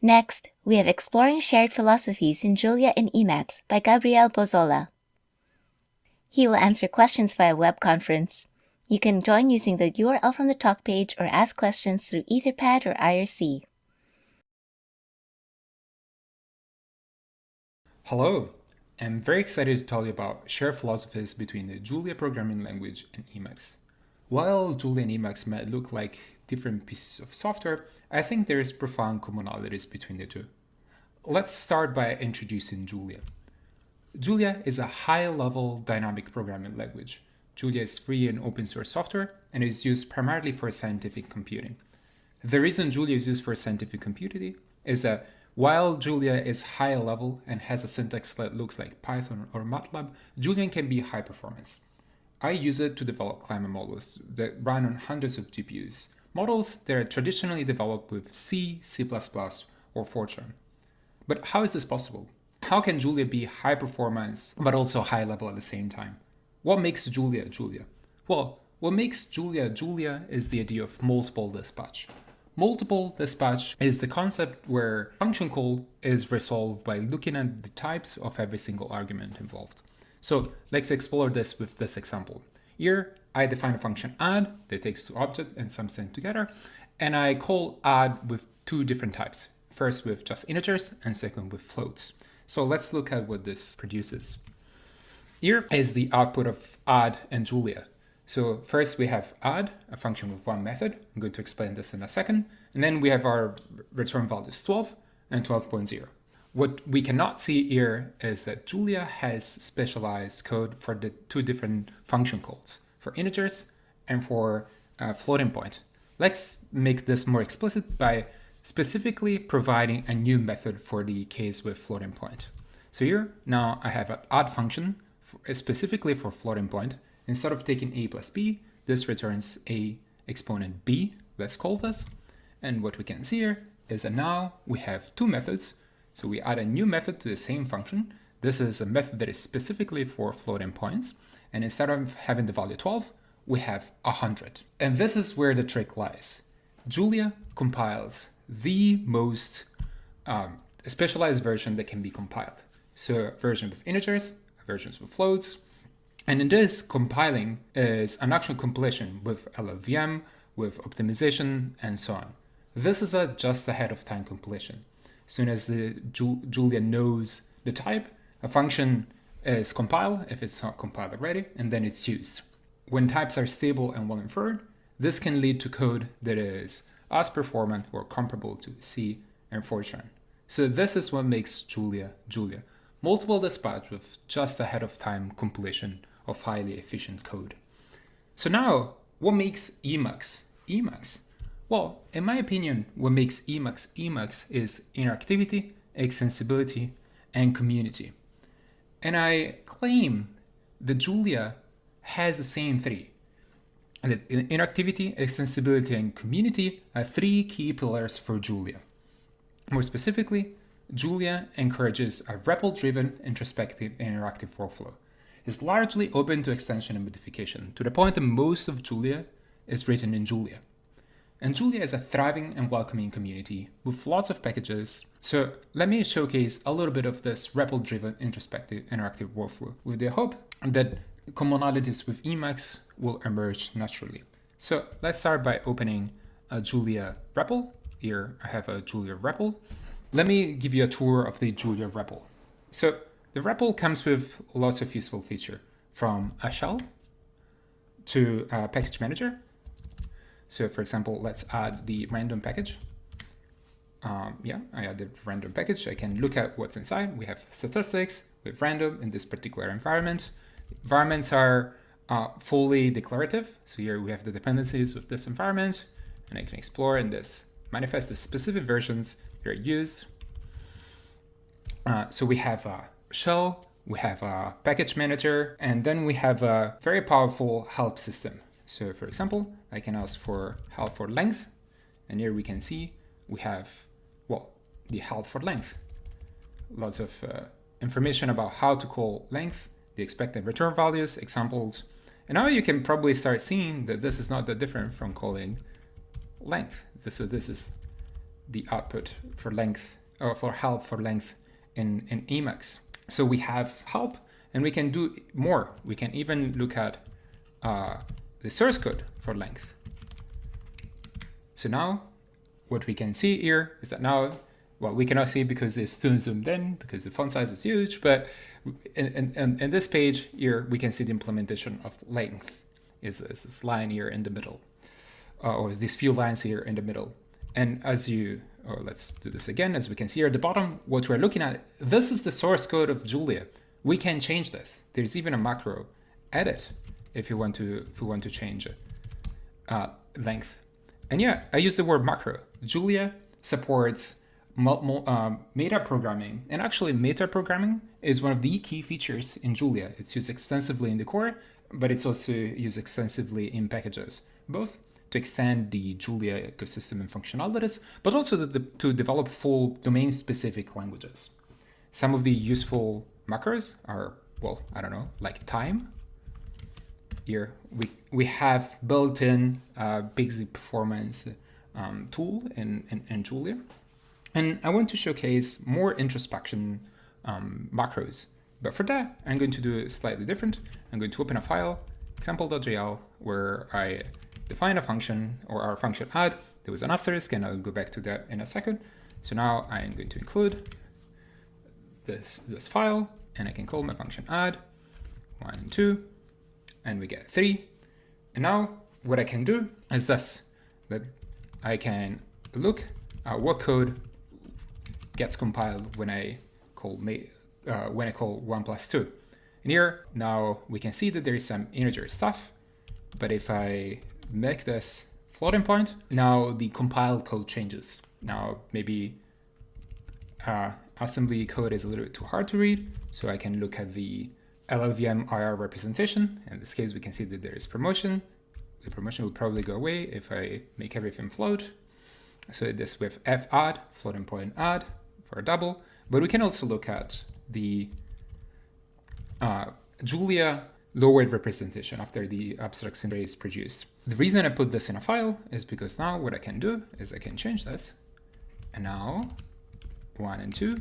Next, we have Exploring Shared Philosophies in Julia and Emacs by Gabriel Bozola. He will answer questions via web conference. You can join using the URL from the talk page or ask questions through Etherpad or IRC. Hello, I'm very excited to tell you about shared philosophies between the Julia programming language and Emacs. While Julia and Emacs might look like different pieces of software, I think there is profound commonalities between the two. Let's start by introducing Julia. Julia is a high-level dynamic programming language. Julia is free and open source software and is used primarily for scientific computing. The reason Julia is used for scientific computing is that while Julia is high level and has a syntax that looks like Python or MATLAB, Julia can be high performance. I use it to develop climate models that run on hundreds of GPUs, models that are traditionally developed with C, C++, or Fortran. But how is this possible? How can Julia be high performance but also high level at the same time? What makes Julia Julia? Well, what makes Julia Julia is the idea of multiple dispatch. Multiple dispatch is the concept where function call is resolved by looking at the types of every single argument involved. So let's explore this with this example. Here, I define a function add that takes two objects and sums them together, and I call add with two different types. First with just integers and second with floats. So let's look at what this produces. Here is the output of add and Julia. So first we have add, a function with one method. I'm going to explain this in a second. And then we have our return values 12 and 12.0. What we cannot see here is that Julia has specialized code for the two different function calls, for integers and for floating point. Let's make this more explicit by specifically providing a new method for the case with floating point. So here, now I have an add function specifically for floating point. Instead of taking a plus b, this returns a exponent b, let's call this. And what we can see here is that now we have two methods. So we add a new method to the same function. This is a method that is specifically for floating points. And instead of having the value 12, we have 100. And this is where the trick lies. Julia compiles the most specialized version that can be compiled. So a version with integers, versions with floats. And in this, compiling is an actual compilation with LLVM, with optimization, and so on. This is a just ahead of time compilation. As soon as the Julia knows the type, a function is compiled if it's not compiled already, and then it's used. When types are stable and well inferred, this can lead to code that is as performant or comparable to C and Fortran. So this is what makes Julia Julia. Multiple dispatch with just ahead of time compilation of highly efficient code. So now, what makes Emacs Emacs? Well, in my opinion, what makes Emacs Emacs is interactivity, extensibility, and community. And I claim that Julia has the same three. And that interactivity, extensibility, and community are three key pillars for Julia. More specifically, Julia encourages a REPL-driven, introspective, and interactive workflow. It's largely open to extension and modification, to the point that most of Julia is written in Julia. And Julia is a thriving and welcoming community with lots of packages. So let me showcase a little bit of this REPL-driven, introspective, interactive workflow with the hope that commonalities with Emacs will emerge naturally. So let's start by opening a Julia REPL. Here I have a Julia REPL. Let me give you a tour of the Julia REPL. So the REPL comes with lots of useful features, from a shell to a package manager. So for example, let's add the random package. I add the random package. I can look at what's inside. We have statistics with random in this particular environment. Environments are fully declarative. So here we have the dependencies of this environment, and I can explore in this manifest the specific versions that are used. So we have a shell, we have a package manager, and then we have a very powerful help system. So for example, I can ask for help for length, and here we can see we have, well, the help for length. Lots of information about how to call length, the expected return values, examples. And now you can probably start seeing that this is not that different from calling length. So this is the output for length, or for help for length in Emacs. So we have help, and we can do more. We can even look at the source code for length. So now what we can see here is that now, well, we cannot see because it's too zoomed in because the font size is huge, but in this page here, we can see the implementation of length is this line here in the middle, or is these few lines here in the middle. And as you, or let's do this again, as we can see here at the bottom, what we're looking at, this is the source code of Julia. We can change this. There's even a macro edit if you want to change length. And yeah, I use the word macro. Julia supports meta programming, and actually meta programming is one of the key features in Julia. It's used extensively in the core, but it's also used extensively in packages, both to extend the Julia ecosystem and functionalities, but also to develop full domain-specific languages. Some of the useful macros are, well, I don't know, like time. Here we have built-in basic performance tool in Julia. And I want to showcase more introspection macros. But for that, I'm going to do it slightly different. I'm going to open a file, example.jl, where I define a function, or our function add. There was an asterisk, and I'll go back to that in a second. So now I'm going to include this file, and I can call my function add 1 and 2, and we get 3. And now what I can do is this, that I can look at what code gets compiled when I call 1 plus 2. And here now we can see that there is some integer stuff, but if I make this floating point, now the compiled code changes. Now maybe assembly code is a little bit too hard to read, so I can look at the LLVM IR representation. In this case, we can see that there is promotion. The promotion will probably go away if I make everything float. So this with f add, floating point add for a double, but we can also look at the Julia lowered representation after the abstract array is produced. The reason I put this in a file is because now what I can do is I can change this, and now 1 and 2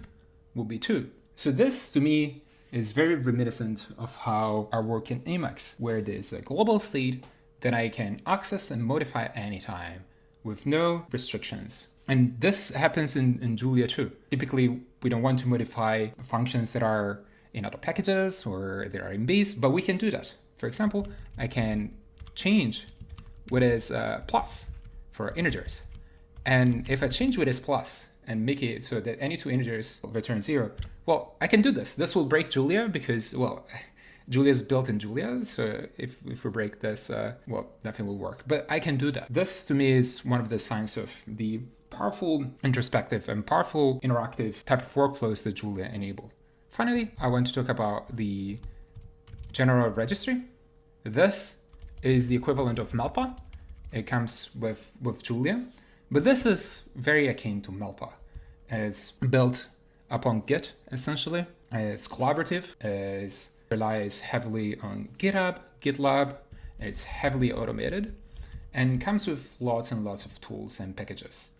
will be 2. So this to me is very reminiscent of how I work in Emacs, where there's a global state that I can access and modify anytime with no restrictions. And this happens in Julia too. Typically, we don't want to modify functions that are in other packages or that are in base, but we can do that. For example, I can change what is plus for integers. And if I change what is plus and make it so that any two integers return 0, well, I can do this. This will break Julia because, well, Julia is built in Julia, so if we break this, well, nothing will work. But I can do that. This, to me, is one of the signs of the powerful introspective and powerful interactive type of workflows that Julia enabled. Finally, I want to talk about the general registry. This is the equivalent of Melpa. It comes with Julia, but this is very akin to Melpa. It's built upon Git, essentially. It's collaborative. It relies heavily on GitHub, GitLab. It's heavily automated and comes with lots and lots of tools and packages.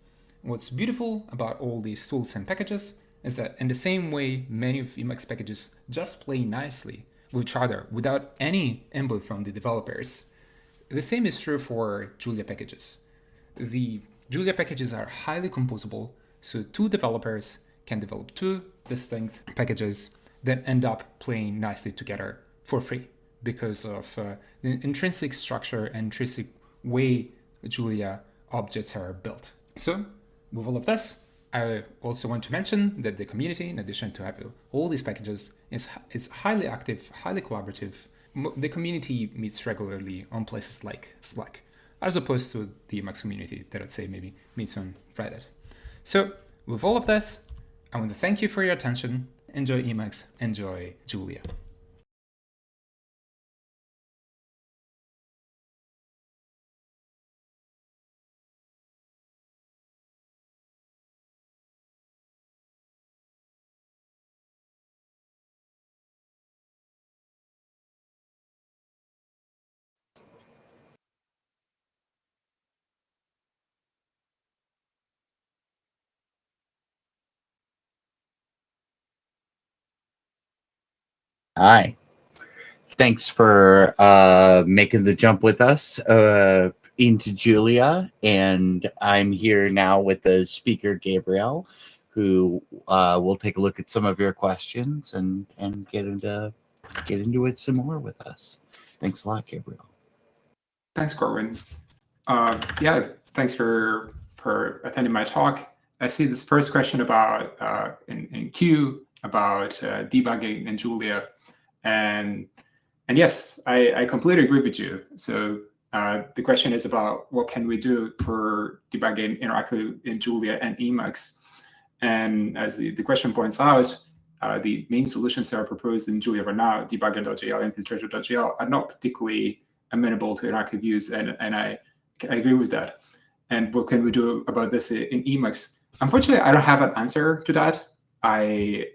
What's beautiful about all these tools and packages is that in the same way many of Emacs packages just play nicely with each other without any input from the developers, the same is true for Julia packages. The Julia packages are highly composable, so two developers can develop two distinct packages that end up playing nicely together for free because of the intrinsic structure and intrinsic way Julia objects are built. So with all of this, I also want to mention that the community, in addition to having all these packages, is highly active, highly collaborative. The community meets regularly on places like Slack, as opposed to the Emacs community that I'd say maybe meets on Reddit. So with all of this, I want to thank you for your attention. Enjoy Emacs, enjoy Julia. Hi. Thanks for making the jump with us into Julia. And I'm here now with the speaker, Gabriel, who will take a look at some of your questions and get into it some more with us. Thanks a lot, Gabriel. Thanks, Corwin. Yeah, thanks for attending my talk. I see this first question about in Q about debugging in Julia, and yes, I completely agree with you. So the question is about what can we do for debugging interactively in Julia and Emacs. And as the question points out, the main solutions that are proposed in Julia right now, debugger.jl and infiltrator.jl, are not particularly amenable to interactive use, and I agree with that. And what can we do about this in Emacs? Unfortunately, I don't have an answer to that. I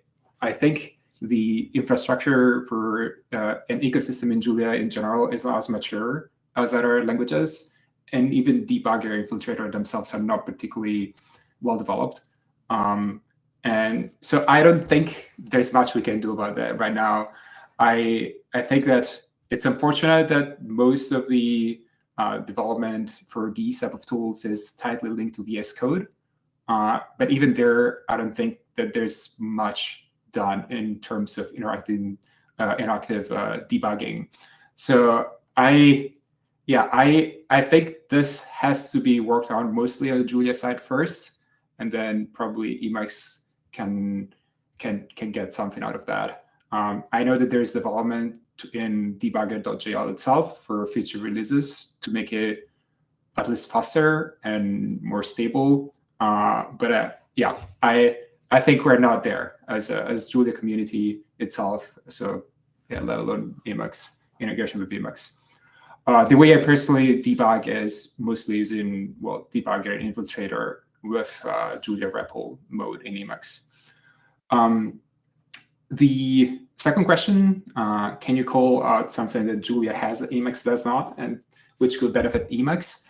think the infrastructure for an ecosystem in Julia in general is not as mature as other languages, and even debugger and infiltrator themselves are not particularly well developed. And so I don't think there's much we can do about that right now. I think that it's unfortunate that most of the development for these type of tools is tightly linked to VS Code. But even there, I don't think that there's much done in terms of interactive debugging. So I think this has to be worked on mostly on the Julia side first, and then probably Emacs can get something out of that. I know that there's development in debugger.jl itself for future releases to make it at least faster and more stable. But yeah, I think we're not there as Julia community itself. So yeah, let alone Emacs, integration with Emacs. The way I personally debug is mostly using, well, debugger and infiltrator with Julia REPL mode in Emacs. The second question, can you call out something that Julia has that Emacs does not, and which could benefit Emacs?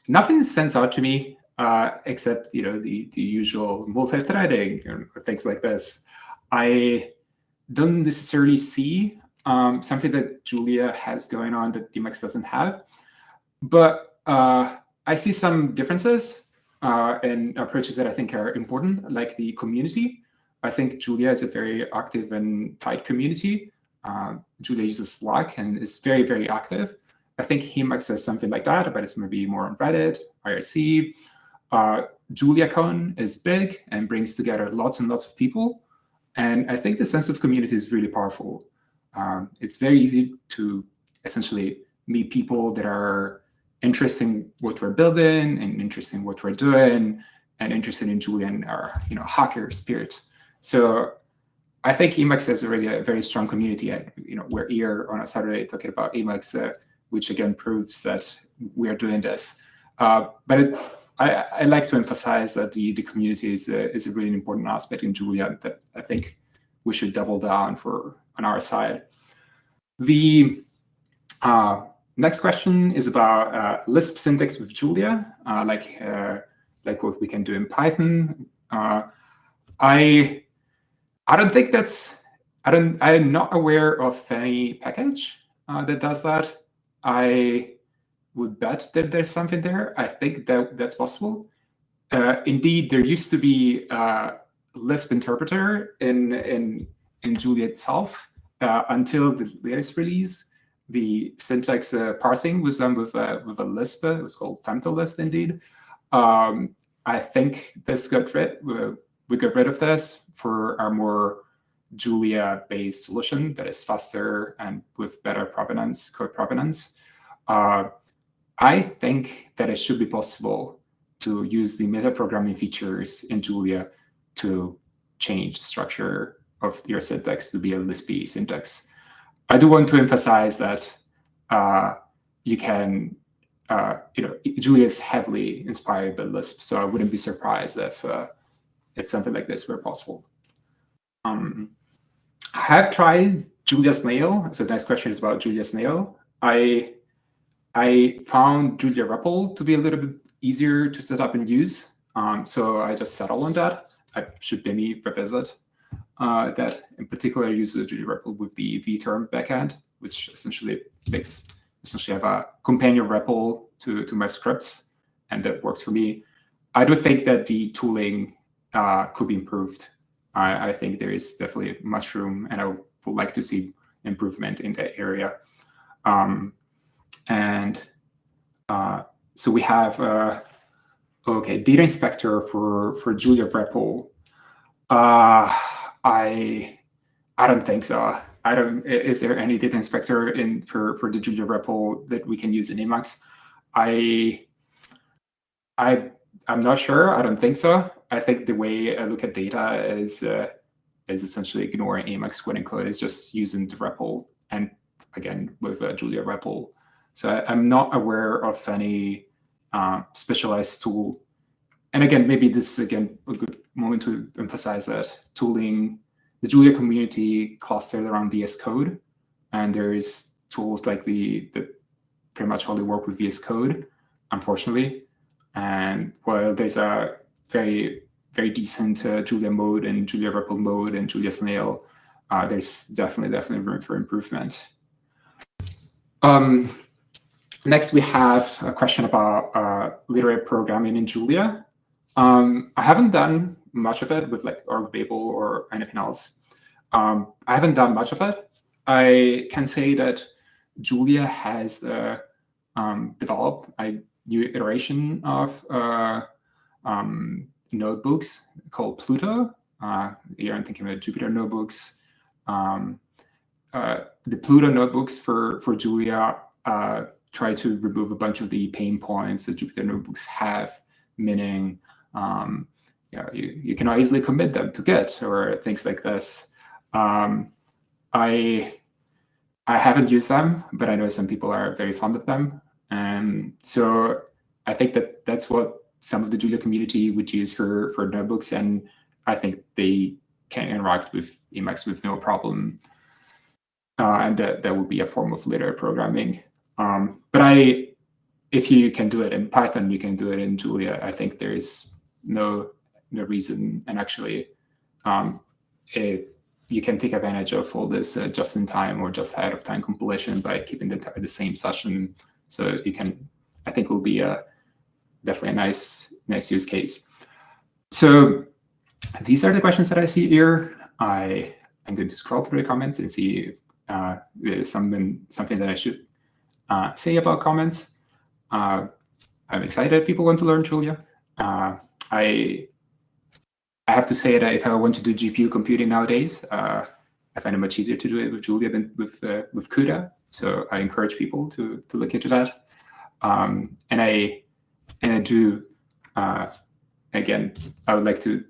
Nothing stands out to me except the usual multi-threading and things like this. I don't necessarily see something that Julia has going on that Emacs doesn't have, but I see some differences in approaches that I think are important, like the community. I think Julia is a very active and tight community. Julia uses Slack and is very, very active. I think Emacs has something like that, but it's maybe more on Reddit, IRC. JuliaCon is big and brings together lots and lots of people. And I think the sense of community is really powerful. It's very easy to essentially meet people that are interested in what we're building and interested in what we're doing and interested in Julia and our hacker spirit. So I think Emacs is already a very strong community. We're here on a Saturday talking about Emacs, which again proves that we are doing this. But I like to emphasize that the community is a really important aspect in Julia that I think we should double down on our side. The next question is about Lisp syntax with Julia, like what we can do in Python. I don't think I'm not aware of any package that does that. I would bet that there's something there. I think that's possible. Indeed, there used to be a Lisp interpreter in Julia itself until the latest release. The syntax parsing was done with a Lisp. It was called FemtoLisp, indeed. I think we got rid of this for our more Julia-based solution that is faster and with better code provenance. I think that it should be possible to use the metaprogramming features in Julia to change the structure of your syntax to be a Lispy syntax. I do want to emphasize that you can, Julia is heavily inspired by Lisp, so I wouldn't be surprised if something like this were possible. I have tried Julia Snail. So the next question is about Julia Snail. I found Julia REPL to be a little bit easier to set up and use. So I just settled on that. I should maybe revisit. that in particular uses Julia REPL with the vterm backend, which essentially have a companion REPL to my scripts, and that works for me. I do think that the tooling could be improved. I think there is definitely much room, and I would like to see improvement in that area. So we have data inspector for Julia REPL. I don't think so. Is there any data inspector for the Julia REPL that we can use in Emacs? I'm not sure. I don't think so. I think the way I look at data is essentially ignoring Emacs quote unquote, is just using the REPL, and again with Julia REPL. So I'm not aware of any specialized tool. And again, maybe this is again a good moment to emphasize that tooling, the Julia community clustered around VS Code, and there is tools like that pretty much only work with VS Code, unfortunately. And while there's a very, very decent Julia mode and Julia REPL mode and Julia Snail, there's definitely room for improvement. Next, we have a question about literary programming in Julia. I haven't done much of it with like Babel or anything else. I haven't done much of it. I can say that Julia has developed a new iteration of notebooks called Pluto. Here I'm thinking about Jupyter notebooks. The Pluto notebooks for Julia try to remove a bunch of the pain points that Jupyter notebooks have, meaning you cannot easily commit them to Git or things like this. I haven't used them, but I know some people are very fond of them. And so I think that's what some of the Julia community would use for notebooks, and I think they can interact with Emacs with no problem. And that would be a form of literary programming. But if you can do it in Python, you can do it in Julia. I think there is no reason, and actually, you can take advantage of all this just-in-time or just ahead of time compilation by keeping the same session. So you can, I think, will be definitely a nice use case. So these are the questions that I see here. I'm going to scroll through the comments and see if there's something that I should say about comments. I'm excited people want to learn Julia. I have to say that if I want to do GPU computing nowadays, I find it much easier to do it with Julia than with CUDA. So I encourage people to look into that. And I do again, I would like to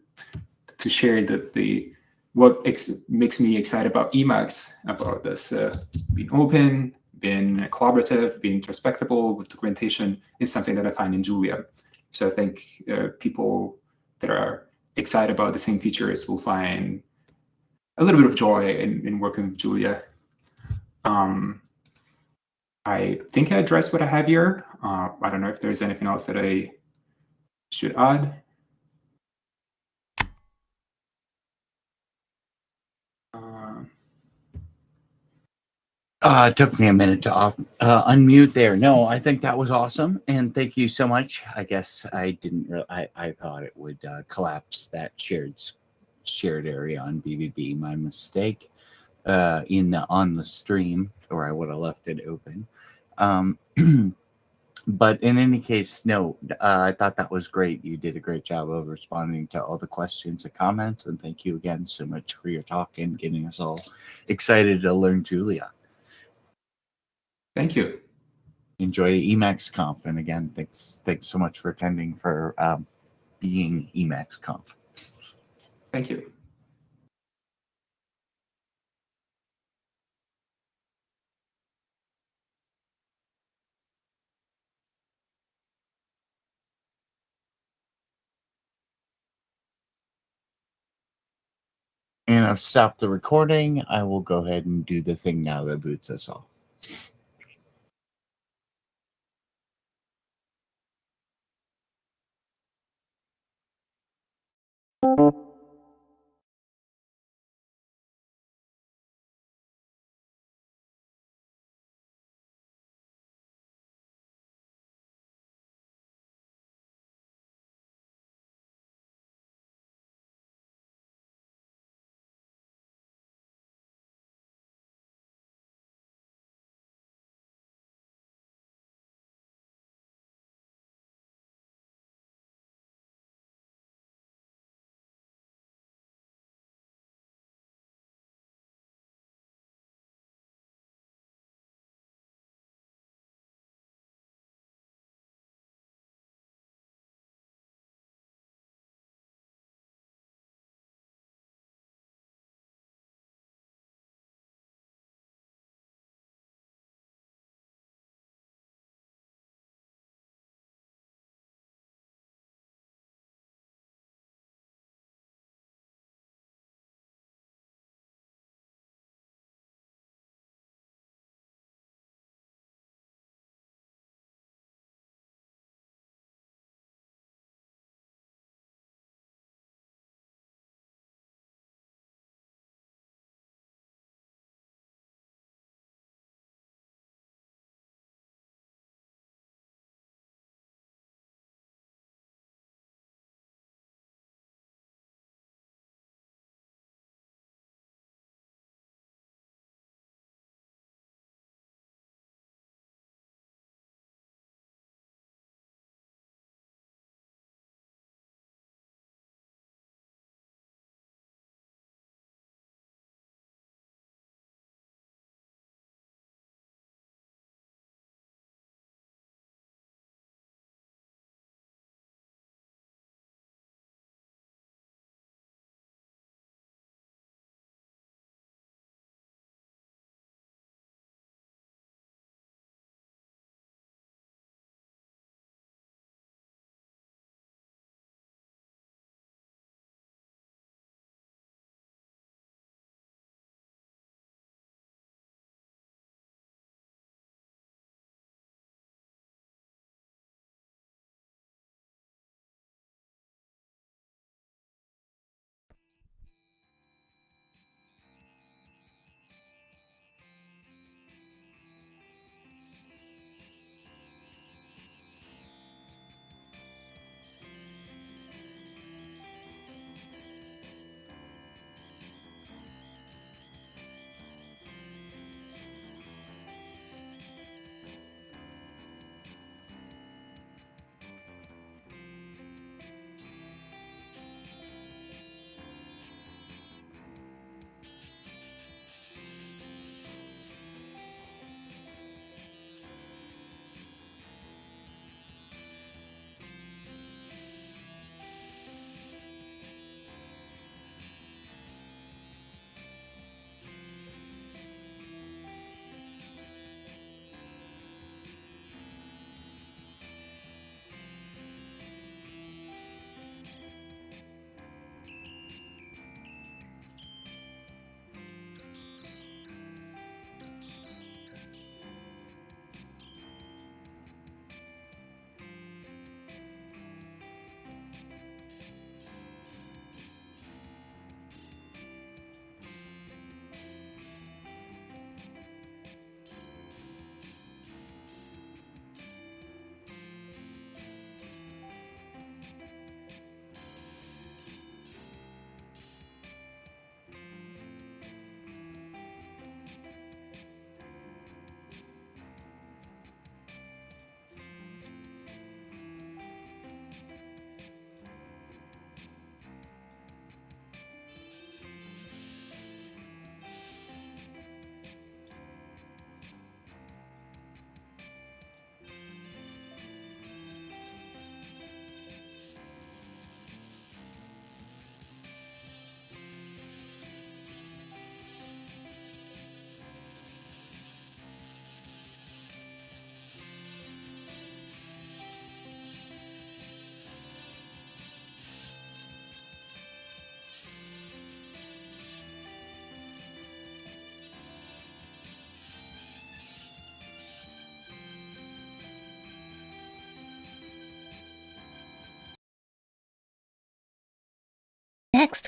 share that what makes me excited about Emacs, about this being open, being collaborative, being introspectable with documentation, is something that I find in Julia. So I think people that are excited about the same features will find a little bit of joy in working with Julia. I think I addressed what I have here. I don't know if there's anything else that I should add. It took me a minute to unmute there. No, I think that was awesome, and thank you so much. I guess I didn't. I thought it would collapse that shared area on BBB. My mistake. On the stream, or I would have left it open. But in any case, no. I thought that was great. You did a great job of responding to all the questions and comments, and thank you again so much for your talk and getting us all excited to learn Julia. Thank you. Enjoy EmacsConf, and again, thanks so much for attending, for being EmacsConf. Thank you. And I've stopped the recording. I will go ahead and do the thing now that boots us all.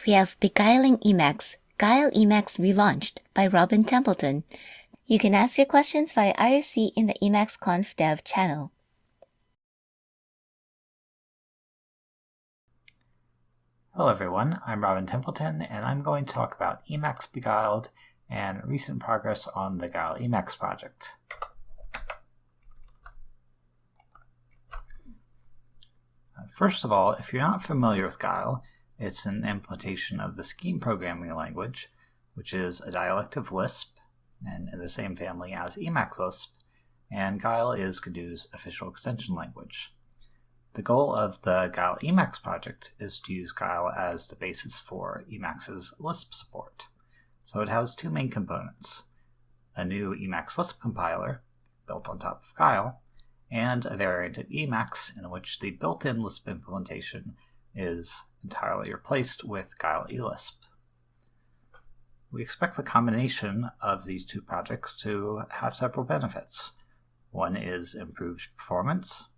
Next, we have Beguiling Emacs, Guile Emacs Relaunched by Robin Templeton. You can ask your questions via IRC in the EmacsConf dev channel. Hello everyone, I'm Robin Templeton, and I'm going to talk about Emacs Beguiled and recent progress on the Guile Emacs project. First of all, if you're not familiar with Guile, it's an implementation of the Scheme programming language, which is a dialect of Lisp and in the same family as Emacs Lisp, and Guile is Gnu's official extension language. The goal of the Guile Emacs project is to use Guile as the basis for Emacs's Lisp support. So it has two main components: a new Emacs Lisp compiler built on top of Guile, and a variant of Emacs in which the built-in Lisp implementation is entirely replaced with Guile eLisp. We expect the combination of these two projects to have several benefits. One is improved performance,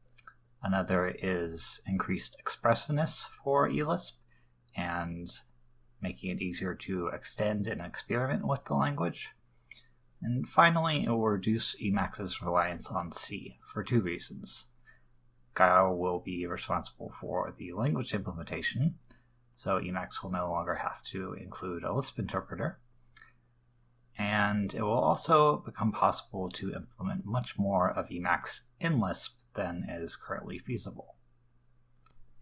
another is increased expressiveness for eLisp and making it easier to extend and experiment with the language. And finally, it will reduce Emacs's reliance on C for two reasons. Guile will be responsible for the language implementation, so Emacs will no longer have to include a Lisp interpreter. And it will also become possible to implement much more of Emacs in Lisp than is currently feasible.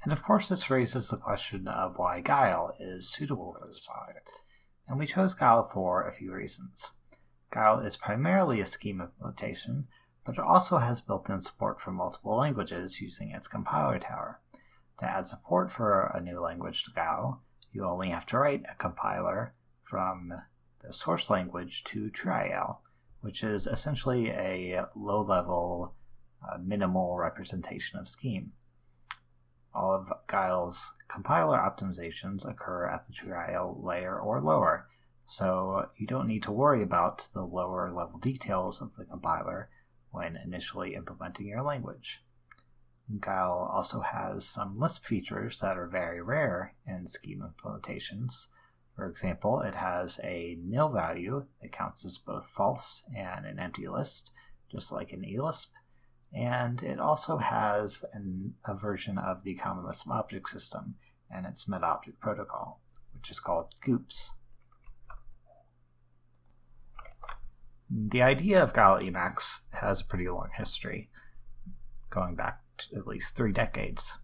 And of course, this raises the question of why Guile is suitable for this project. And we chose Guile for a few reasons. Guile is primarily a scheme implementation, but it also has built-in support for multiple languages using its compiler tower. To add support for a new language to Guile, you only have to write a compiler from the source language to trial, which is essentially a low-level, minimal representation of scheme. All of Guile's compiler optimizations occur at the trial layer or lower, so you don't need to worry about the lower level details of the compiler when initially implementing your language. Guile also has some Lisp features that are very rare in scheme implementations. For example, it has a nil value that counts as both false and an empty list, just like in eLisp, and it also has a version of the Common Lisp object system and its meta-object protocol, which is called GOOPS. The idea of Guile Emacs has a pretty long history, going back to at least 3 decades.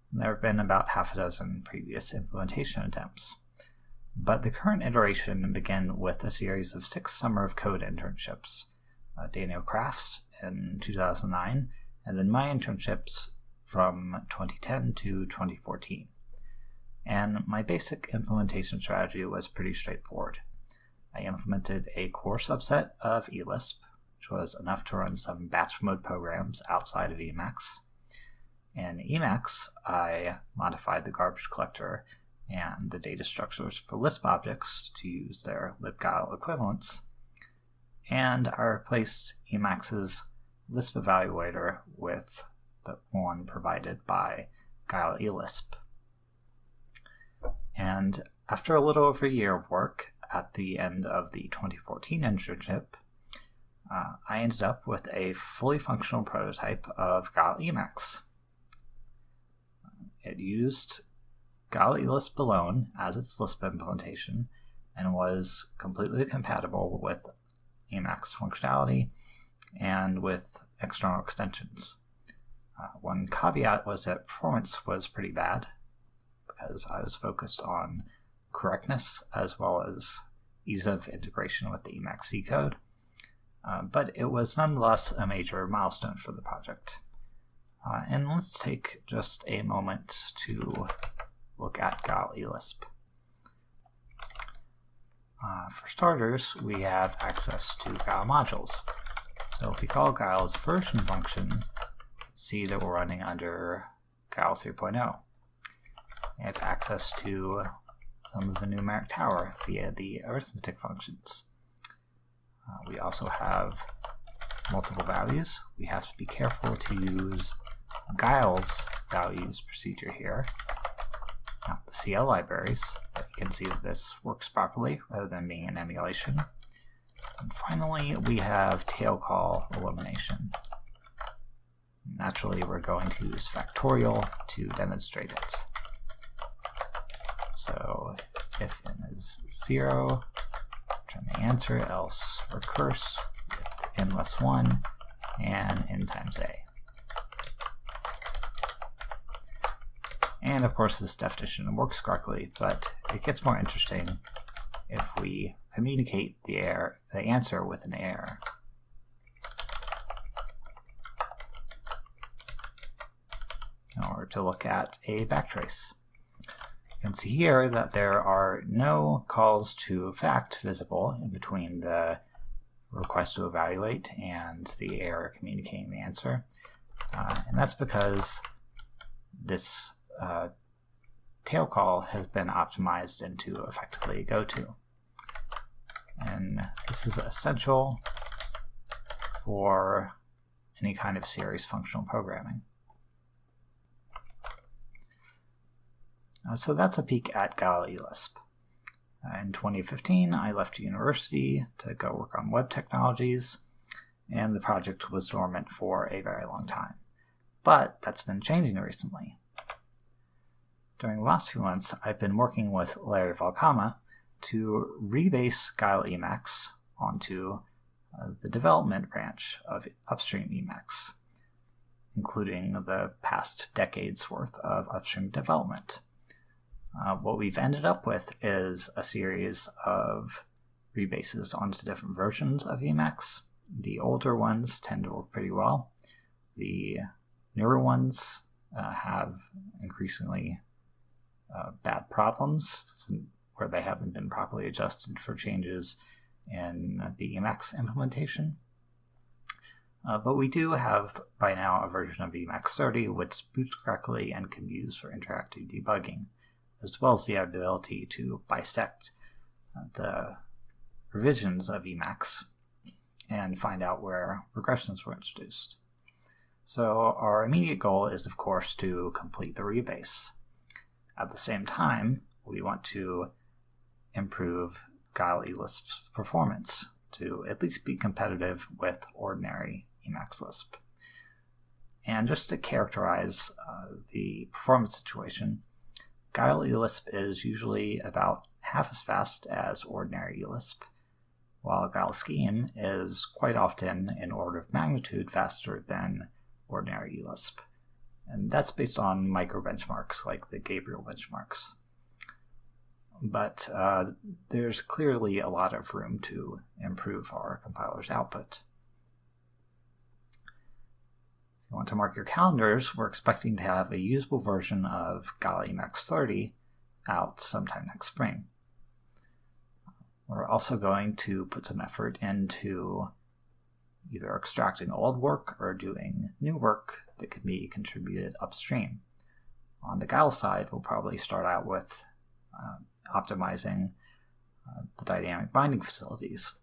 And there have been about half a dozen previous implementation attempts. But the current iteration began with a series of 6 Summer of Code internships, Daniel Crafts in 2009, and then my internships from 2010 to 2014. And my basic implementation strategy was pretty straightforward. I implemented a core subset of eLisp, which was enough to run some batch mode programs outside of Emacs. In Emacs, I modified the garbage collector and the data structures for Lisp objects to use their libguile equivalents, and I replaced Emacs's Lisp evaluator with the one provided by Guile eLisp. And after a little over a year of work, at the end of the 2014 internship, I ended up with a fully functional prototype of Guile Emacs. It used Guile eLisp alone as its Lisp implementation and was completely compatible with Emacs functionality and with external extensions. One caveat was that performance was pretty bad because I was focused on correctness as well as ease of integration with the Emacs C code, but it was nonetheless a major milestone for the project. And let's take just a moment to look at Guile eLisp. For starters, we have access to Guile modules. So if we call Guile's version function, see that we're running under Guile 3.0. We have access to some of the numeric tower via the arithmetic functions. We also have multiple values. We have to be careful to use Guile's values procedure here. Now, the CL libraries, you can see that this works properly rather than being an emulation. And finally, we have tail call elimination. Naturally, we're going to use factorial to demonstrate it. So if n is 0, return the answer, else recurse with n less 1 and n times a. And of course this definition works correctly, but it gets more interesting if we communicate the answer with an error. In order to look at a backtrace. You can see here that there are no calls to fact visible in between the request to evaluate and the error communicating the answer. And that's because this tail call has been optimized into effectively a goto. And this is essential for any kind of serious functional programming. So that's a peek at Lisp. In 2015, I left university to go work on web technologies, and the project was dormant for a very long time. But that's been changing recently. During the last few months, I've been working with Larry Valkama to rebase Emacs onto the development branch of upstream Emacs, including the past decade's worth of upstream development. What we've ended up with is a series of rebases onto different versions of Emacs. The older ones tend to work pretty well. The newer ones have increasingly bad problems where they haven't been properly adjusted for changes in the Emacs implementation. But we do have by now a version of Emacs 30 which boots correctly and can be used for interactive debugging, as well as the ability to bisect the revisions of Emacs and find out where regressions were introduced. So our immediate goal is, of course, to complete the rebase. At the same time, we want to improve Lisp's performance to at least be competitive with ordinary Emacs Lisp. And just to characterize the performance situation, Lisp is usually about half as fast as ordinary Lisp, while Scheme is quite often an order of magnitude faster than ordinary Lisp. And that's based on micro benchmarks like the Gabriel benchmarks. But there's clearly a lot of room to improve our compiler's output. If you want to mark your calendars, we're expecting to have a usable version of Emacs 30 out sometime next spring. We're also going to put some effort into either extracting old work or doing new work that can be contributed upstream. On the Gal side, we'll probably start out with optimizing the dynamic binding facilities,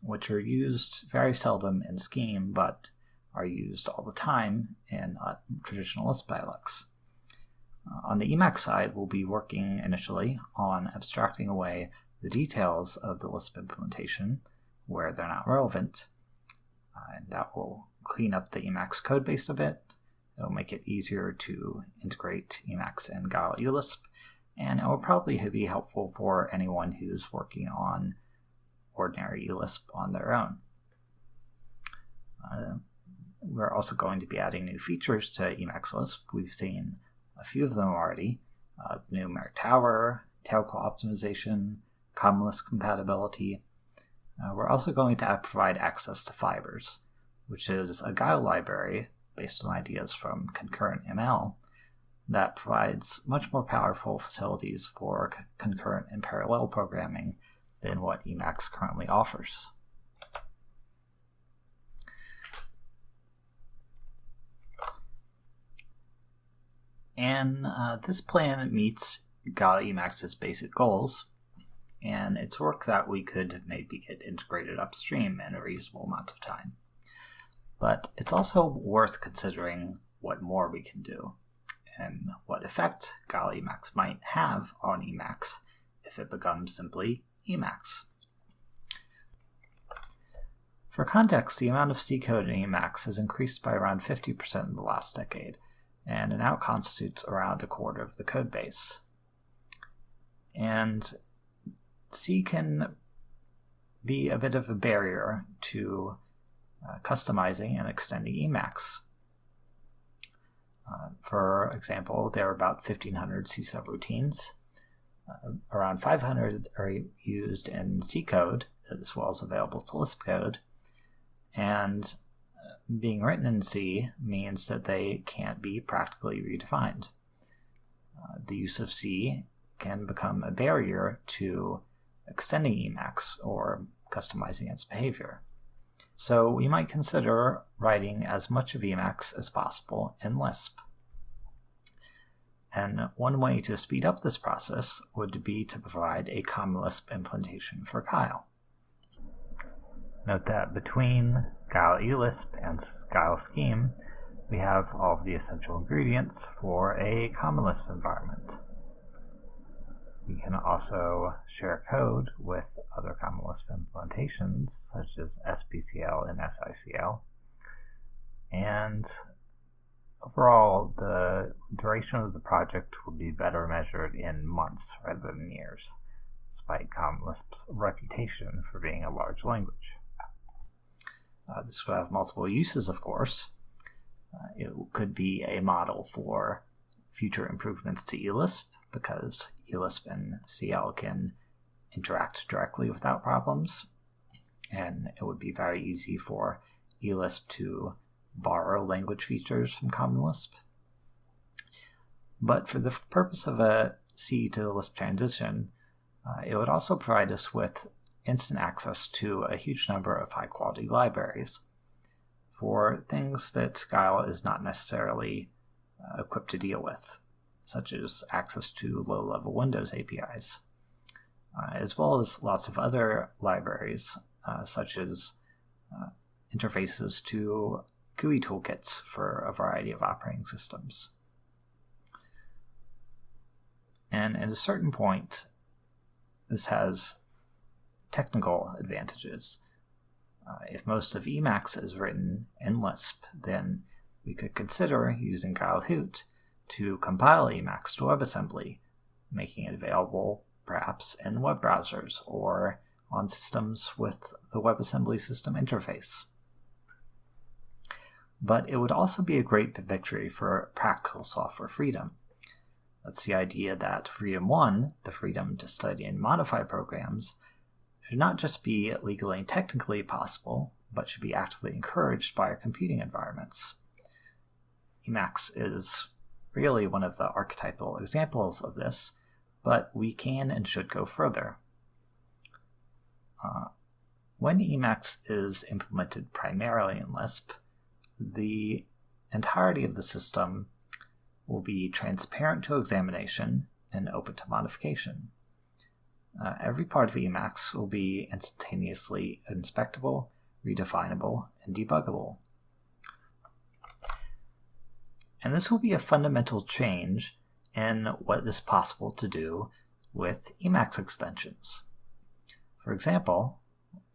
which are used very seldom in Scheme, but are used all the time in traditional Lisp dialects. On the Emacs side, we'll be working initially on abstracting away the details of the Lisp implementation where they're not relevant, and that will clean up the Emacs codebase a bit. It'll make it easier to integrate Emacs and Lisp, and it will probably be helpful for anyone who's working on ordinary Lisp on their own. We're also going to be adding new features to Emacs Lisp. We've seen a few of them already. The new numeric tower, tail call optimization, common Lisp compatibility. We're also going to provide access to fibers, which is a Guile library based on ideas from concurrent ML that provides much more powerful facilities for concurrent and parallel programming than what Emacs currently offers. And this plan meets Emacs's basic goals, and it's work that we could maybe get integrated upstream in a reasonable amount of time. But it's also worth considering what more we can do. and what effect Guile Emacs might have on Emacs if it becomes simply Emacs. For context, the amount of C code in Emacs has increased by around 50% in the last decade, and it now constitutes around a quarter of the code base. And C can be a bit of a barrier to customizing and extending Emacs. For example, there are about 1,500 C subroutines. Around 500 are used in C code, as well as available to Lisp code. And being written in C means that they can't be practically redefined. The use of C can become a barrier to extending Emacs or customizing its behavior. So we might consider writing as much of Emacs as possible in Lisp. And one way to speed up this process would be to provide a common Lisp implementation for Guile. Note that between Guile eLisp and Guile Scheme, we have all of the essential ingredients for a common Lisp environment. We can also share code with other common Lisp implementations, such as SBCL and SICL. And overall, the duration of the project will be better measured in months rather than years, despite common Lisp's reputation for being a large language. This will have multiple uses, of course. It could be a model for future improvements to eLisp, because eLisp and CL can interact directly without problems, and it would be very easy for eLisp to borrow language features from Common Lisp. But for the purpose of a C to Lisp transition, it would also provide us with instant access to a huge number of high-quality libraries for things that Guile is not necessarily equipped to deal with, such as access to low-level Windows APIs, as well as lots of other libraries, such as interfaces to GUI toolkits for a variety of operating systems. And at a certain point, this has technical advantages. If most of Emacs is written in Lisp, then we could consider using Guile Hoot to compile Emacs to WebAssembly, making it available perhaps in web browsers or on systems with the WebAssembly system interface. But it would also be a great victory for practical software freedom. That's the idea that Freedom 1, the freedom to study and modify programs, should not just be legally and technically possible, but should be actively encouraged by our computing environments. Emacs is really one of the archetypal examples of this, but we can and should go further. When Emacs is implemented primarily in Lisp, the entirety of the system will be transparent to examination and open to modification. Every part of Emacs will be instantaneously inspectable, redefinable, and debuggable. And this will be a fundamental change in what is possible to do with Emacs extensions. For example,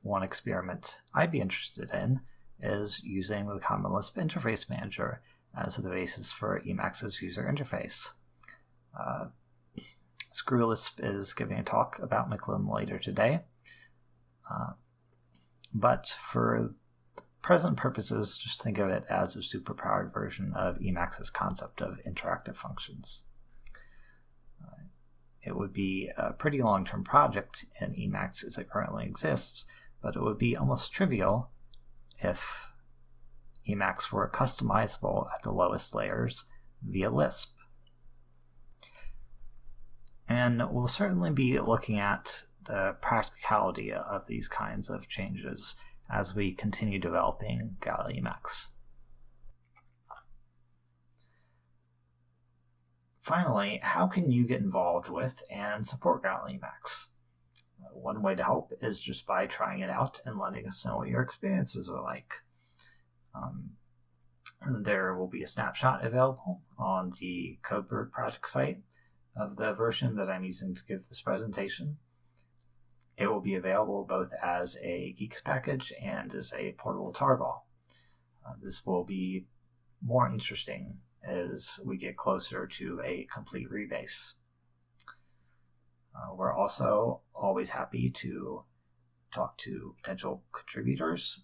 one experiment I'd be interested in is using the Common Lisp Interface Manager as the basis for Emacs's user interface. ScrewLisp is giving a talk about McLean later today, but for present purposes, just think of it as a superpowered version of Emacs's concept of interactive functions. It would be a pretty long-term project in Emacs as it currently exists, but it would be almost trivial if Emacs were customizable at the lowest layers via Lisp. And we'll certainly be looking at the practicality of these kinds of changes as we continue developing Guile Emacs. Finally, how can you get involved with and support Guile Emacs? One way to help is just by trying it out and letting us know what your experiences are like. There will be a snapshot available on the Codebird project site of the version that I'm using to give this presentation. It will be available both as a Geeks package and as a portable tarball. This will be more interesting as we get closer to a complete rebase. We're also always happy to talk to potential contributors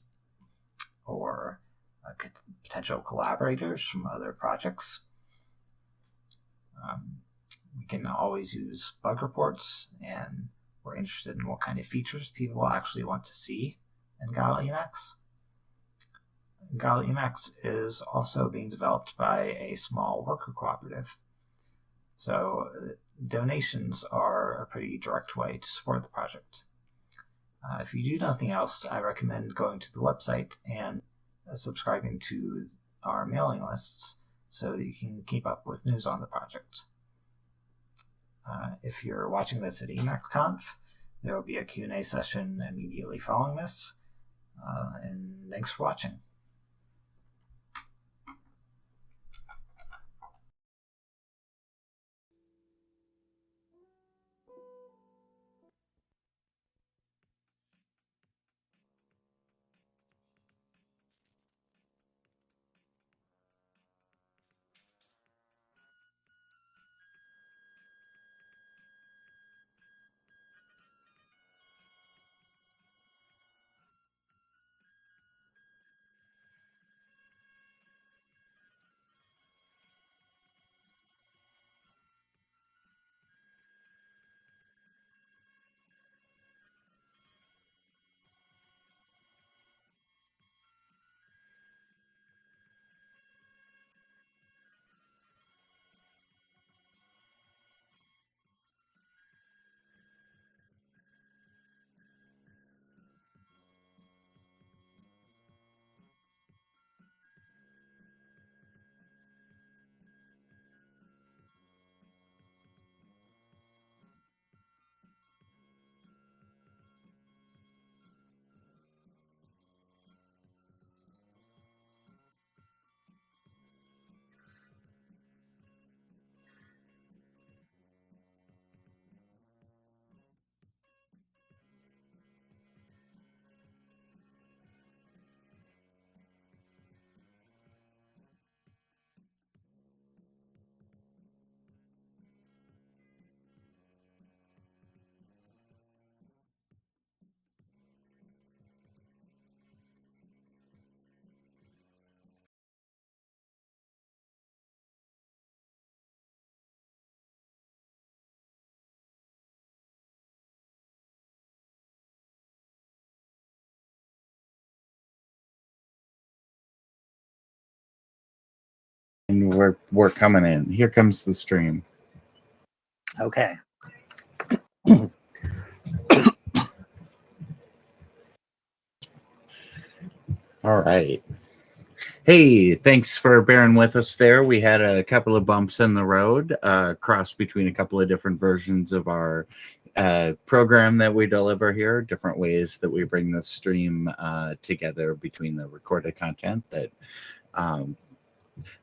or potential collaborators from other projects. We can always use bug reports, and we're interested in what kind of features people actually want to see in Guile Emacs. Guile Emacs is also being developed by a small worker cooperative. So donations are a pretty direct way to support the project. If you do nothing else, I recommend going to the website and subscribing to our mailing lists so that you can keep up with news on the project. If you're watching this at EmacsConf, there will be a Q&A session immediately following this. And thanks for watching. And we're coming in. Here comes the stream. Okay. All right. Hey, thanks for bearing with us there. We had a couple of bumps in the road, cross between a couple of different versions of our program that we deliver here, different ways that we bring the stream together between the recorded content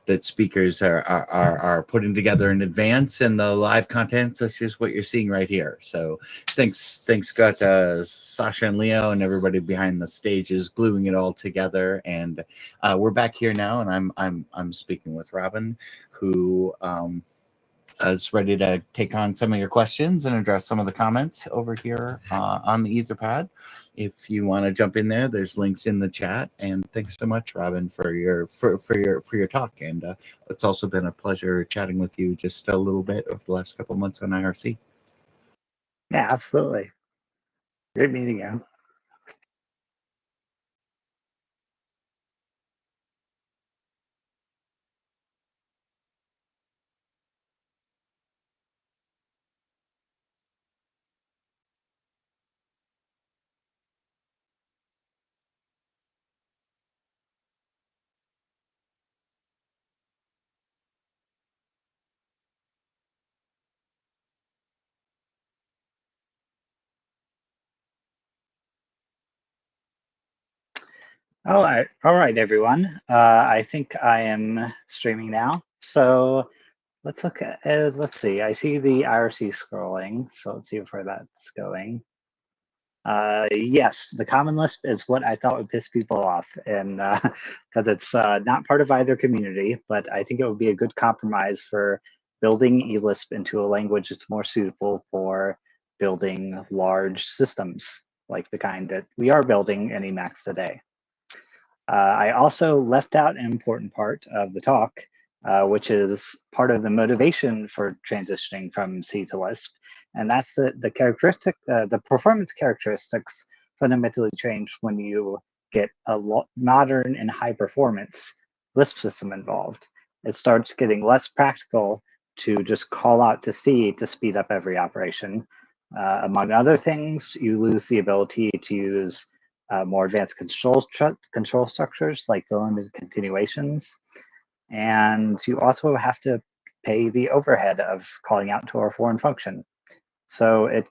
that speakers are putting together in advance and the live content, such as what you're seeing right here. So thanks Scott, Sasha and Leo and everybody behind the stages gluing it all together. And we're back here now, and I'm speaking with Robin, who is ready to take on some of your questions and address some of the comments over here on the Etherpad. If you want to jump in there, there's links in the chat. And thanks so much, Robin, for your talk. And it's also been a pleasure chatting with you just a little bit over the last couple of months on IRC. Yeah, absolutely. Great meeting you. All right, everyone. I think I am streaming now. So let's look at, let's see. I see the IRC scrolling. So let's see where that's going. Yes, the Common Lisp is what I thought would piss people off, and because it's not part of either community, but I think it would be a good compromise for building eLisp into a language that's more suitable for building large systems like the kind that we are building in Emacs today. I also left out an important part of the talk, which is part of the motivation for transitioning from C to Lisp, and that's the performance characteristics fundamentally change when you get a modern and high performance Lisp system involved. It starts getting less practical to just call out to C to speed up every operation. Among other things, you lose the ability to use more advanced control structures like delimited continuations. And you also have to pay the overhead of calling out to a foreign function. So it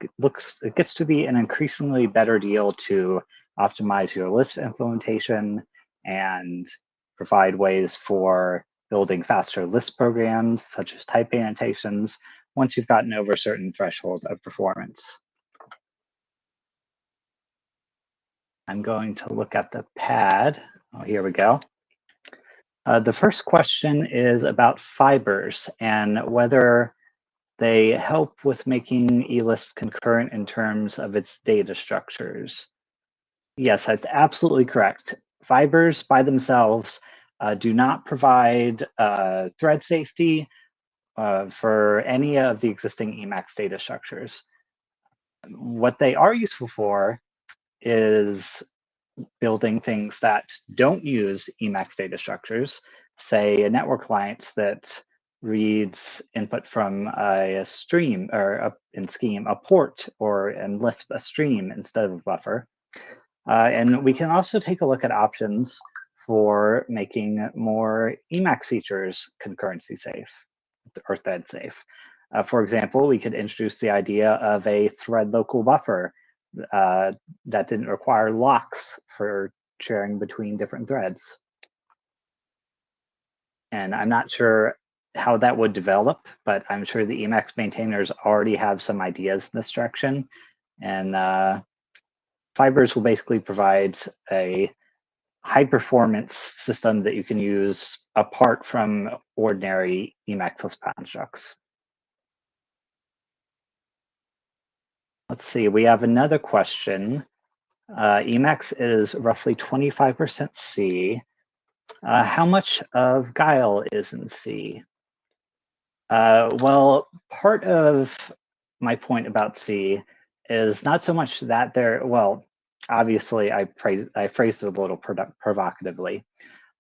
gets to be an increasingly better deal to optimize your Lisp implementation and provide ways for building faster Lisp programs, such as type annotations, once you've gotten over a certain threshold of performance. I'm going to look at the pad. Oh, here we go. The first question is about fibers and whether they help with making eLisp concurrent in terms of its data structures. Yes, that's absolutely correct. Fibers by themselves do not provide thread safety for any of the existing Emacs data structures. What they are useful for is building things that don't use Emacs data structures, say a network client that reads input from a stream, or in Scheme, a port, or in Lisp, a stream instead of a buffer. And we can also take a look at options for making more Emacs features concurrency safe or thread safe. For example, we could introduce the idea of a thread local buffer that didn't require locks for sharing between different threads. And I'm not sure how that would develop, but I'm sure the Emacs maintainers already have some ideas in this direction. And Fibers will basically provide a high performance system that you can use apart from ordinary Emacs Lisp constructs. Let's see, we have another question. Emacs is roughly 25% C. How much of Guile is in C? Well, part of my point about C is not so much that well, obviously I phrased it a little provocatively,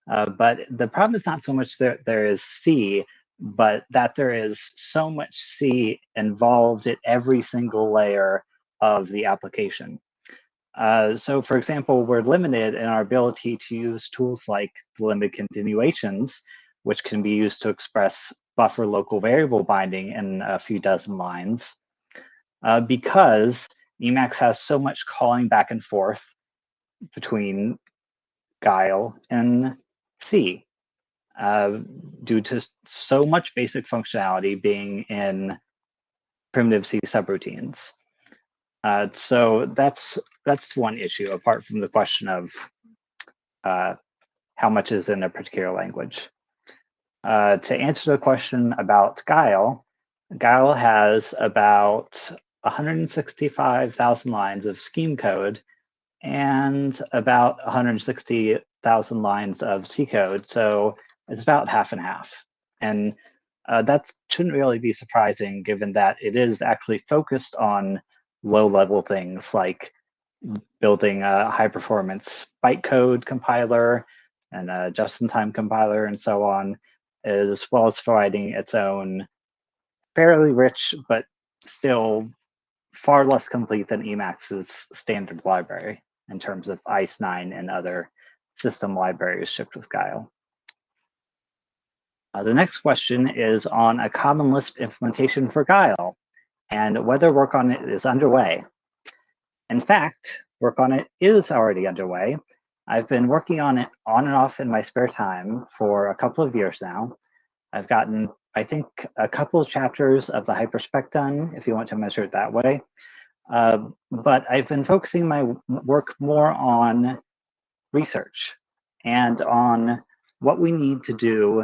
but the problem is not so much that there is C, but that there is so much C involved at every single layer of the application. So for example, we're limited in our ability to use tools like delimited continuations, which can be used to express buffer local variable binding in a few dozen lines, because Emacs has so much calling back and forth between Guile and C, due to so much basic functionality being in primitive C subroutines. So that's one issue, apart from the question of how much is in a particular language. To answer the question about Guile, Guile has about 165,000 lines of scheme code and about 160,000 lines of C code. So it's about half and half. And that shouldn't really be surprising, given that it is actually focused on low-level things like building a high-performance bytecode compiler and a just-in-time compiler and so on, as well as providing its own fairly rich but still far less complete than Emacs's standard library in terms of ICE9 and other system libraries shipped with Guile. The next question is on a Common Lisp implementation for Guile and whether work on it is underway. In fact, work on it is already underway, I've been working on it on and off in my spare time for a couple of years now. I've gotten, I think, a couple of chapters of the hyperspec done, if you want to measure it that way. But I've been focusing my work more on research and on what we need to do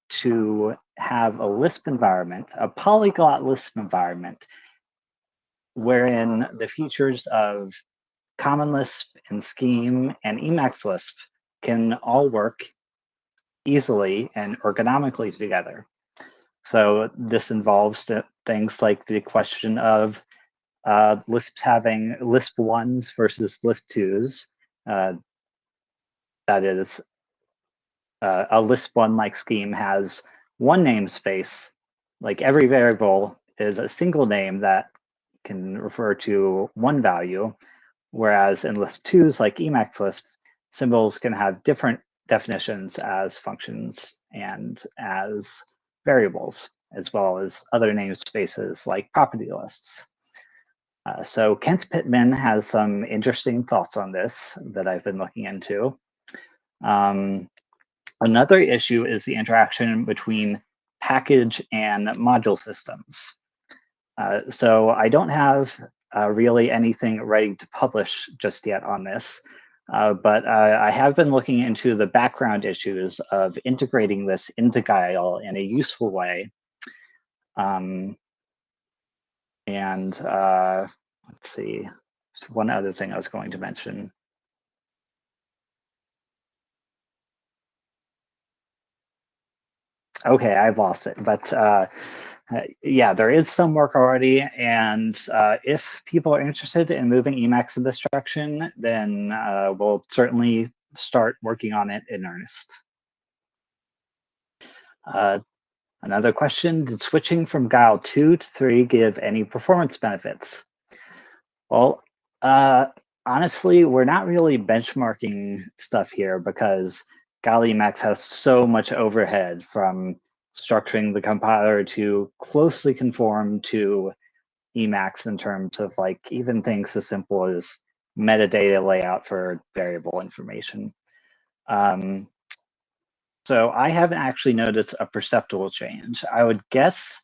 to have a Lisp environment, a polyglot Lisp environment, wherein the features of Common Lisp and Scheme and Emacs Lisp can all work easily and ergonomically together. So this involves things like the question of Lisps having Lisp 1s versus Lisp 2s. That is, a Lisp 1 like scheme has one namespace, like every variable is a single name that can refer to one value, whereas in Lisp 2s like Emacs Lisp, symbols can have different definitions as functions and as variables, as well as other namespaces like property lists. So Kent Pittman has some interesting thoughts on this that I've been looking into. Another issue is the interaction between package and module systems. So I don't have really anything ready to publish just yet on this, but I have been looking into the background issues of integrating this into Guile in a useful way. Let's see, there's one other thing I was going to mention. Okay, I've lost it, but yeah, there is some work already, and if people are interested in moving Emacs in this direction, then we'll certainly start working on it in earnest. Another question, did switching from Guile 2 to 3 give any performance benefits? Well, honestly, we're not really benchmarking stuff here because Guile Emacs has so much overhead from structuring the compiler to closely conform to Emacs in terms of like even things as simple as metadata layout for variable information. So I haven't actually noticed a perceptible change. I would guess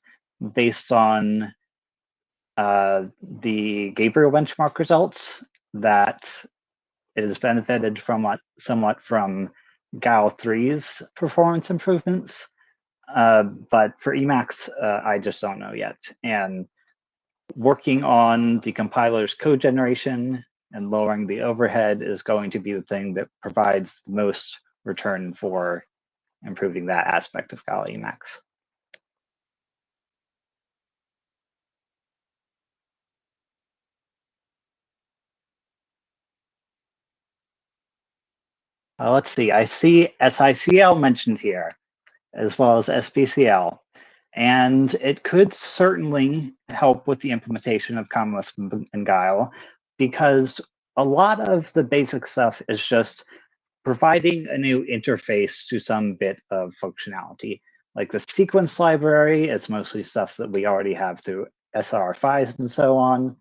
based on the Gabriel benchmark results that it has benefited from somewhat from Guile 3's performance improvements. But for Emacs, I just don't know yet. And working on the compiler's code generation and lowering the overhead is going to be the thing that provides the most return for improving that aspect of Guile Emacs. Let's see, I see SICL mentioned here, as well as SBCL. And it could certainly help with the implementation of Common Lisp and Guile, because a lot of the basic stuff is just providing a new interface to some bit of functionality. Like the sequence library is mostly stuff that we already have through SR5s and so on.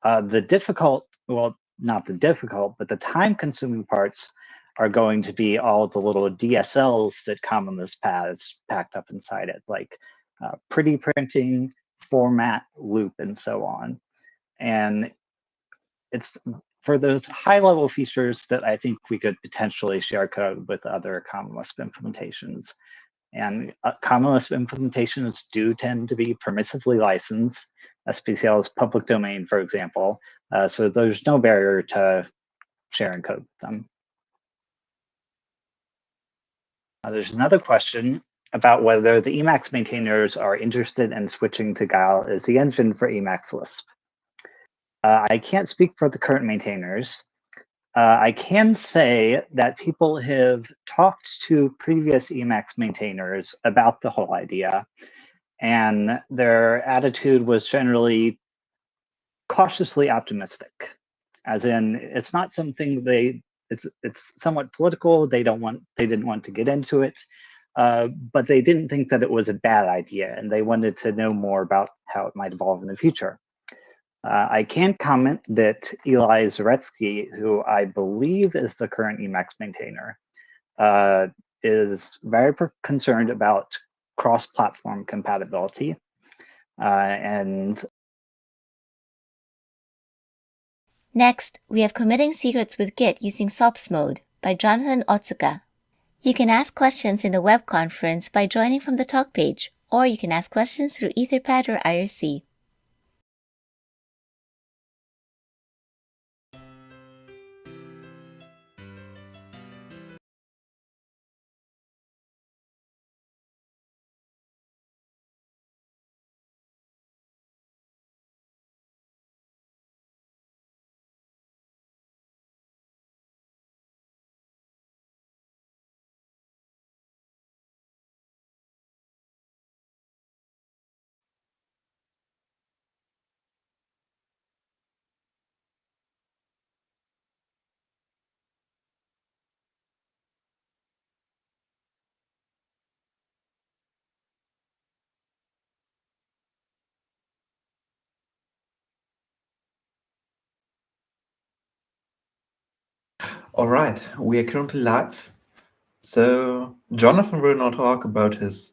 The difficult, well, not the difficult, but the time-consuming parts are going to be all the little DSLs that Common Lisp has packed up inside it, like pretty printing, format, loop, and so on. And it's for those high-level features that I think we could potentially share code with other Common Lisp implementations. And Common Lisp implementations do tend to be permissively licensed. SPCL is public domain, for example, so there's no barrier to sharing code with them. There's another question about whether the Emacs maintainers are interested in switching to Guile as the engine for Emacs Lisp. I can't speak for the current maintainers. I can say that people have talked to previous Emacs maintainers about the whole idea, and their attitude was generally cautiously optimistic, as in it's not something it's somewhat political. They didn't want to get into it, but they didn't think that it was a bad idea, and they wanted to know more about how it might evolve in the future. I can comment that Eli Zaretsky, who I believe is the current Emacs maintainer, is very concerned about cross-platform compatibility. And Next, we have Committing Secrets with Git using SOPs mode by Jonathan Otsuka. You can ask questions in the web conference by joining from the talk page, or you can ask questions through Etherpad or IRC. All right, we are currently live. So Jonathan will now talk about his,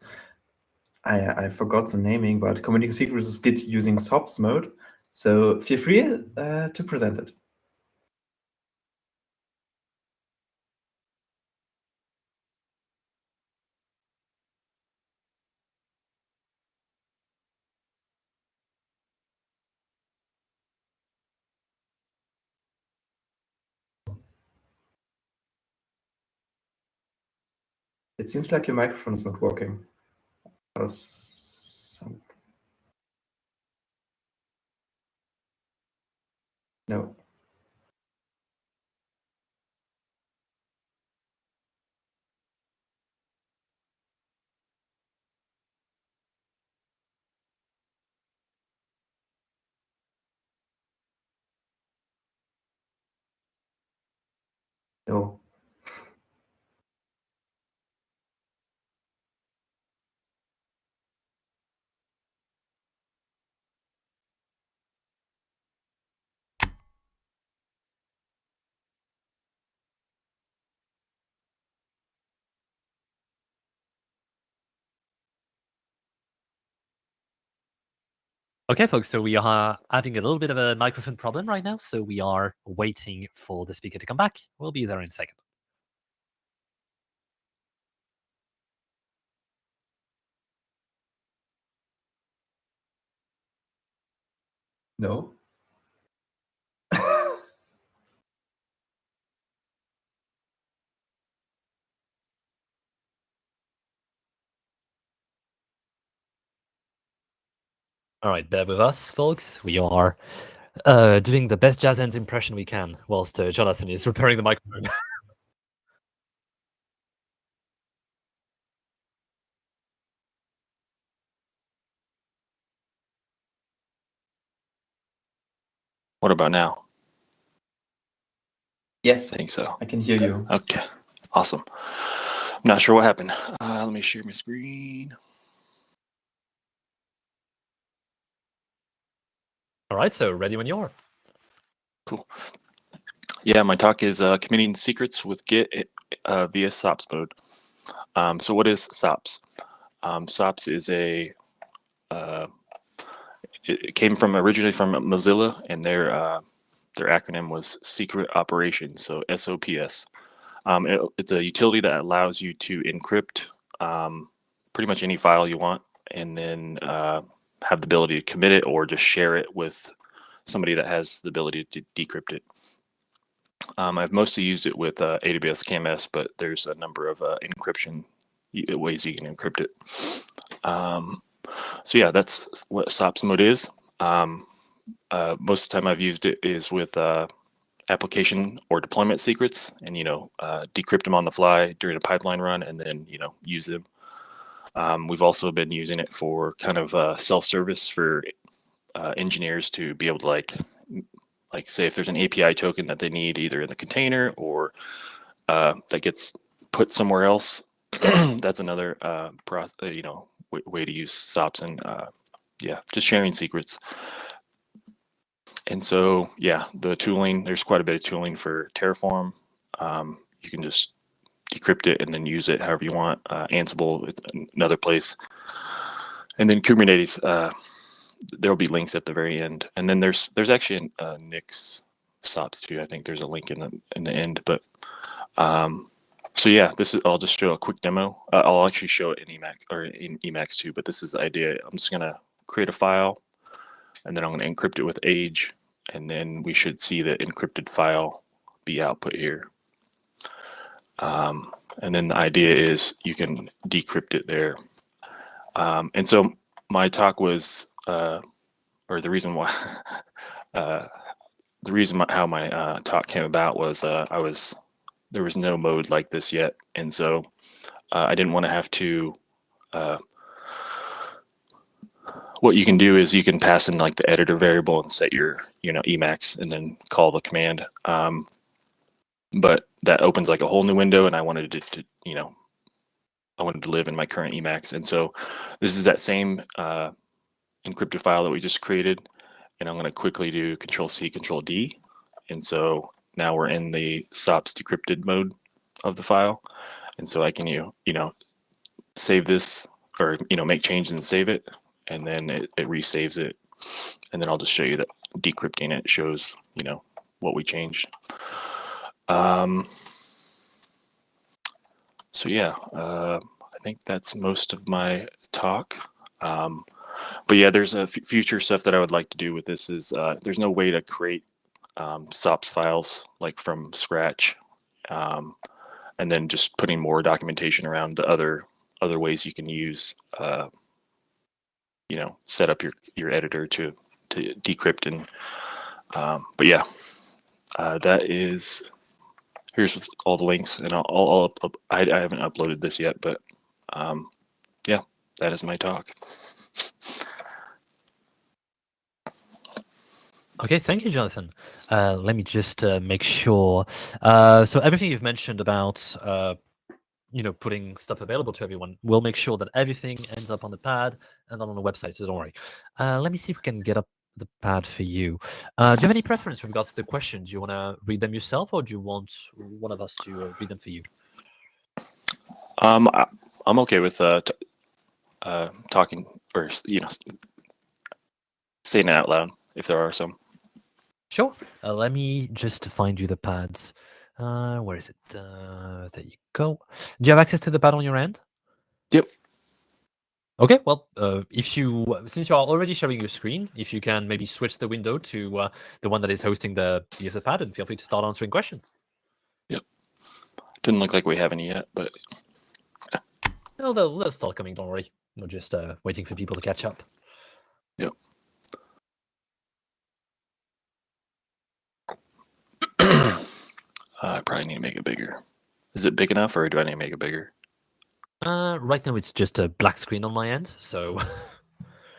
I forgot the naming, but committing secrets is Git using SOPs mode. So feel free to present it. It seems like your microphone is not working. No. No. Okay, folks, so we are having a little bit of a microphone problem right now, so we are waiting for the speaker to come back. We'll be there in a second. No. All right, bear with us, folks. We are doing the best jazz hands impression we can whilst Jonathan is repairing the microphone. What about now? Yes, I think so. I can hear you. Okay, awesome. I'm not sure what happened. Let me share my screen. All right, so ready when you are. Cool. Yeah, my talk is committing secrets with Git via SOPs mode. So what is SOPs? SOPs is a it came from originally from Mozilla, and their acronym was Secret Operations, so SOPS. It's a utility that allows you to encrypt pretty much any file you want, and then have the ability to commit it or just share it with somebody that has the ability to decrypt it. I've mostly used it with AWS KMS, but there's a number of encryption ways you can encrypt it. So yeah, that's what SOPs mode is. Most of the time I've used it is with application or deployment secrets, and decrypt them on the fly during a pipeline run, and then use them. We've also been using it for kind of self-service for engineers to be able to like say if there's an API token that they need either in the container or that gets put somewhere else. That's another way to use SOPs, and yeah, just sharing secrets. And so, yeah, the tooling, there's quite a bit of tooling for Terraform. You can just decrypt it and then use it however you want. Ansible is another place. And then Kubernetes, there'll be links at the very end. And then there's actually Nick's stops too. I think there's a link in the end. But so yeah, I'll just show a quick demo. I'll actually show it in Emacs or in Emacs too. But this is the idea. I'm just gonna create a file, and then I'm gonna encrypt it with age, and then we should see the encrypted file be output here. And then the idea is you can decrypt it there. And so my talk was, or the reason why, how my talk came about was there was no mode like this yet, and so I didn't want to have to. What you can do is you can pass in like the editor variable and set your Emacs and then call the command. But that opens like a whole new window, and I wanted to I wanted to live in my current Emacs, and so this is that same encrypted file that we just created, and I'm going to quickly do Control-C, Control-D, and so now we're in the SOPs decrypted mode of the file, and so I can save this or make changes and save it, and then it resaves it, and then I'll just show you that decrypting it shows what we changed. So yeah, I think that's most of my talk. But yeah, there's a future stuff that I would like to do with this is there's no way to create SOPs files like from scratch, and then just putting more documentation around the other ways you can use set up your editor to decrypt and but yeah, that is. Here's all the links, and I haven't uploaded this yet, but yeah, that is my talk. Okay, thank you, Jonathan. Let me just make sure. So everything you've mentioned about putting stuff available to everyone, we'll make sure that everything ends up on the pad and not on the website, so don't worry. Let me see if we can get up the pad for you. Do you have any preference with regards to the questions? Do you want to read them yourself, or do you want one of us to read them for you? I'm okay with talking or saying it out loud if there are some. Sure. Let me just find you the pads. Where is it? There you go. Do you have access to the pad on your end? Yep. Okay, well, since you are already sharing your screen, if you can maybe switch the window to the one that is hosting the EST pad, and feel free to start answering questions. Yep. Didn't look like we have any yet, but No, they'll start coming. Don't worry. We're just waiting for people to catch up. Yep. I probably need to make it bigger. Is it big enough, or do I need to make it bigger? Right now it's just a black screen on my end, so.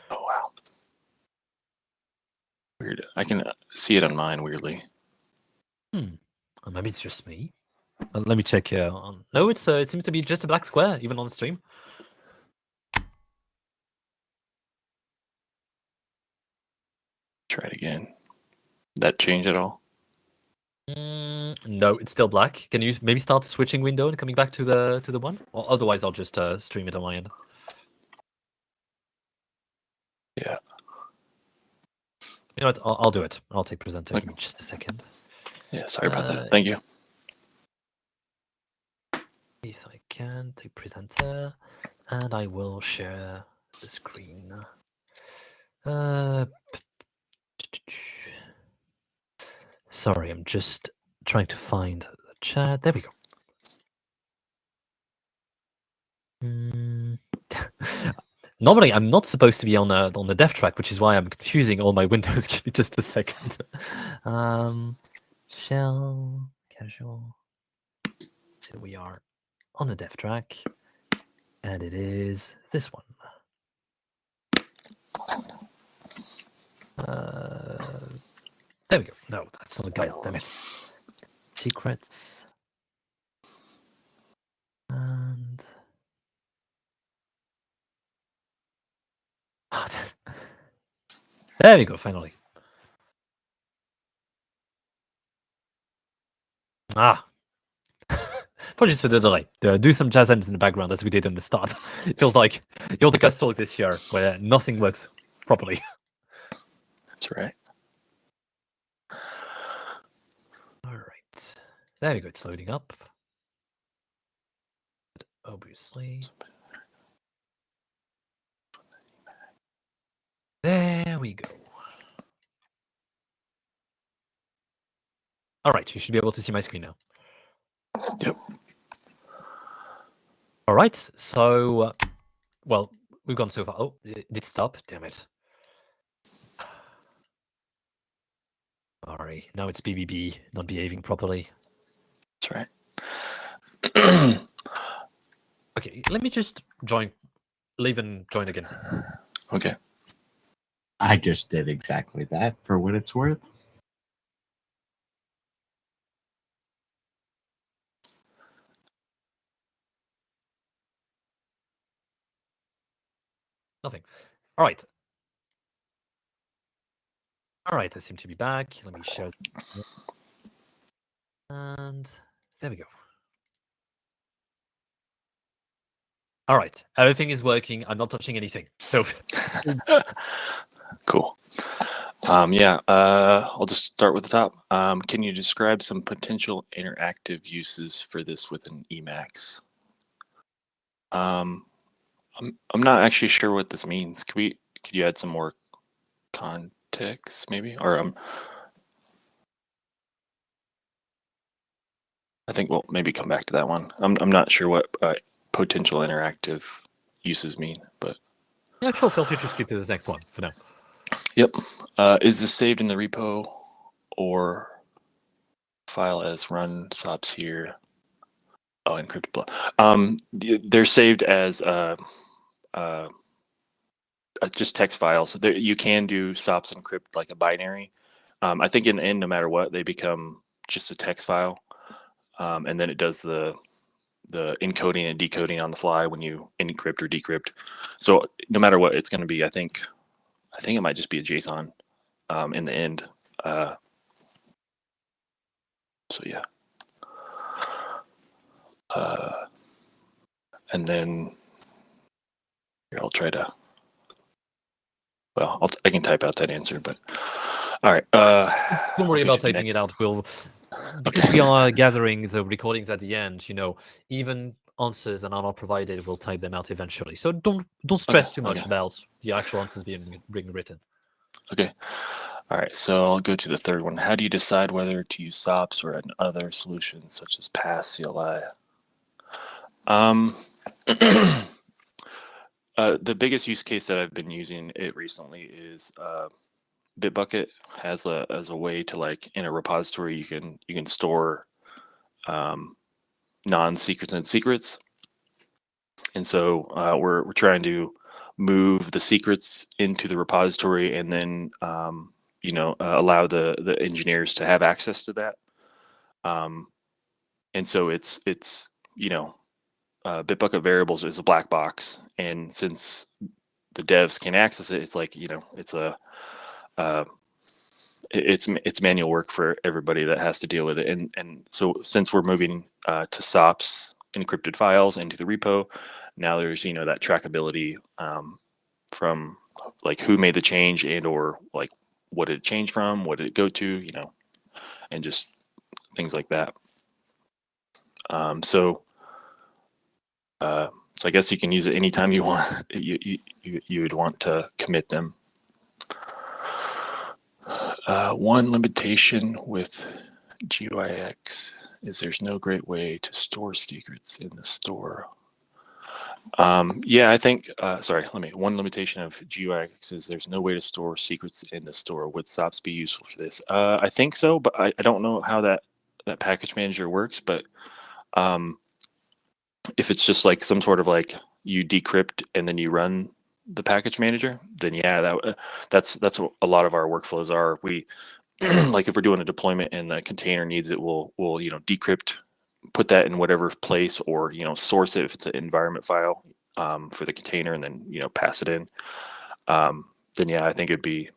Oh wow. Weird. I can see it on mine weirdly. Maybe it's just me. Let me check here. No, it seems to be just a black square, even on the stream. Try it again. That change at all? No, it's still black. Can you maybe start switching window and coming back to the one? Or otherwise, I'll just stream it on my end. Yeah. You know what? I'll do it. I'll take presenter. Okay. Give me just a second. Yeah, sorry about that. Thank you. If I can take presenter, and I will share the screen. Sorry, I'm just trying to find the chat. There we go. Normally, I'm not supposed to be on the dev track, which is why I'm confusing all my windows. Give me just a second. Shell, casual. So we are on the dev track, and it is this one. There we go. No, that's not a guide. Damn it. Secrets. And there we go. Finally. Apologies for the delay. Do some jazz hands in the background as we did in the start. It feels like you're the guest talk this year where nothing works properly. That's right. All right. There we go. It's loading up. Obviously. There we go. All right. You should be able to see my screen now. Yep. All right. So, well, we've gone so far. Oh, it did stop. Damn it. Sorry. Now it's BBB not behaving properly. That's right. Okay, let me just leave and join again. Okay. I just did exactly that for what it's worth. Nothing. All right. All right, I seem to be back. Let me share. And there we go. All right, everything is working. I'm not touching anything. So Cool. Yeah, I'll just start with the top. Can you describe some potential interactive uses for this within Emacs? I'm not actually sure what this means. Could you add some more context, maybe? Or I think we'll maybe come back to that one. I'm not sure what potential interactive uses mean, but yeah, sure. Feel free to skip to the next one for now. yep. Is this saved in the repo or file as run sops here? Oh, encrypted block. They're saved as just text files. So you can do sops encrypt like a binary. I think in the end, no matter what, they become just a text file, and then it does the encoding and decoding on the fly when you encrypt or decrypt. So no matter what, it's going to be. I think it might just be a JSON in the end. So yeah. And then here, I'll try to. Well, I can type out that answer, but all right. Don't worry about typing it out. Because we are gathering the recordings at the end. Even answers that are not provided, we'll type them out eventually. So don't stress too much about the actual answers being written. Okay. All right. So I'll go to the third one. How do you decide whether to use SOPs or other solutions such as Pass CLI? The biggest use case that I've been using it recently is Bitbucket has as a way to, like, in a repository you can store non-secrets and secrets, and so we're trying to move the secrets into the repository and then allow the engineers to have access to that, and so it's Bitbucket variables is a black box, and since the devs can access it, it's like it's manual work for everybody that has to deal with it, and so since we're moving to SOPs encrypted files into the repo, now there's that trackability from like who made the change and or like what did it change from, what did it go to, and just things like that. So I guess you can use it anytime you want. You would want to commit them. One limitation with GUIX is there's no great way to store secrets in the store. Yeah, I think. One limitation of GUIX is there's no way to store secrets in the store. Would SOPs be useful for this? I think so, but I don't know how that package manager works. But if it's just like some sort of like you decrypt and then you run the package manager, then yeah, that's what a lot of our workflows are. We like if we're doing a deployment and a container needs it, we'll decrypt, put that in whatever place, or source it if it's an environment file for the container, and then pass it in. Then yeah, I think it'd be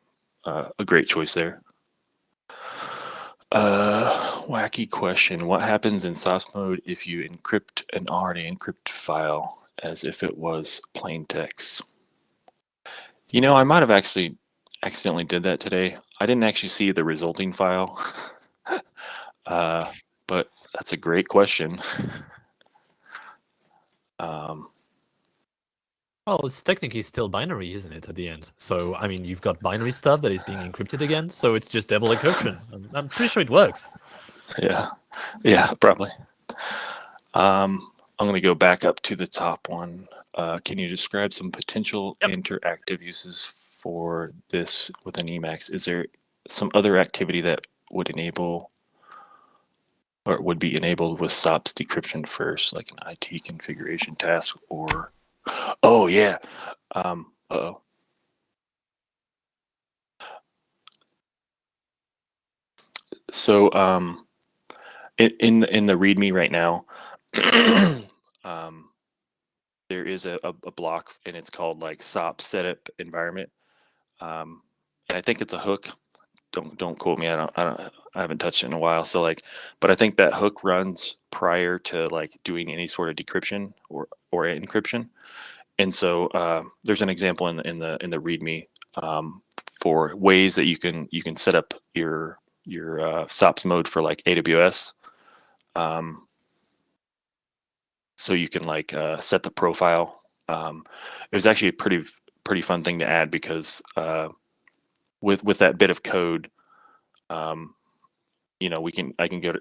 a great choice there. wacky question. What happens in soft mode if you encrypt an already encrypted file as if it was plain text? I might have actually accidentally did that today. I didn't actually see the resulting file, but that's a great question. Well, it's technically still binary, isn't it, at the end? So, I mean, you've got binary stuff that is being encrypted again, so it's just double encryption. I'm pretty sure it works. Yeah, probably. I'm going to go back up to the top one. Can you describe some potential interactive uses for this within Emacs? Is there some other activity that would enable or would be enabled with SOP's decryption first, like an IT configuration task or... Oh, yeah. Uh-oh. So in the README right now, there is a block, and it's called like SOP setup environment, and I think it's a hook. Don't quote me. I haven't touched it in a while. So but I think that hook runs prior to like doing any sort of decryption or encryption. And so there's an example in the README for ways that you can set up your SOPs mode for like AWS. So you can like set the profile. It was actually a pretty fun thing to add because with that bit of code, I can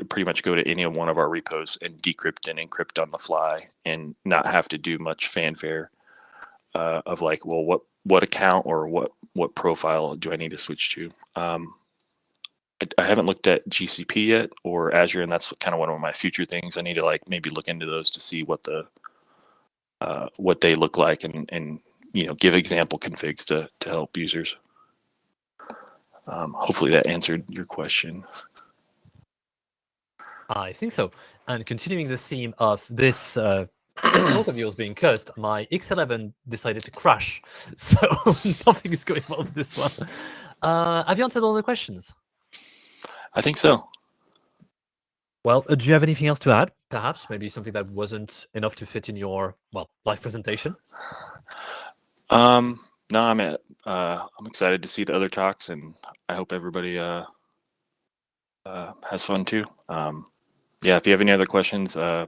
pretty much go to any one of our repos and decrypt and encrypt on the fly and not have to do much fanfare of like, well, what account or what profile do I need to switch to? I haven't looked at GCP yet or Azure, and that's kind of one of my future things. I need to like maybe look into those to see what they look like and give example configs to help users. Hopefully that answered your question. I think so. And continuing the theme of this talk of yours being cursed, my X11 decided to crash. So nothing is going well with this one. Have you answered all the questions? I think so. Well, do you have anything else to add? Perhaps maybe something that wasn't enough to fit in your live presentation? No, I'm excited to see the other talks, and I hope everybody has fun too. Yeah, if you have any other questions, I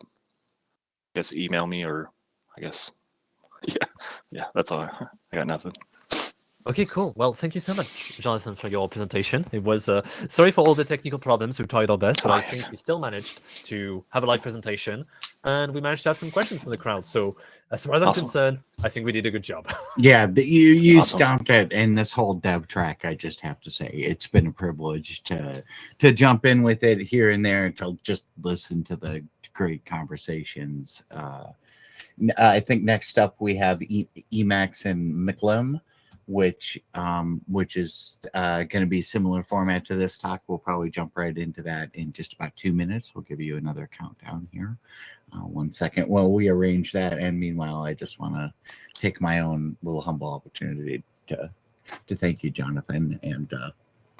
guess email me, or I guess yeah, that's all. I got nothing. Okay, cool. Well, thank you so much, Jonathan, for your presentation. It was sorry for all the technical problems. We tried our best, but I think we still managed to have a live presentation, and we managed to have some questions from the crowd. So, as far as I'm concerned, I think we did a good job. Yeah, you stomped it, and this whole dev track, I just have to say, it's been a privilege to jump in with it here and there and to just listen to the great conversations. I think next up we have Emacs and Emacs, which is going to be similar format to this talk. We'll probably jump right into that in just about 2 minutes. We'll give you another countdown here. 1 second while we arrange that. And meanwhile, I just want to take my own little humble opportunity to thank you, Jonathan, and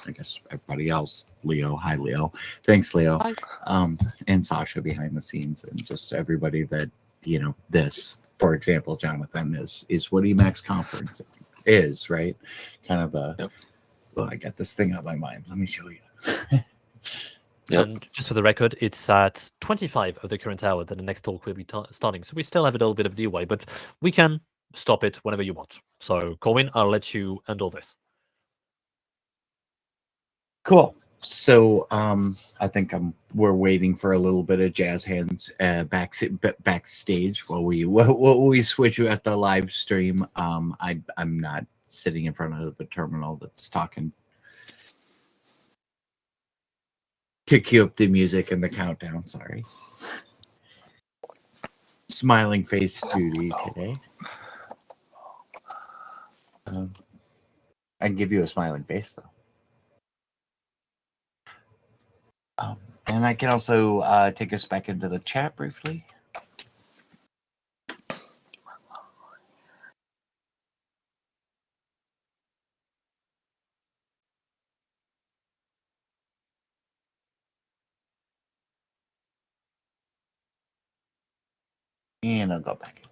I guess everybody else. Leo, hi Leo. Thanks, Leo. Hi. And Sasha behind the scenes, and just everybody that this, for example, Jonathan is what EmacsConf is, right? Kind of the. Yep. Well, I got this thing on my mind. Let me show you. Yep. And just for the record, it's at 25 of the current hour that the next talk will be starting. So we still have a little bit of leeway, but we can stop it whenever you want. So, Corwin, I'll let you handle this. Cool. So I think we're waiting for a little bit of jazz hands backstage while we switch at the live stream. I'm not sitting in front of the terminal that's talking to cue up the music and the countdown. Sorry. Smiling face duty today. I can give you a smiling face though. And I can also take us back into the chat briefly. And I'll go back.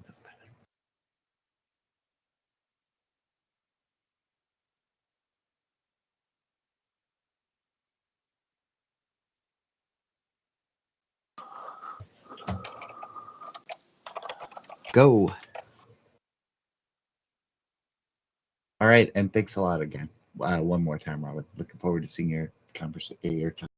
Go. All right, and thanks a lot again. One more time, Robert. Looking forward to seeing your conversation.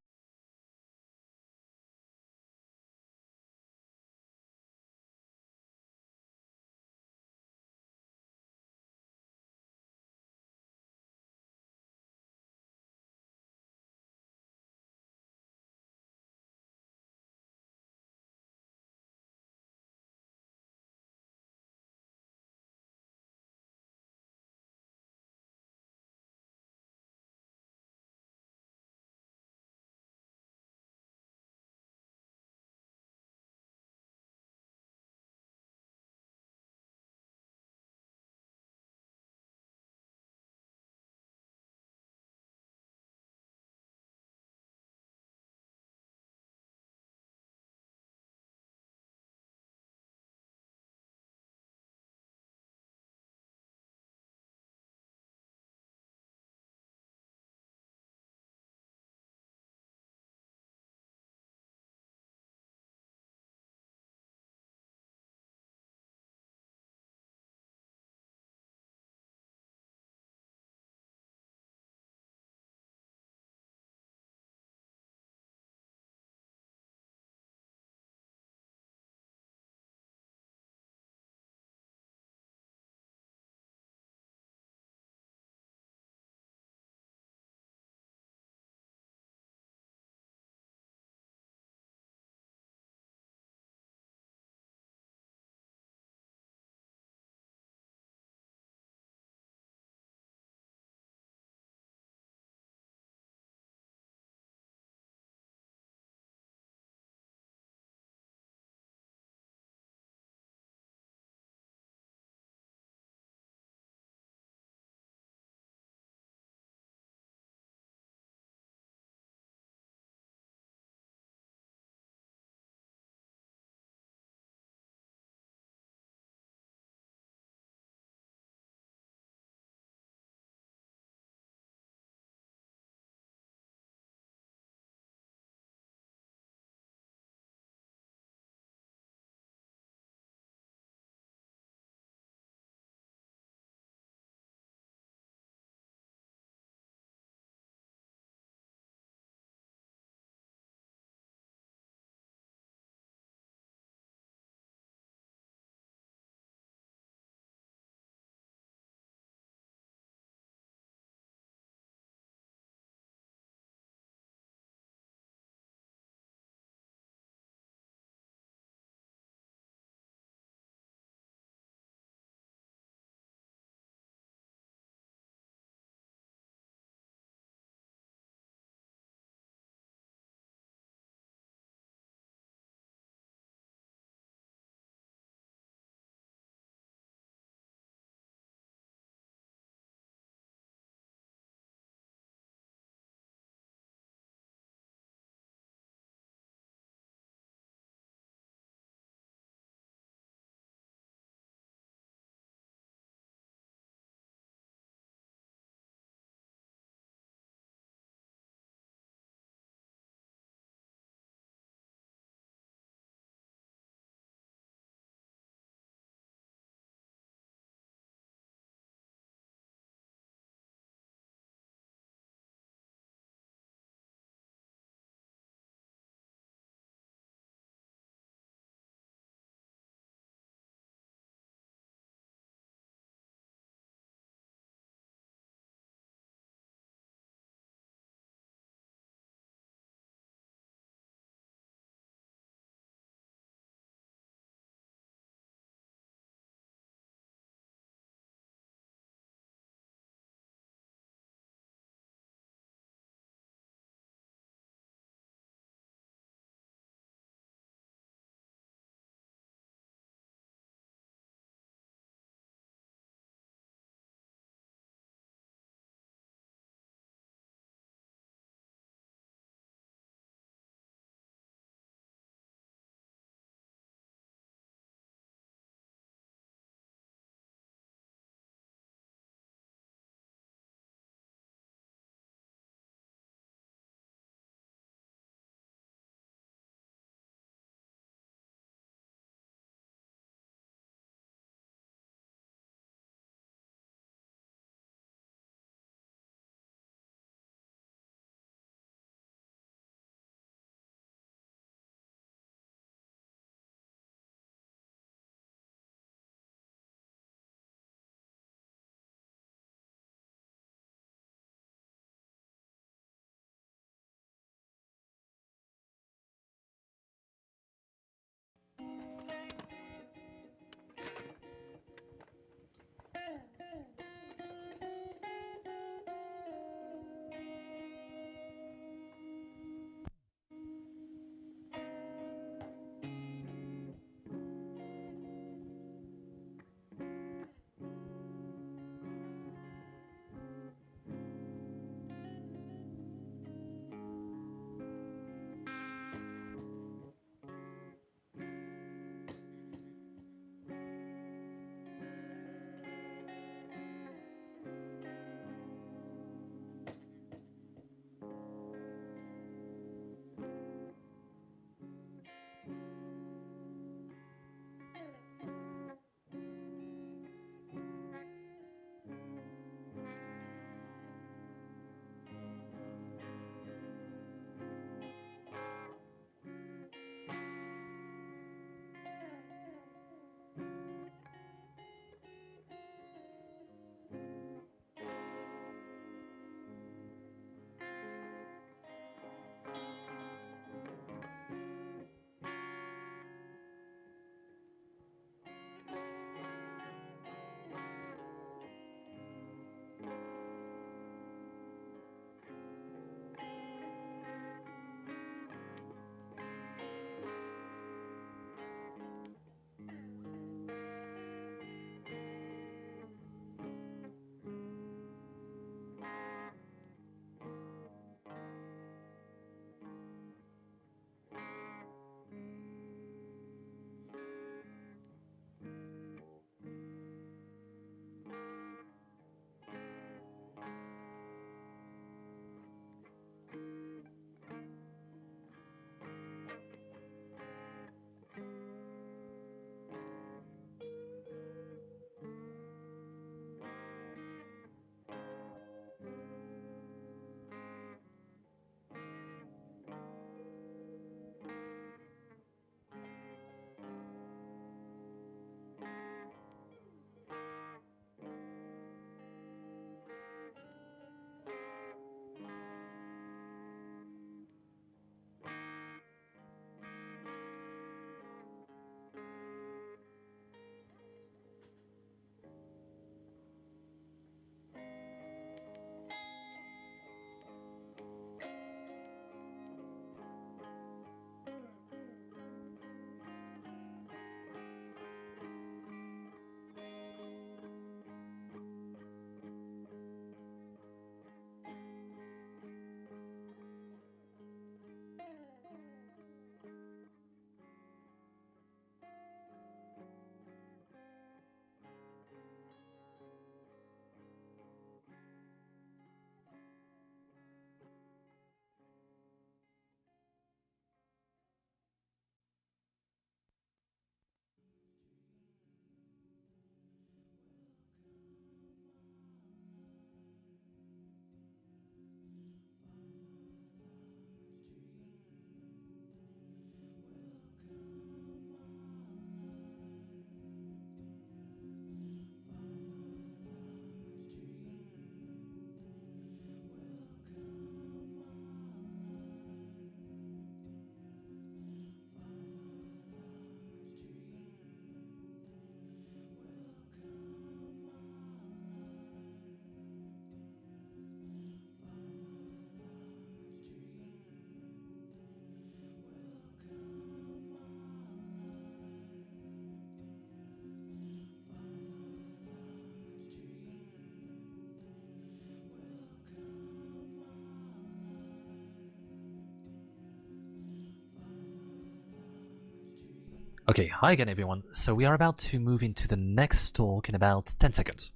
Okay, hi again everyone. So we are about to move into the next talk in about 10 seconds.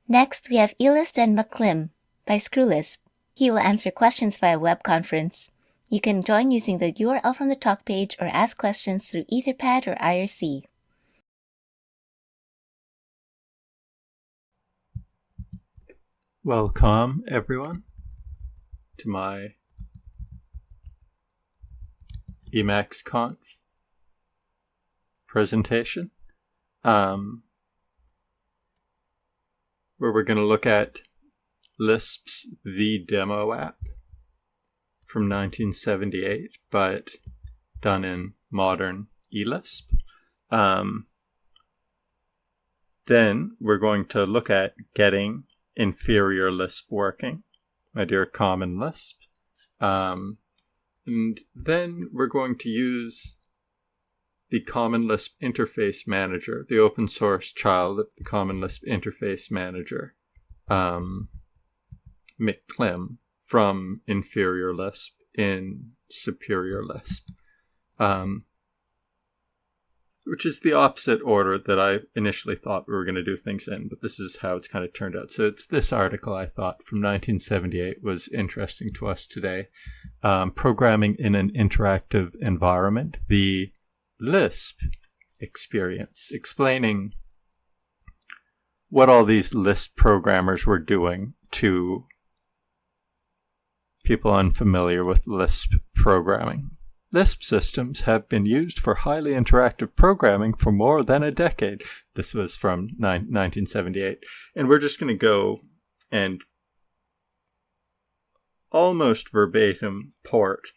Next, we have eLisp and McClim by ScrewLisp. He will answer questions via web conference. You can join using the URL from the talk page or ask questions through Etherpad or IRC. Welcome, everyone, to my EmacsConf presentation, where we're going to look at Lisp's The Demo app from 1978, but done in modern eLisp. Then we're going to look at getting inferior Lisp working, my dear Common Lisp. And then we're going to use the Common Lisp Interface Manager, the open source child of the Common Lisp Interface Manager, McClim, from inferior Lisp in superior Lisp, which is the opposite order that I initially thought we were going to do things in, but this is how it's kind of turned out. So it's this article I thought from 1978 was interesting to us today. Programming in an interactive environment, the Lisp experience, explaining what all these Lisp programmers were doing to people unfamiliar with Lisp programming. Lisp systems have been used for highly interactive programming for more than a decade. This was from 1978. And we're just going to go and almost verbatim port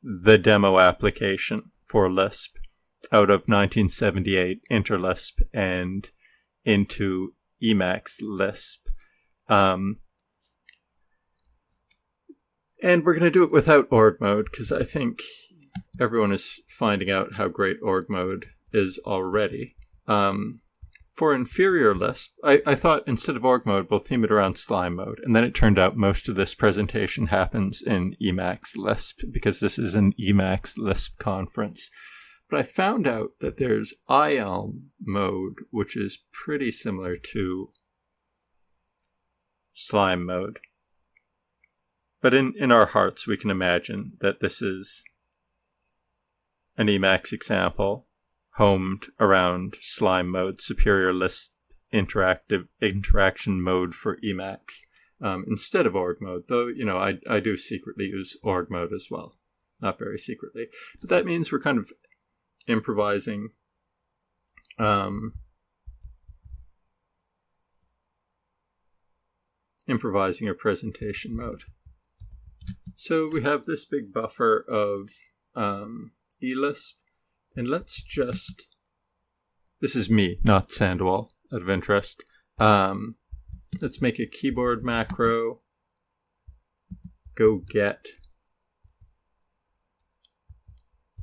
the demo application for Lisp out of 1978 Interlisp and into Emacs Lisp. And we're going to do it without org mode because I think everyone is finding out how great org mode is already. For inferior Lisp, I thought instead of org mode, we'll theme it around slime mode. And then it turned out most of this presentation happens in Emacs Lisp because this is an Emacs Lisp conference. But I found out that there's IELM mode, which is pretty similar to slime mode. But in our hearts, we can imagine that this is an Emacs example homed around slime mode, superior Lisp interaction mode for Emacs, instead of org mode. Though, you know, I do secretly use org mode as well. Not very secretly. But that means we're kind of improvising a presentation mode. So we have this big buffer of eLisp, and let's just, this is me, not Sandwall, out of interest. Let's make a keyboard macro, go get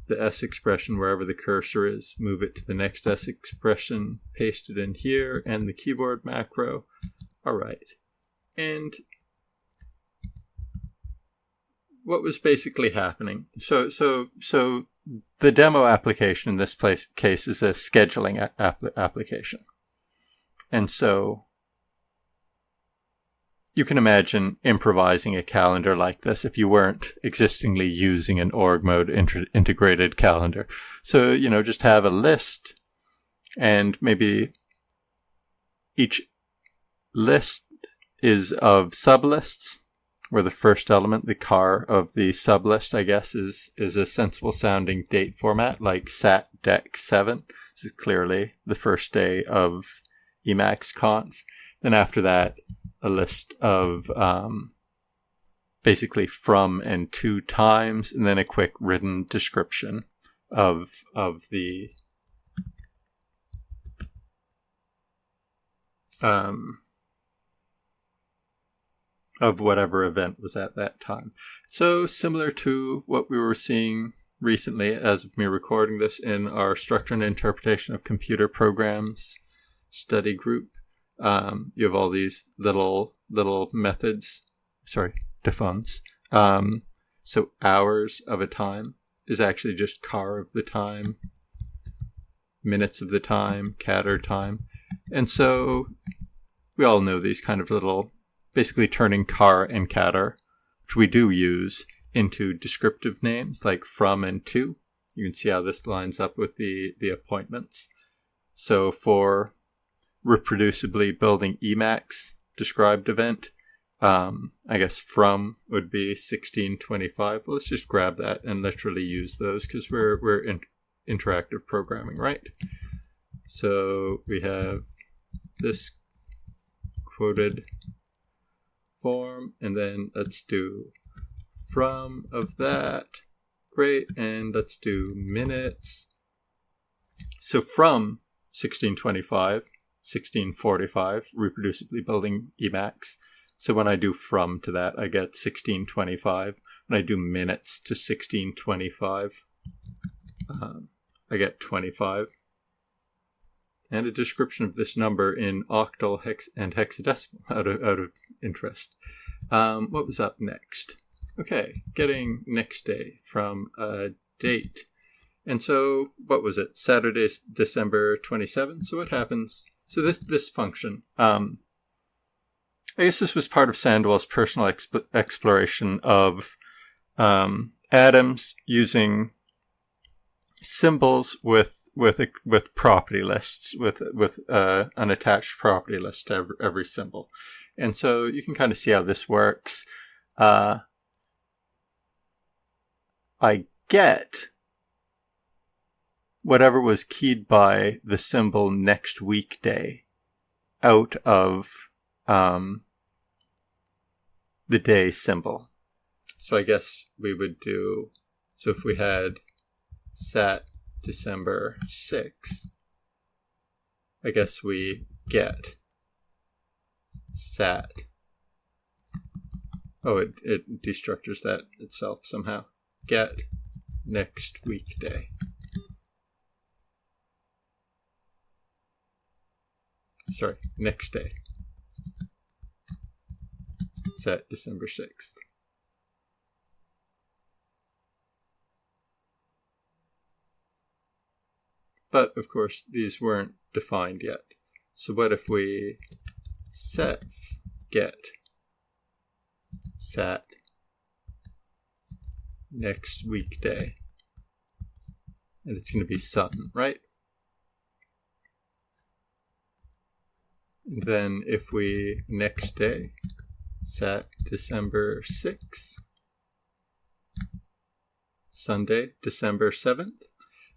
the S expression wherever the cursor is, move it to the next S expression, paste it in here, and the keyboard macro. All right. And what was basically happening? So the demo application in this case is a scheduling application. And so you can imagine improvising a calendar like this if you weren't existingly using an org mode integrated calendar. So, you know, just have a list, and maybe each list is of sublists, where the first element, the car of the sublist, I guess, is a sensible sounding date format like Sat Dec 7. This is clearly the first day of EmacsConf. Then after that, a list of basically from and to times, and then a quick written description of the of whatever event was at that time. So similar to what we were seeing recently as of me recording this in our Structure and Interpretation of Computer Programs study group. you have all these little methods, defuncts. So hours of a time is actually just car of the time, minutes of the time, catter time. And so we all know these kind of little, basically turning car and catter, which we do use, into descriptive names like from and to. You can see how this lines up with the appointments. So for reproducibly building Emacs described event, I guess from would be 1625. Well, let's just grab that and literally use those because we're in interactive programming, right? So we have this quoted form, and then let's do from of that. Great, and let's do minutes. So from 1625, 1645, reproducibly building Emacs. So when I do from to that, I get 1625. When I do minutes to 1625, I get 25. And a description of this number in octal, and hexadecimal out of interest. What was up next? Okay, getting next day from a date. And so, what was it? Saturday, December 27th. So what happens? So this function, I guess this was part of Sandoval's personal exploration of atoms using symbols with property lists, with an attached property list to every symbol. And so you can kind of see how this works. I get whatever was keyed by the symbol next weekday out of the day symbol. So I guess we would do, so if we had Sat December 6th, I guess we get Sat. Oh, it destructures that itself somehow. Get next weekday. Sorry, next day. Sat December 6th. But, of course, these weren't defined yet. So what if we set get sat next weekday? And it's going to be Sutton, right? And then if we next day sat December 6th, Sunday, December 7th.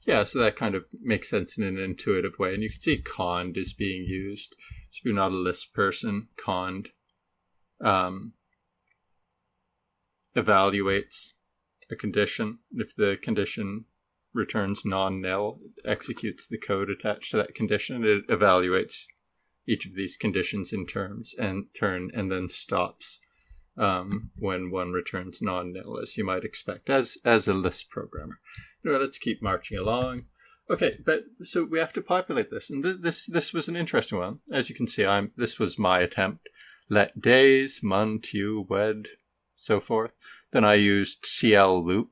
Yeah, so that kind of makes sense in an intuitive way. And you can see cond is being used. So if you're not a Lisp person, cond evaluates a condition. If the condition returns non-nil, it executes the code attached to that condition. It evaluates each of these conditions in turn, and then stops when one returns non-nil, as you might expect as a Lisp programmer. Anyway, let's keep marching along. Okay, but so we have to populate this, and this was an interesting one. As you can see, this was my attempt. Let days, mun, tu, wed, so forth. Then I used CL loop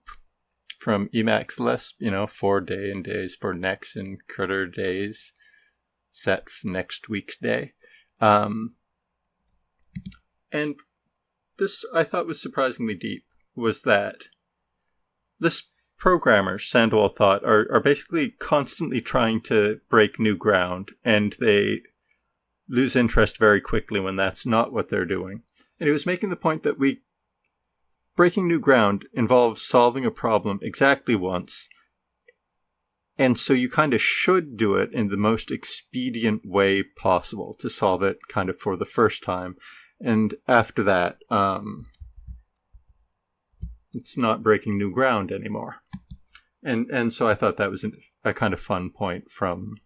from Emacs Lisp, for day and days, for next and critter days, set next week's day. And this I thought was surprisingly deep, was that Lisp programmers, Sandoval thought, are basically constantly trying to break new ground, and they lose interest very quickly when that's not what they're doing. And he was making the point that breaking new ground involves solving a problem exactly once, and so you kind of should do it in the most expedient way possible to solve it kind of for the first time. And after that, it's not breaking new ground anymore. And so I thought that was a kind of fun point from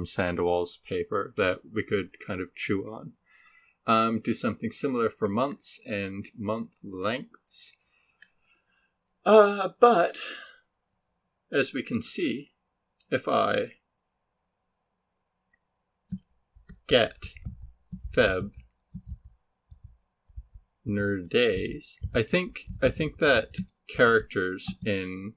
Sandoval's paper that we could kind of chew on. Do something similar for months and month lengths. But, as we can see, if I get Feb days. I think that characters in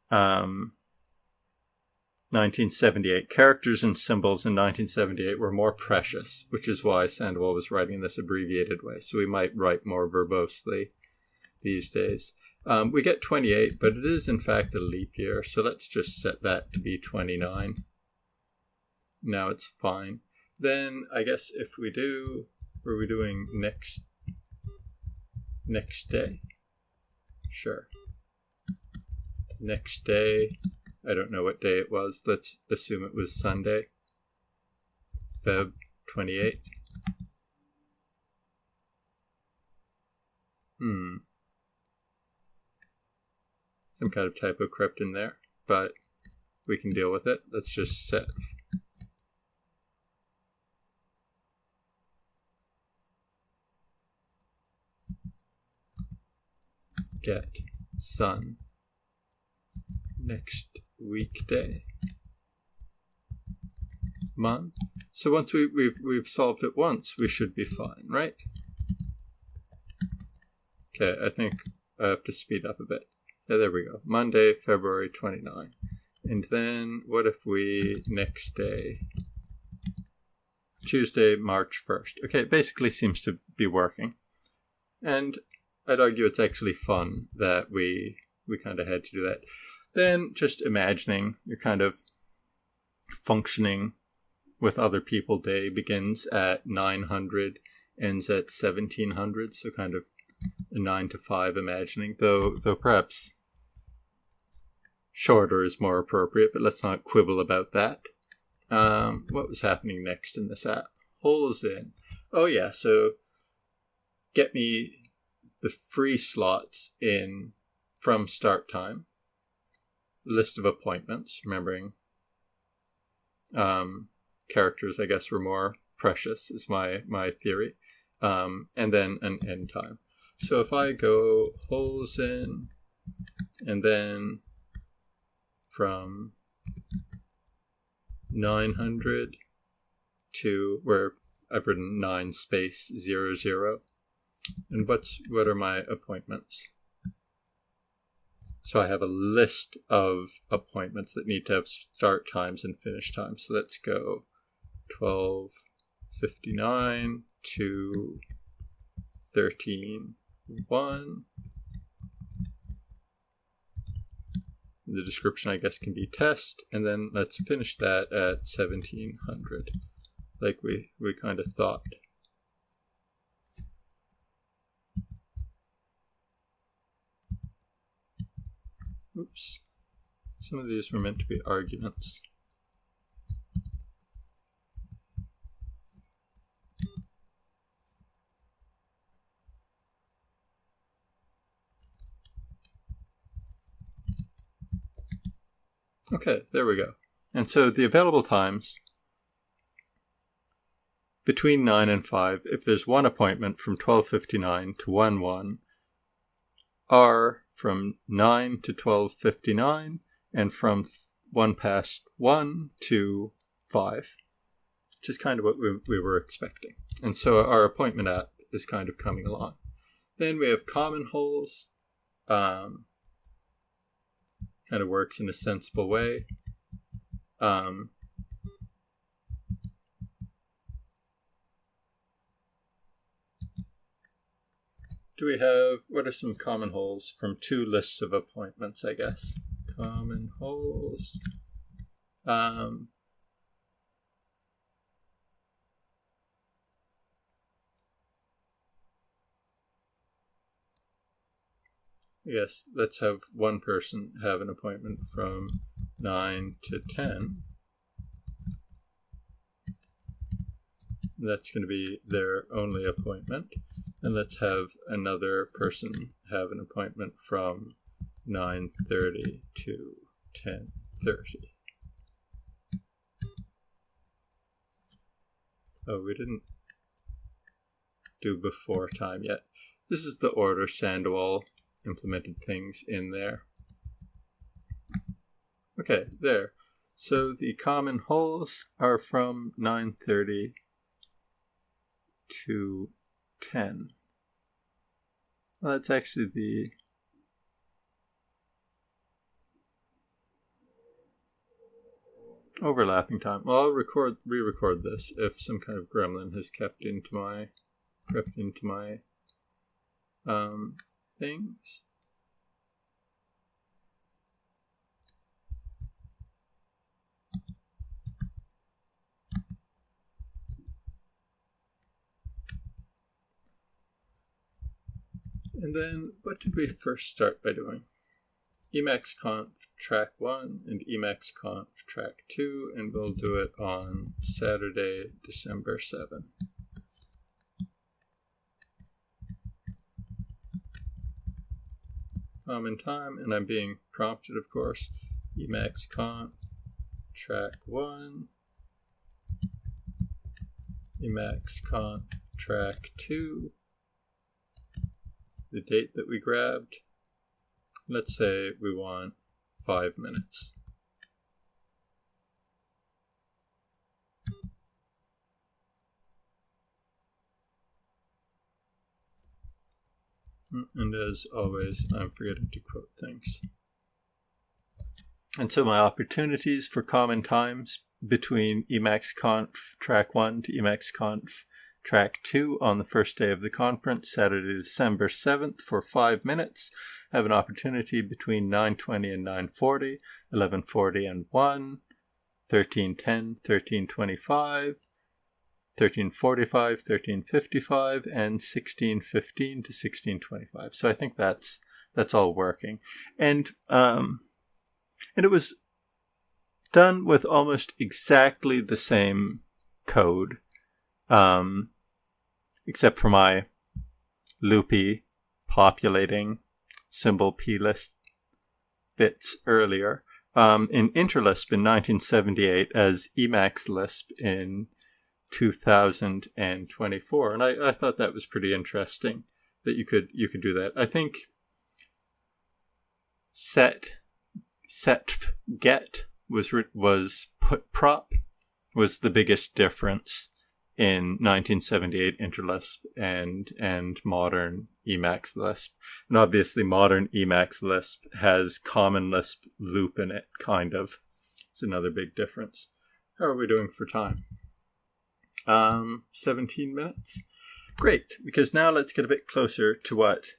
1978, characters and symbols in 1978 were more precious, which is why Sandoval was writing in this abbreviated way. So we might write more verbosely these days. We get 28, but it is in fact a leap year, so let's just set that to be 29. Now it's fine. Then I guess if we do, what are we doing next day? Sure. Next day, I don't know what day it was. Let's assume it was Sunday. Feb 28. Some kind of typo crept in there, but we can deal with it. Let's just set get sun next weekday month. So once we've solved it once, we should be fine, right? Okay, I think I have to speed up a bit. Yeah, there we go. Monday, February 29. And then what if we next day, Tuesday, March 1st. Okay, it basically seems to be working. And I'd argue it's actually fun that we kind of had to do that. Then just imagining you're kind of functioning with other people. Day begins at 900, ends at 1700, so kind of a 9 to 5 imagining, though perhaps shorter is more appropriate, but let's not quibble about that. What was happening next in this app? Holes in. Oh yeah, so get me the free slots in from start time. List of appointments, remembering characters, I guess, were more precious, is my theory. And then an end time. So if I go holes in, and then from 900 to where I've written 9 space 00. And what are my appointments? So I have a list of appointments that need to have start times and finish times. So let's go 12:59 to 13:01. The description, I guess, can be test, and then let's finish that at 1700, like we kind of thought. Oops. Some of these were meant to be arguments. Okay, there we go. And so the available times between 9 and 5, if there's one appointment from 12:59 to 1:1, are from 9 to 12:59 and from 1:1 to 5, which is kind of what we were expecting. And so our appointment app is kind of coming along. Then we have common holes. Kind of works in a sensible way. Do we have, what are some common holes from 2 lists of appointments, I guess? Common holes. Yes, let's have one person have an appointment from 9 to 10. That's going to be their only appointment. And let's have another person have an appointment from 9:30 to 10:30. Oh, we didn't do before time yet. This is the order Sandoval implemented things in there. Okay, there. So the common holes are from 9:30 to 10. Well, that's actually the overlapping time. Well, I'll re-record this if some kind of gremlin has crept into my things. And then, what did we first start by doing? EmacsConf track 1 and EmacsConf track 2, and we'll do it on Saturday, December 7. Common time, and I'm being prompted, of course. EmacsConf track 1, EmacsConf track 2, the date that we grabbed. Let's say we want 5 minutes. And as always, I'm forgetting to quote things. And so my opportunities for common times between EmacsConf track 1 to EmacsConf track 2 on the first day of the conference, Saturday, December 7th, for 5 minutes. Have an opportunity between 9:20 and 9:40, 11:40 and 1, 13:10, 13:25, 13:45, 13:55, and 16:15 to 16:25. So I think that's all working. And it was done with almost exactly the same code, except for my loopy populating symbol plist bits earlier, in Interlisp in 1978 as Emacs Lisp in 2024, and I thought that was pretty interesting that you could do that. I think get was put prop was the biggest difference in 1978 Interlisp and modern Emacs Lisp. And obviously modern Emacs Lisp has Common Lisp loop in it, kind of. It's another big difference. How are we doing for time? 17 minutes? Great, because now let's get a bit closer to what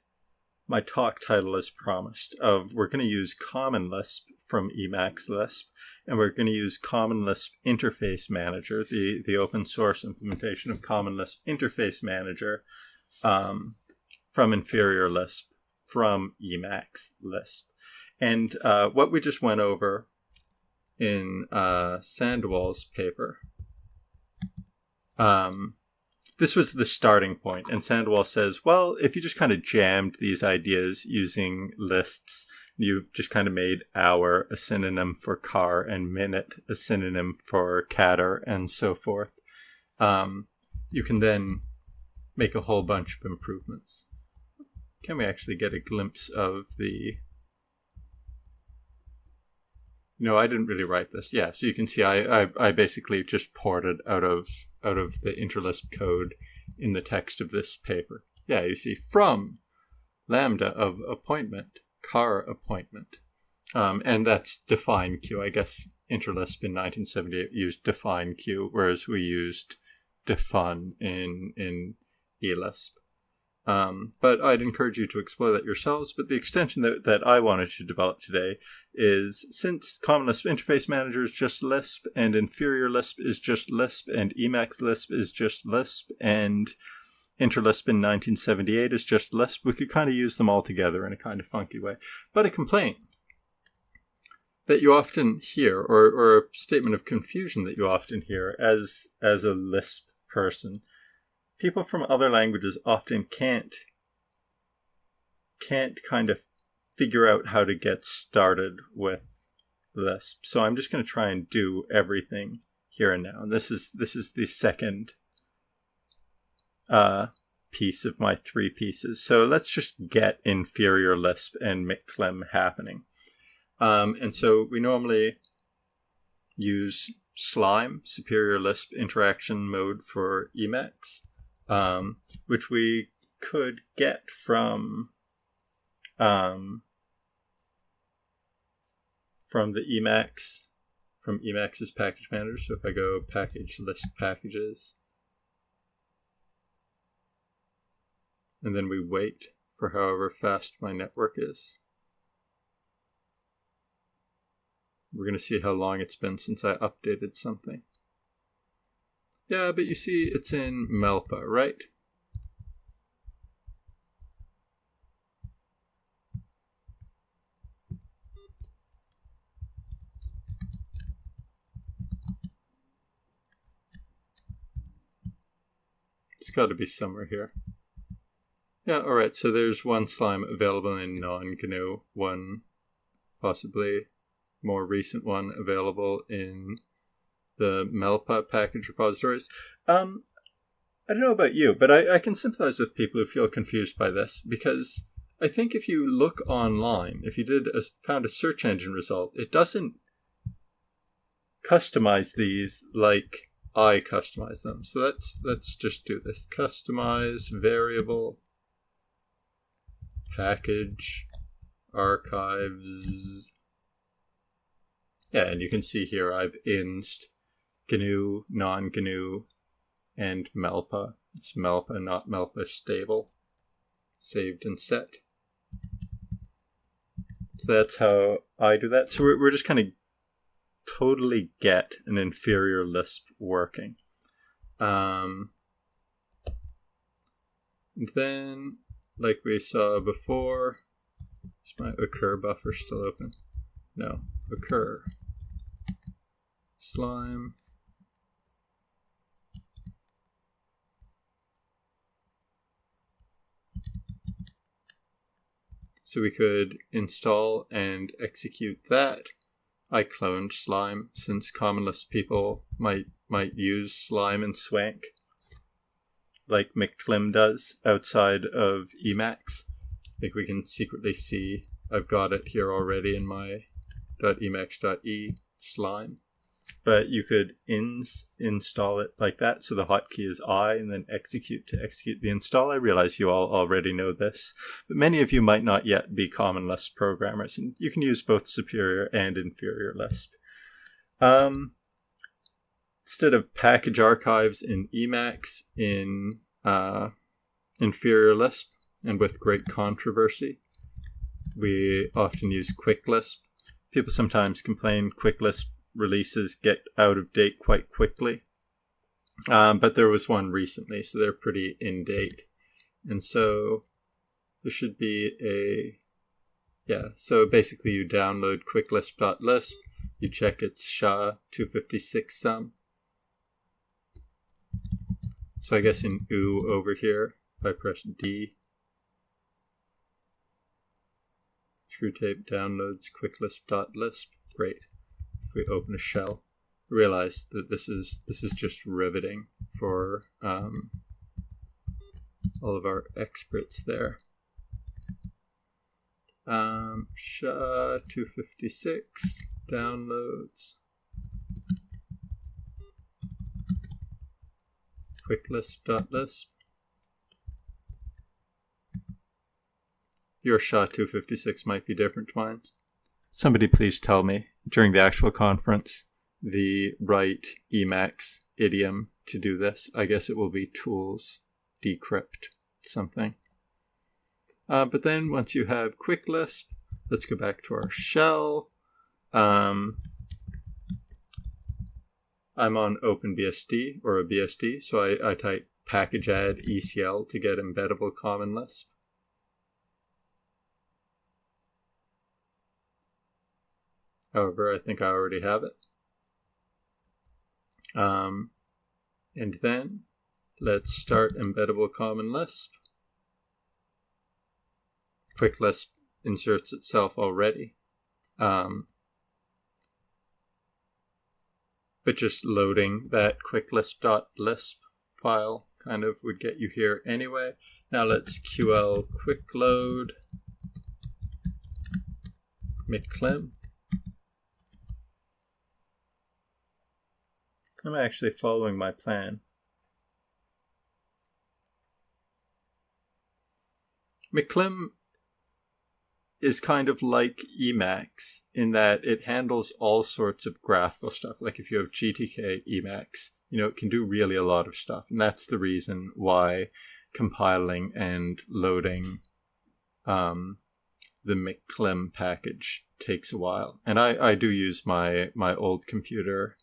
my talk title is promised of. We're going to use Common Lisp from Emacs Lisp, and we're going to use Common Lisp Interface Manager, the open source implementation of Common Lisp Interface Manager from Inferior Lisp from Emacs Lisp. And what we just went over in Sandoval's paper, this was the starting point. And Sandoval says, well, if you just kind of jammed these ideas using lists, you just kind of made hour a synonym for car and minute a synonym for catter and so forth, you can then make a whole bunch of improvements. Can we actually get a glimpse of the... No, I didn't really write this. Yeah, so you can see I basically just ported out of the Interlisp code in the text of this paper. Yeah, you see from lambda of appointment, car appointment. And that's define Q. I guess Interlisp in 1978 used define Q, whereas we used defun in eLisp. But I'd encourage you to explore that yourselves. But the extension that I wanted to develop today is, since Common Lisp Interface Manager is just Lisp, and Inferior Lisp is just Lisp, and Emacs Lisp is just Lisp, and Interlisp in 1978 is just Lisp, we could kind of use them all together in a kind of funky way. But a complaint that you often hear, or a statement of confusion that you often hear as a Lisp person, people from other languages often can't kind of figure out how to get started with Lisp. So I'm just going to try and do everything here and now. And this is the second piece of my 3 pieces. So let's just get Inferior Lisp and McClem happening. And so we normally use Slime, Superior Lisp Interaction Mode for Emacs. which we could get from the Emacs, from Emacs's package manager. So if I go package list packages, and then we wait for however fast my network is, we're going to see how long it's been since I updated something. Yeah, but you see it's in Melpa, right? It's got to be somewhere here. Yeah, all right, so there's one slime available in non-GNU, one possibly more recent one available in the Melpa package repositories. I don't know about you, but I can sympathize with people who feel confused by this, because I think if you look online, if you found a search engine result, it doesn't customize these like I customize them. So let's just do this. Customize variable package archives. Yeah, and you can see here I've instad GNU, non-GNU, and Melpa. It's Melpa, not Melpa stable. Saved and set. So that's how I do that. So we're just kind of totally get an inferior Lisp working. And then, like we saw before, is my occur buffer still open? No, occur. Slime. So we could install and execute that. I cloned Slime since Common Lisp people might use Slime and Swank like McClim does outside of Emacs. I think we can secretly see I've got it here already in my .emacs.e slime. But you could install it like that. So the hotkey is I, and then execute to execute the install. I realize you all already know this, but many of you might not yet be Common Lisp programmers, and you can use both superior and inferior Lisp. Instead of package archives in Emacs in inferior Lisp, and with great controversy, we often use Quick Lisp. People sometimes complain Quick Lisp releases get out of date quite quickly. But there was one recently, so they're pretty in date. And so there should be so basically you download quicklisp.lisp, you check its SHA-256 sum. So I guess in OO over here, if I press D, Screwtape downloads quicklisp.lisp. Great. If we open a shell, realize that this is just riveting for all of our experts there. SHA-256 downloads quicklisp.lisp. Your SHA-256 might be different to mine. Somebody please tell me, during the actual conference, the right Emacs idiom to do this. I guess it will be tools decrypt something. But then once you have Quick Lisp, let's go back to our shell. I'm on OpenBSD or a BSD, so I type package add ECL to get embeddable Common Lisp. However, I think I already have it. And then let's start embeddable Common Lisp. Quick Lisp inserts itself already. But just loading that quicklisp.lisp file kind of would get you here anyway. Now let's QL quick load McClim. I'm actually following my plan. McClim is kind of like Emacs in that it handles all sorts of graphical stuff. Like if you have GTK Emacs, it can do really a lot of stuff. And that's the reason why compiling and loading the McClim package takes a while. And I do use my old computer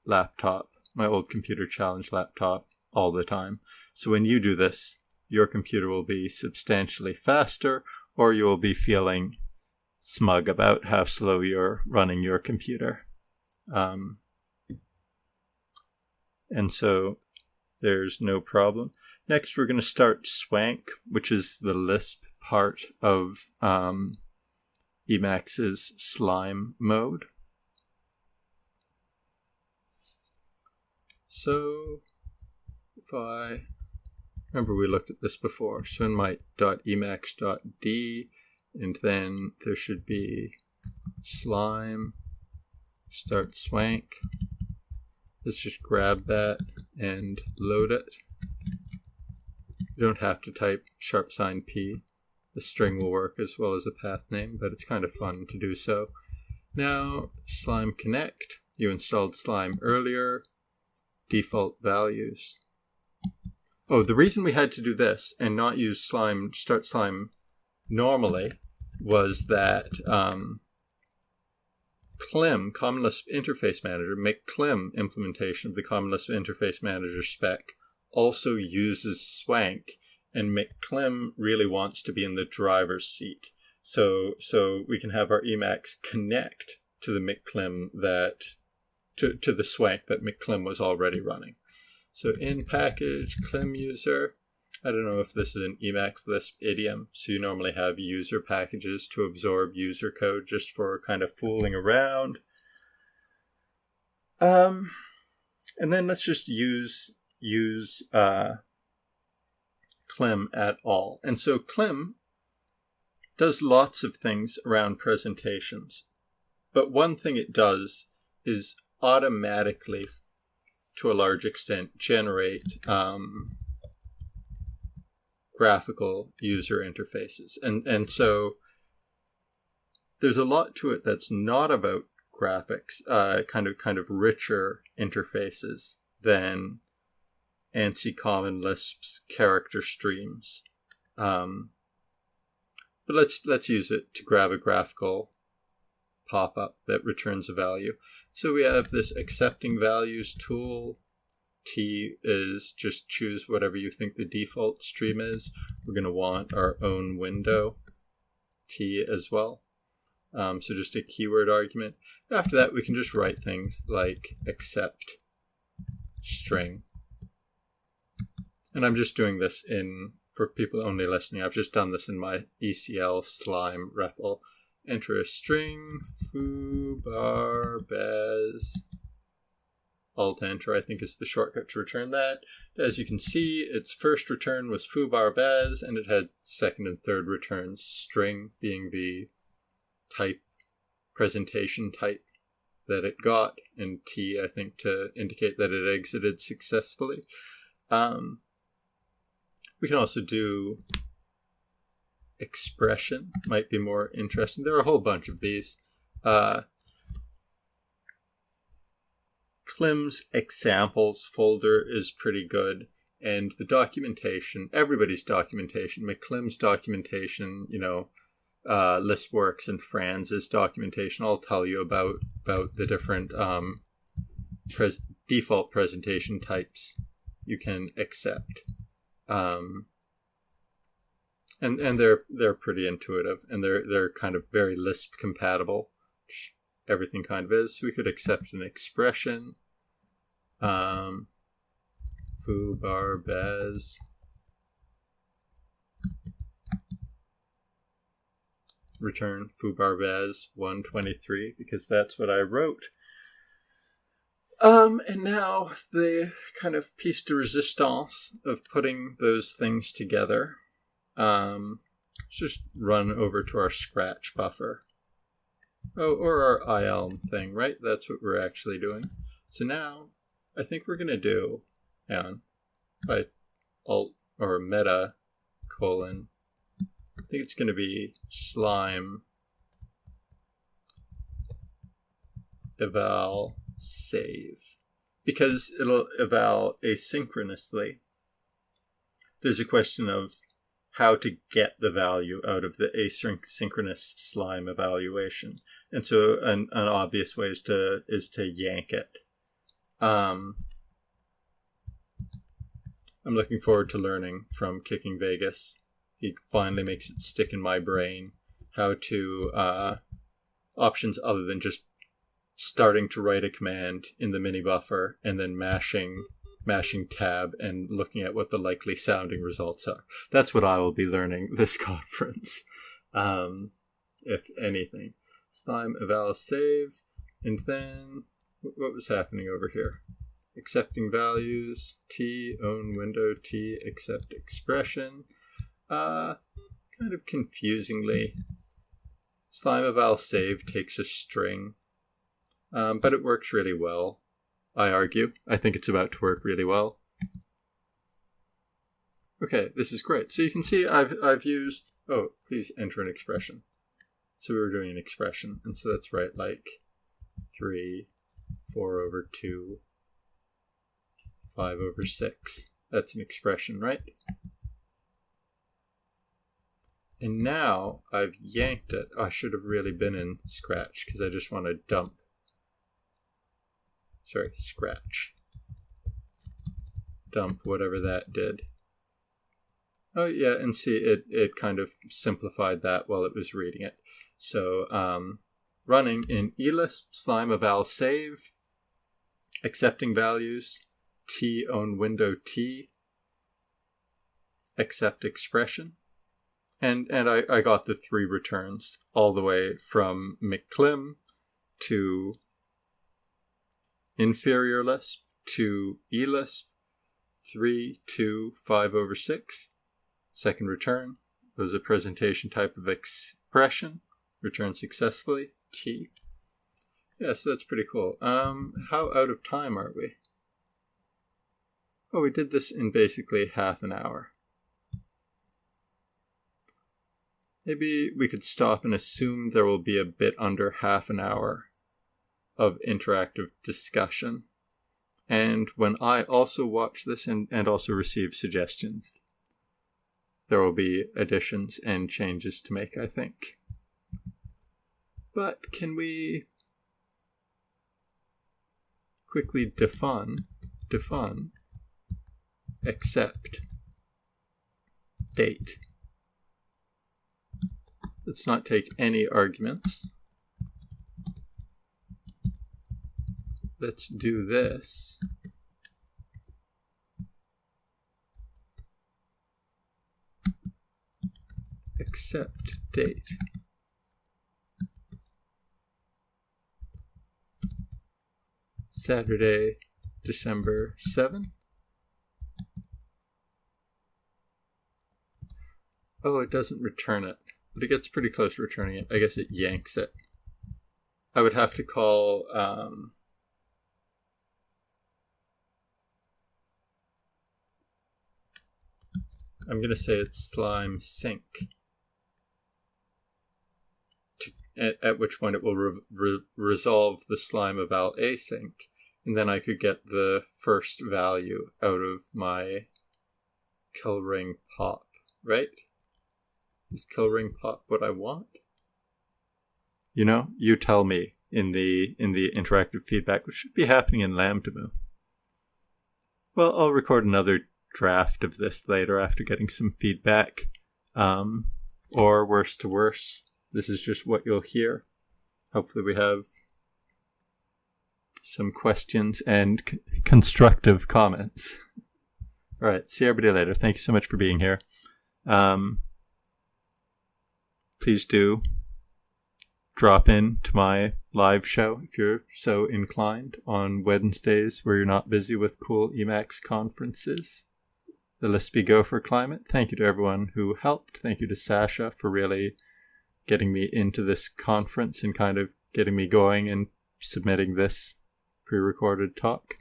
laptop, my old computer challenge laptop all the time. So when you do this, your computer will be substantially faster, or you will be feeling smug about how slow you're running your computer. And so there's no problem. Next, we're going to start Swank, which is the Lisp part of Emacs's slime mode. So if I remember, we looked at this before. So in my .emacs.d, and then there should be slime, start Swank. Let's just grab that and load it. You don't have to type #P. The string will work as well as a path name, but it's kind of fun to do so. Now, slime connect. You installed slime earlier. Default values. Oh, the reason we had to do this and not use slime, start slime normally, was that CLIM, Common Lisp Interface Manager, McClim implementation of the Common Lisp Interface Manager spec also uses Swank, and McClim really wants to be in the driver's seat. So we can have our Emacs connect to the McClim to the Swank that McClim was already running. So in package, Clim user. I don't know if this is an Emacs Lisp idiom. So you normally have user packages to absorb user code just for kind of fooling around. And then let's just use Clim at all. And so Clim does lots of things around presentations. But one thing it does is automatically, to a large extent, generate graphical user interfaces. And so there's a lot to it that's not about graphics, kind of richer interfaces than ANSI Common Lisp's character streams. But let's use it to grab a graphical pop-up that returns a value. So we have this accepting values tool. T is just choose whatever you think the default stream is. We're going to want our own window, T as well. So just a keyword argument. After that, we can just write things like accept string. And I'm just doing this for people only listening, I've just done this in my ECL slime REPL. Enter a string, foo, bar, bez. Alt enter, I think, is the shortcut to return that. As you can see, its first return was foo, bar, bez, and it had second and third returns, string being the type, presentation type that it got, and T, I think, to indicate that it exited successfully. We can also do expression, might be more interesting. There are a whole bunch of these. Clim's examples folder is pretty good, and the documentation, everybody's documentation, McClim's documentation, Lispworks and Franz's documentation, I'll tell you about the different default presentation types you can accept. And they're pretty intuitive, and they're kind of very Lisp compatible, which everything kind of is. So we could accept an expression, foo, bar, bez, return foo, bar, bez 123, because that's what I wrote. And now the kind of piece de resistance of putting those things together. Let's just run over to our Scratch buffer. Oh, or our IELM thing, right? That's what we're actually doing. So now, I think we're going to do, hang on, by alt or meta : think it's going to be slime eval save, because it'll eval asynchronously. There's a question of how to get the value out of the asynchronous slime evaluation, and so an obvious way is to yank it. I'm looking forward to learning from Kicking Vegas. He finally makes it stick in my brain how to options other than just starting to write a command in the mini buffer and then mashing tab and looking at what the likely sounding results are. That's what I will be learning this conference, if anything. Slime eval save, and then what was happening over here? Accepting values, T, own window, T, accept expression. Kind of confusingly, slime eval save takes a string, but it works really well, I argue. I think it's about to work really well. Okay, this is great. So you can see I've used, oh, please enter an expression. So we were doing an expression, and so that's right, like 3, 4 over 2, 5 over 6. That's an expression, right? And now I've yanked it. I should have really been in Scratch because I just want to dump. Sorry, Scratch. Dump whatever that did. Oh yeah, and see, it kind of simplified that while it was reading it. So running in elisp slime eval save, accepting values, T own window T, accept expression. And I got the 3 returns all the way from McClim to inferior Lisp to elisp, 3, 2, 5 over 6. Second return was a presentation type of expression, returned successfully, T. Yeah, so that's pretty cool. How out of time are we? Oh, we did this in basically half an hour. Maybe we could stop and assume there will be a bit under half an hour of interactive discussion. And when I also watch this and also receive suggestions, there will be additions and changes to make, I think. But can we quickly defun, accept, date. Let's not take any arguments. Let's do this. Accept date. Saturday, December 7. Oh, it doesn't return it. But it gets pretty close to returning it. I guess it yanks it. I would have to call I'm going to say it's slime sync, at which point it will resolve the slime eval async, and then I could get the first value out of my kill ring pop, right? Is kill ring pop what I want? You know, you tell me in the interactive feedback, which should be happening in Lambda. Well, I'll record another draft of this later after getting some feedback. Or worse to worse, this is just what you'll hear. Hopefully we have some questions and constructive comments. All right, see everybody later. Thank you so much for being here. Please do drop in to my live show if you're so inclined on Wednesdays where you're not busy with cool Emacs conferences. The Lispy Gopher Climate. Thank you to everyone who helped. Thank you to Sasha for really getting me into this conference and kind of getting me going and submitting this pre-recorded talk.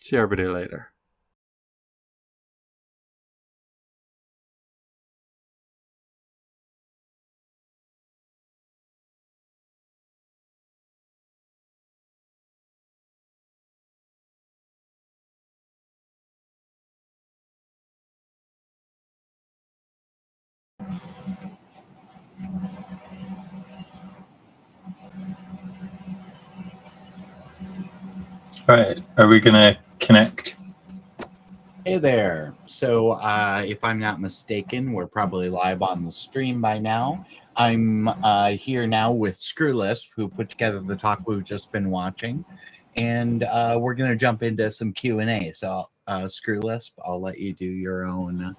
See everybody later. All right, are we gonna connect? Hey there. So, if I'm not mistaken, we're probably live on the stream by now. I'm here now with Screw Lisp, who put together the talk we've just been watching, and we're going to jump into some Q&A. So, Screw Lisp, I'll let you do your own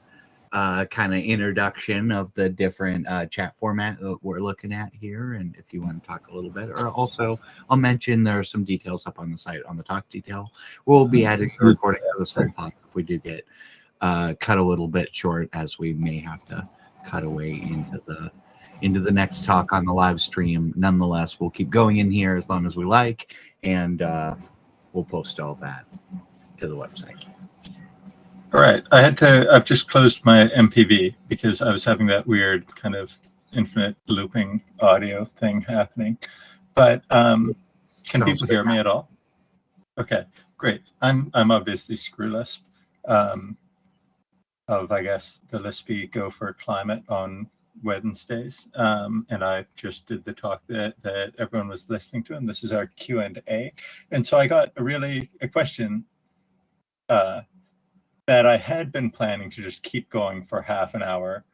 kind of introduction of the different chat format that we're looking at here, and if you want to talk a little bit, or also I'll mention there are some details up on the site on the talk detail. We'll be adding the recording to this whole talk if we do get cut a little bit short, as we may have to cut away into the next talk on the live stream. Nonetheless, we'll keep going in here as long as we like, and we'll post all that to the website. All right, I've just closed my MPV because I was having that weird kind of infinite looping audio thing happening. But can people hear me at all? Okay, great. I'm obviously Screw Lisp of, I guess, the Lispy Go for Climate on Wednesdays. And I just did the talk that everyone was listening to, and this is our Q&A. And so I got a question that I had been planning to just keep going for half an hour,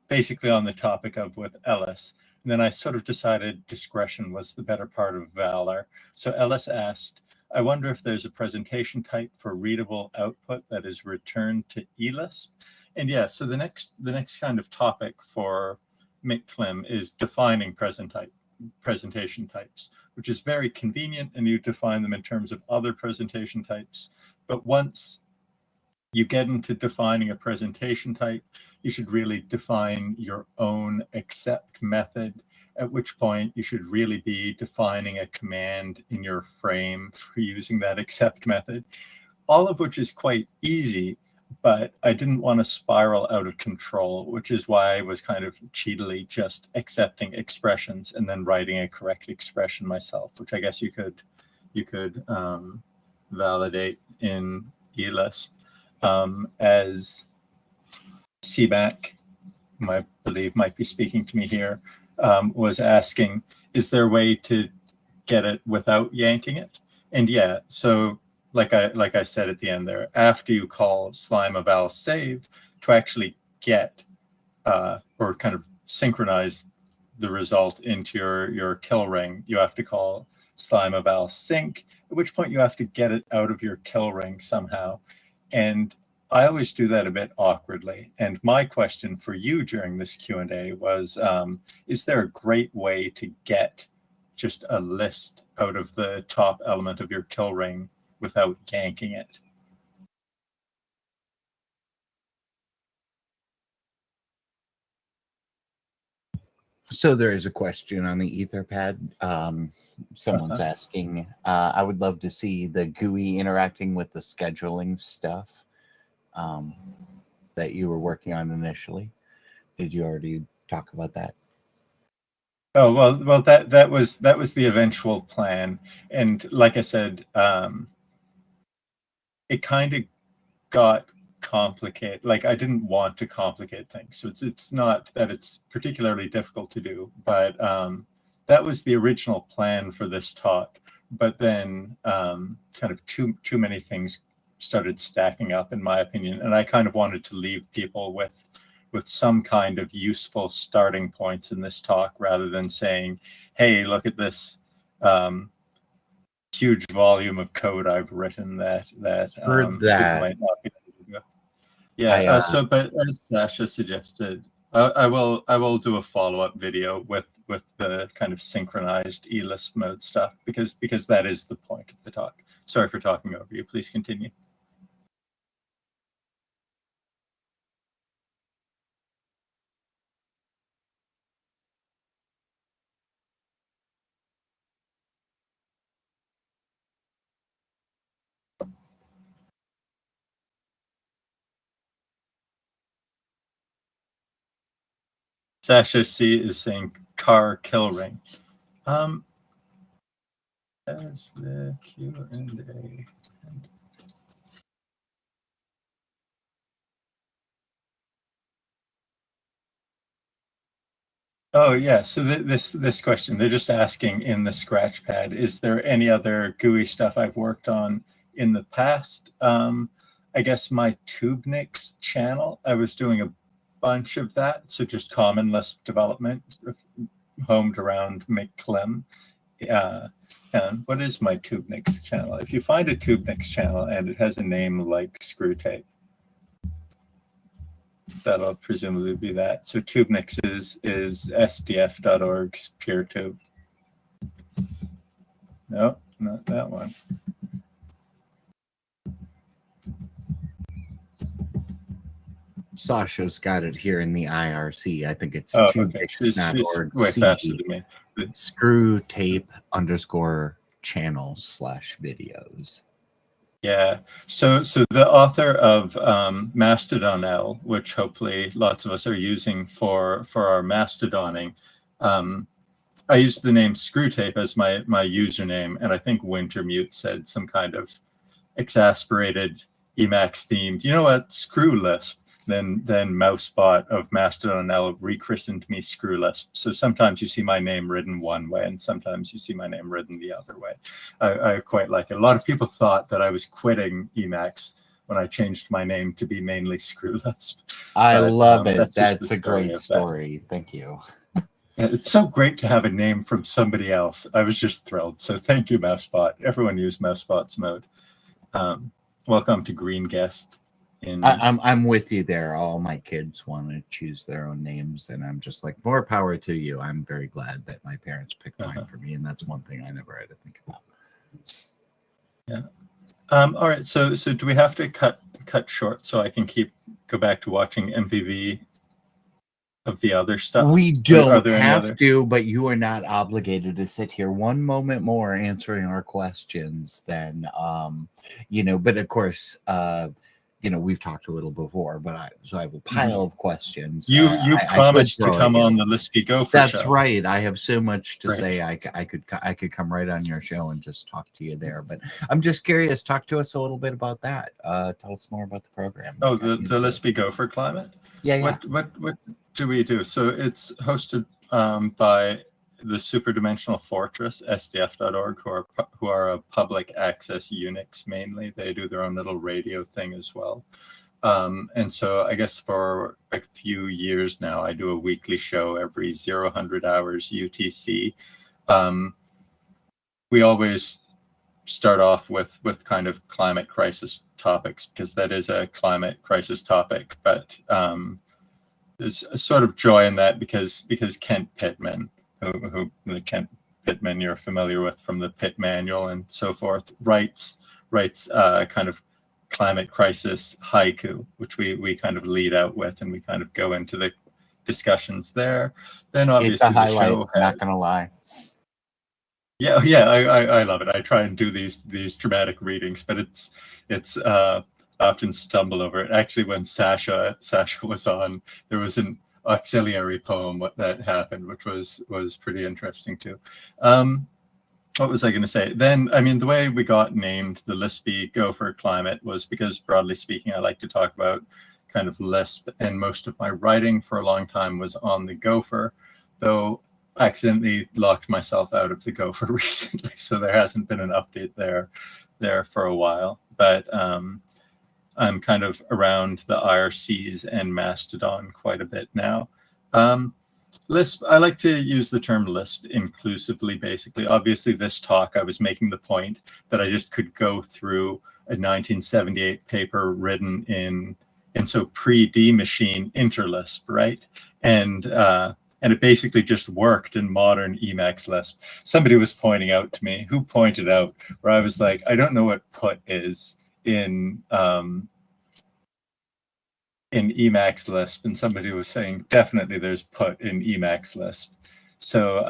basically on the topic of with Ellis. And then I sort of decided discretion was the better part of valor. So Ellis asked, I wonder if there's a presentation type for readable output that is returned to eLisp. And yeah, so the next kind of topic for McClim is defining presentation types, which is very convenient, and you define them in terms of other presentation types. But once you get into defining a presentation type, you should really define your own accept method, at which point you should really be defining a command in your frame for using that accept method, all of which is quite easy, but I didn't want to spiral out of control, which is why I was kind of cheatily just accepting expressions and then writing a correct expression myself, which I guess you could validate in eLisp. As CBAC, I believe might be speaking to me here, was asking, is there a way to get it without yanking it? And yeah, so like I said at the end there, after you call slime eval save to actually get or kind of synchronize the result into your kill ring, you have to call slime eval sync, at which point you have to get it out of your kill ring somehow. And I always do that a bit awkwardly. And my question for you during this Q&A was, is there a great way to get just a list out of the top element of your kill ring without yanking it? So there is a question on the Etherpad. Someone's asking, I would love to see the GUI interacting with the scheduling stuff that you were working on initially. Did you already talk about that? Oh, well, that was the eventual plan. And like I said, it kind of got complicated. Like, I didn't want to complicate things, so it's not that it's particularly difficult to do, but that was the original plan for this talk. But then kind of too many things started stacking up, in my opinion, and I kind of wanted to leave people with some kind of useful starting points in this talk, rather than saying, hey, look at this huge volume of code I've written that Heard that. might not be able to do. Yeah, but as Sasha suggested, I will do a follow-up video with the kind of synchronized eLisp mode stuff, because that is the point of the talk. Sorry for talking over you. Please continue. Sasha C is saying car kill ring. As the Q&A. Oh yeah, so this question, they're just asking in the Scratchpad, is there any other GUI stuff I've worked on in the past? I guess my TubeNix channel, I was doing a bunch of that, so just common Lisp development homed around McClem. And what is my TubeNix channel? If you find a TubeNix channel and it has a name like Screwtape, that'll presumably be that. So TubeNix is sdf.org's PeerTube. No, not that one. Sasha's got it here in the IRC. I think it's TubeNix.org. Way faster than me. Screwtape_channel/videos. Yeah. So the author of Mastodon L, which hopefully lots of us are using for our Mastodoning, I used the name Screwtape as my username, and I think Wintermute said some kind of exasperated Emacs themed, you know what, Screw Lisp. Then Mousebot of Mastodon L rechristened me Screw Lisp. So sometimes you see my name written one way, and sometimes you see my name written the other way. I quite like it. A lot of people thought that I was quitting Emacs when I changed my name to be mainly Screw Lisp. I love it. That's a great story. Thank you. It's so great to have a name from somebody else. I was just thrilled. So thank you, Mousebot. Everyone use Mousebot's mode. Welcome to Green Guest. I'm with you there. All my kids want to choose their own names, and I'm just like, more power to you. I'm very glad that my parents picked mine for me, and that's one thing I never had to think about. Yeah. All right. So do we have to cut short so I can go back to watching MPV of the other stuff? We don't have to, but you are not obligated to sit here one moment more answering our questions. Then, but of course, we've talked a little before, but I have a pile of questions. You promised to come on the Lispy Gopher show. That's right. I have so much to say. I could come right on your show and just talk to you there. But I'm just curious. Talk to us a little bit about that. Tell us more about the program. Oh, the Lispy Gopher Climate? Yeah. What do we do? So it's hosted by the Superdimensional Fortress, sdf.org, who are a public access Unix mainly. They do their own little radio thing as well. And so I guess for a few years now, I do a weekly show every 0000 hours UTC. We always start off with kind of climate crisis topics, because that is a climate crisis topic. But there's a sort of joy in that because Kent Pittman, who Kent Pittman you're familiar with from the Pitt Manual and so forth, writes kind of climate crisis haiku, which we kind of lead out with, and we kind of go into the discussions there. Then obviously it's a highlight, the show not gonna lie. Yeah, I love it. I try and do these dramatic readings, but it's I often stumble over it. Actually, when Sasha was on, there was an auxiliary poem that happened, which was pretty interesting too. What was I going to say? Then, I mean, the way we got named the Lispy Gopher Climate was because, broadly speaking, I like to talk about kind of Lisp, and most of my writing for a long time was on the Gopher, though I accidentally locked myself out of the Gopher recently, so there hasn't been an update there for a while. But I'm kind of around the IRCs and Mastodon quite a bit now. Lisp, I like to use the term Lisp inclusively, basically. Obviously, this talk, I was making the point that I just could go through a 1978 paper written in so pre-D machine interlisp, right? And it basically just worked in modern Emacs Lisp. Somebody was pointing out to me, who pointed out, where I was like, I don't know what put is in Emacs Lisp, and somebody was saying definitely there's put in Emacs Lisp. So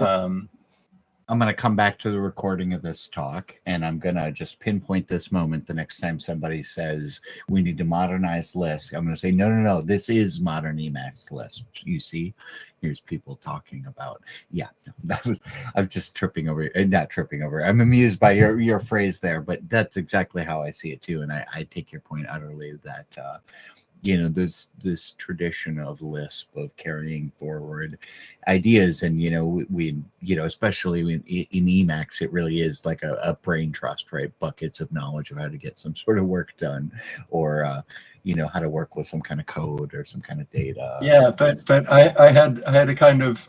I'm going to come back to the recording of this talk, and I'm going to just pinpoint this moment the next time somebody says we need to modernize Lisp. I'm going to say, no, this is modern Emacs Lisp. You see, here's people talking about, I'm just not tripping over. I'm amused by your phrase there, but that's exactly how I see it too. And I take your point utterly that there's this tradition of Lisp of carrying forward ideas, and we especially in Emacs, it really is like a brain trust, right? Buckets of knowledge of how to get some sort of work done, or how to work with some kind of code or some kind of data. Yeah, but I had a kind of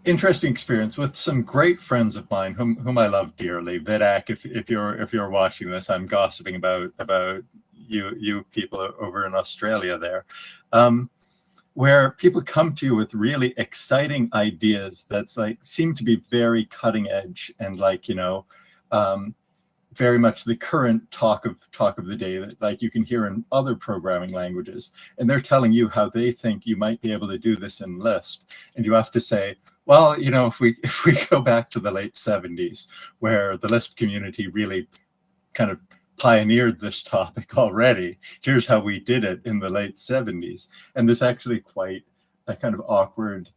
interesting experience with some great friends of mine whom I love dearly. Vidak, if you're watching this, I'm gossiping about you people over in Australia there, where people come to you with really exciting ideas that's like seem to be very cutting edge and very much the current talk of the day that like you can hear in other programming languages, and they're telling you how they think you might be able to do this in Lisp, and you have to say, well, if we go back to the late 70s, where the Lisp community really kind of pioneered this topic already, here's how we did it in the late 70s. And there's actually quite a kind of awkward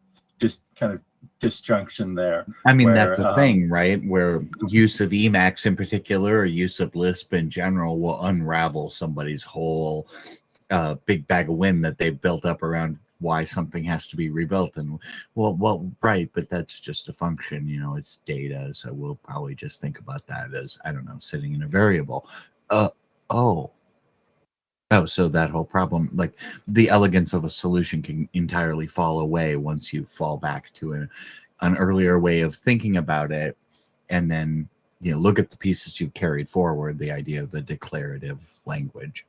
disjunction there. I mean, that's the thing, right? Where use of Emacs in particular, or use of Lisp in general, will unravel somebody's whole big bag of wind that they've built up around why something has to be rebuilt. And well, right, but that's just a function, it's data. So we'll probably just think about that as, I don't know, sitting in a variable. So that whole problem, like the elegance of a solution, can entirely fall away once you fall back to an earlier way of thinking about it, and then look at the pieces you've carried forward, the idea of the declarative language,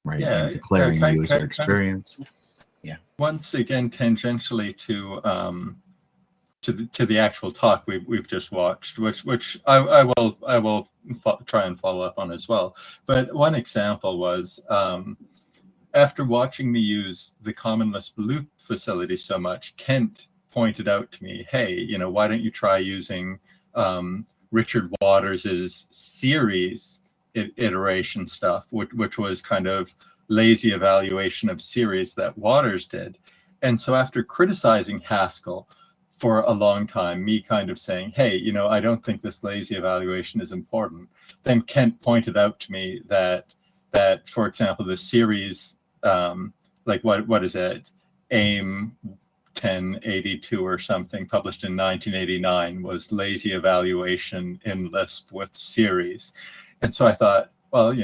right? Yeah, and declaring user experience. Yeah. Once again, tangentially to the actual talk we've just watched, which I will try and follow up on as well. But one example was after watching me use the Common Lisp loop facility so much, Kent pointed out to me, hey, why don't you try using Richard Waters's series iteration stuff, which was kind of lazy evaluation of series that Waters did. And so after criticizing Haskell for a long time, me kind of saying, hey, I don't think this lazy evaluation is important, then Kent pointed out to me that for example, the series, like what is it, AIM 1082 or something, published in 1989, was lazy evaluation in Lisp with series. And so I thought, well,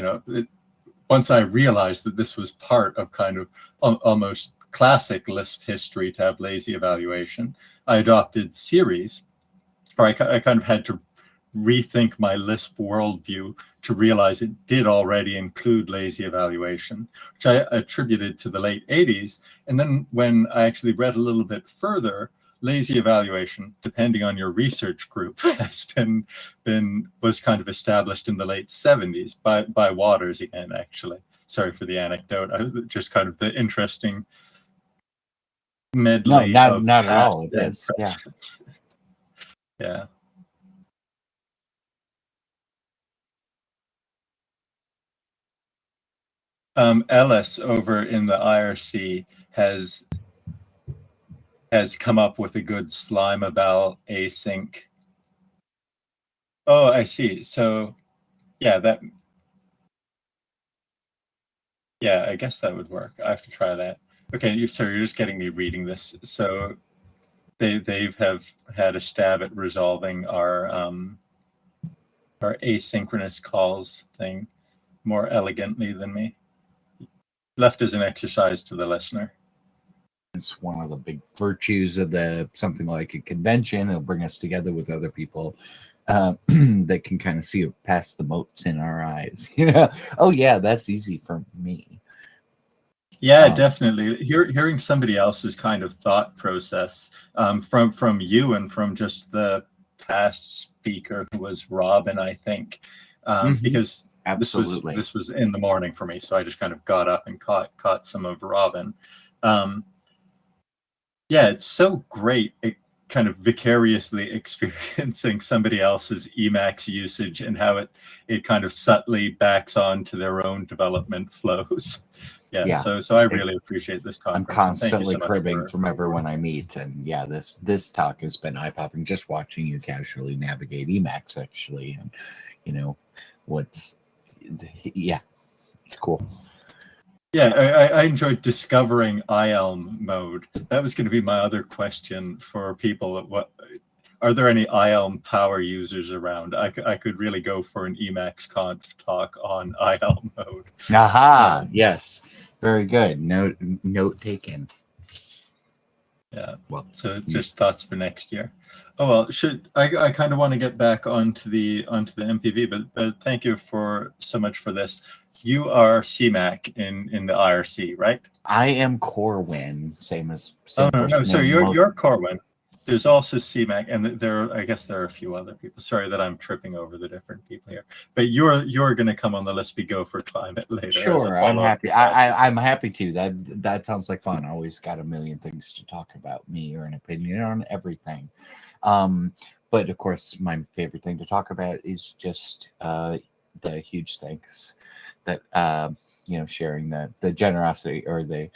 once I realized that this was part of kind of almost classic Lisp history to have lazy evaluation, I adopted series, or I kind of had to rethink my Lisp worldview to realize it did already include lazy evaluation, which I attributed to the late 80s. And then when I actually read a little bit further, lazy evaluation, depending on your research group, was kind of established in the late 70s by Waters again, actually. Sorry for the anecdote. Just kind of the interesting medley. No, not at all. Yes, yeah. Yeah. Ellis over in the IRC has come up with a good slime eval async. Oh, I see. So yeah, I guess that would work. I have to try that. Okay, you're just getting me reading this. So they've had a stab at resolving our asynchronous calls thing more elegantly than me. Left as an exercise to the listener. It's one of the big virtues of something like a convention. It'll bring us together with other people that can kind of see past the motes in our eyes. Oh yeah, that's easy for me. Yeah, definitely. Hearing somebody else's kind of thought process from you and from just the past speaker, who was Robin, I think, because absolutely this was in the morning for me, so I just kind of got up and caught some of Robin. Yeah, it's so great. Kind of vicariously experiencing somebody else's Emacs usage and how it kind of subtly backs on to their own development flows. Yeah. So I really appreciate this conference. I'm constantly cribbing from everyone I meet, and yeah, this talk has been eye-popping. Just watching you casually navigate Emacs, actually, and it's cool. Yeah, I enjoyed discovering IELM mode. That was going to be my other question for people. What are there any IELM power users around? I could really go for an EmacsConf talk on IELM mode. Aha, yes. Very good. Note taken. Yeah. Well, so just thoughts for next year. Oh well, I kind of want to get back onto the MPV, but thank you for so much for this. You are CMAC in the IRC, right? I am Corwin, same Oh no, first so name. you're Corwin. There's also CMAC, and I guess there are a few other people. Sorry that I'm tripping over the different people here. But you're going to come on the Let's Be Go for Climate later. Sure, I'm happy. I'm happy to. That sounds like fun. Always got a million things to talk about, me or an opinion on everything. But of course, my favorite thing to talk about is just the huge thanks that sharing the generosity or the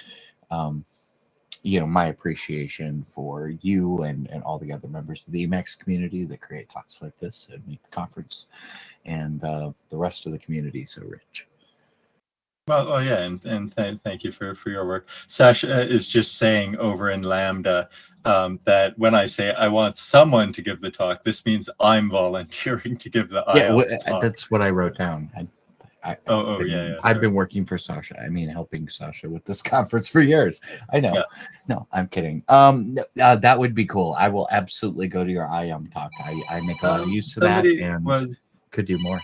my appreciation for you and all the other members of the Emacs community that create talks like this and make the conference and the rest of the community so rich. Well, yeah, and thank you for your work. Sasha is just saying over in Lambda that when I say I want someone to give the talk, this means I'm volunteering to give the talk. That's what I wrote down. I've been working for Sasha. I mean, helping Sasha with this conference for years. I know. Yeah. No, I'm kidding. That would be cool. I will absolutely go to your IM talk. I make a lot of use of that and could do more.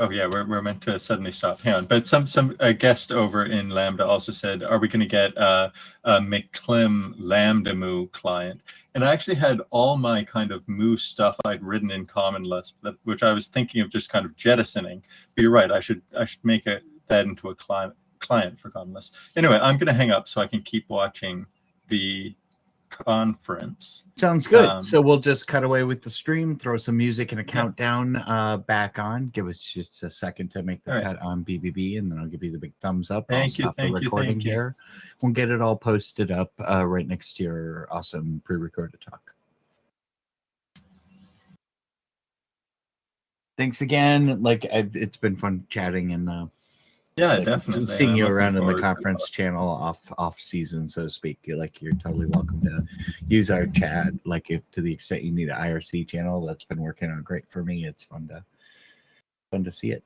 Oh yeah, we're meant to suddenly stop. Hang on, but some guest over in Lambda also said, "Are we going to get a McClim Lambda Moo client?" And I actually had all my kind of Moo stuff I'd written in Common Lisp, which I was thinking of just kind of jettisoning. But you're right, I should make that into a client for Common Lisp. Anyway, I'm going to hang up so I can keep watching the conference. Sounds good. So we'll just cut away with the stream, throw some music and a countdown back on. Give us just a second to make the cut on BBB, and then I'll give you the big thumbs up. I'll stop the recording here. We'll get it all posted up right next to your awesome pre-recorded talk. Thanks again. It's been fun chatting and yeah, definitely seeing you around in the conference channel off season, so to speak. You're totally welcome to use our chat. If to the extent you need an IRC channel, that's been working out great for me. It's fun to see it.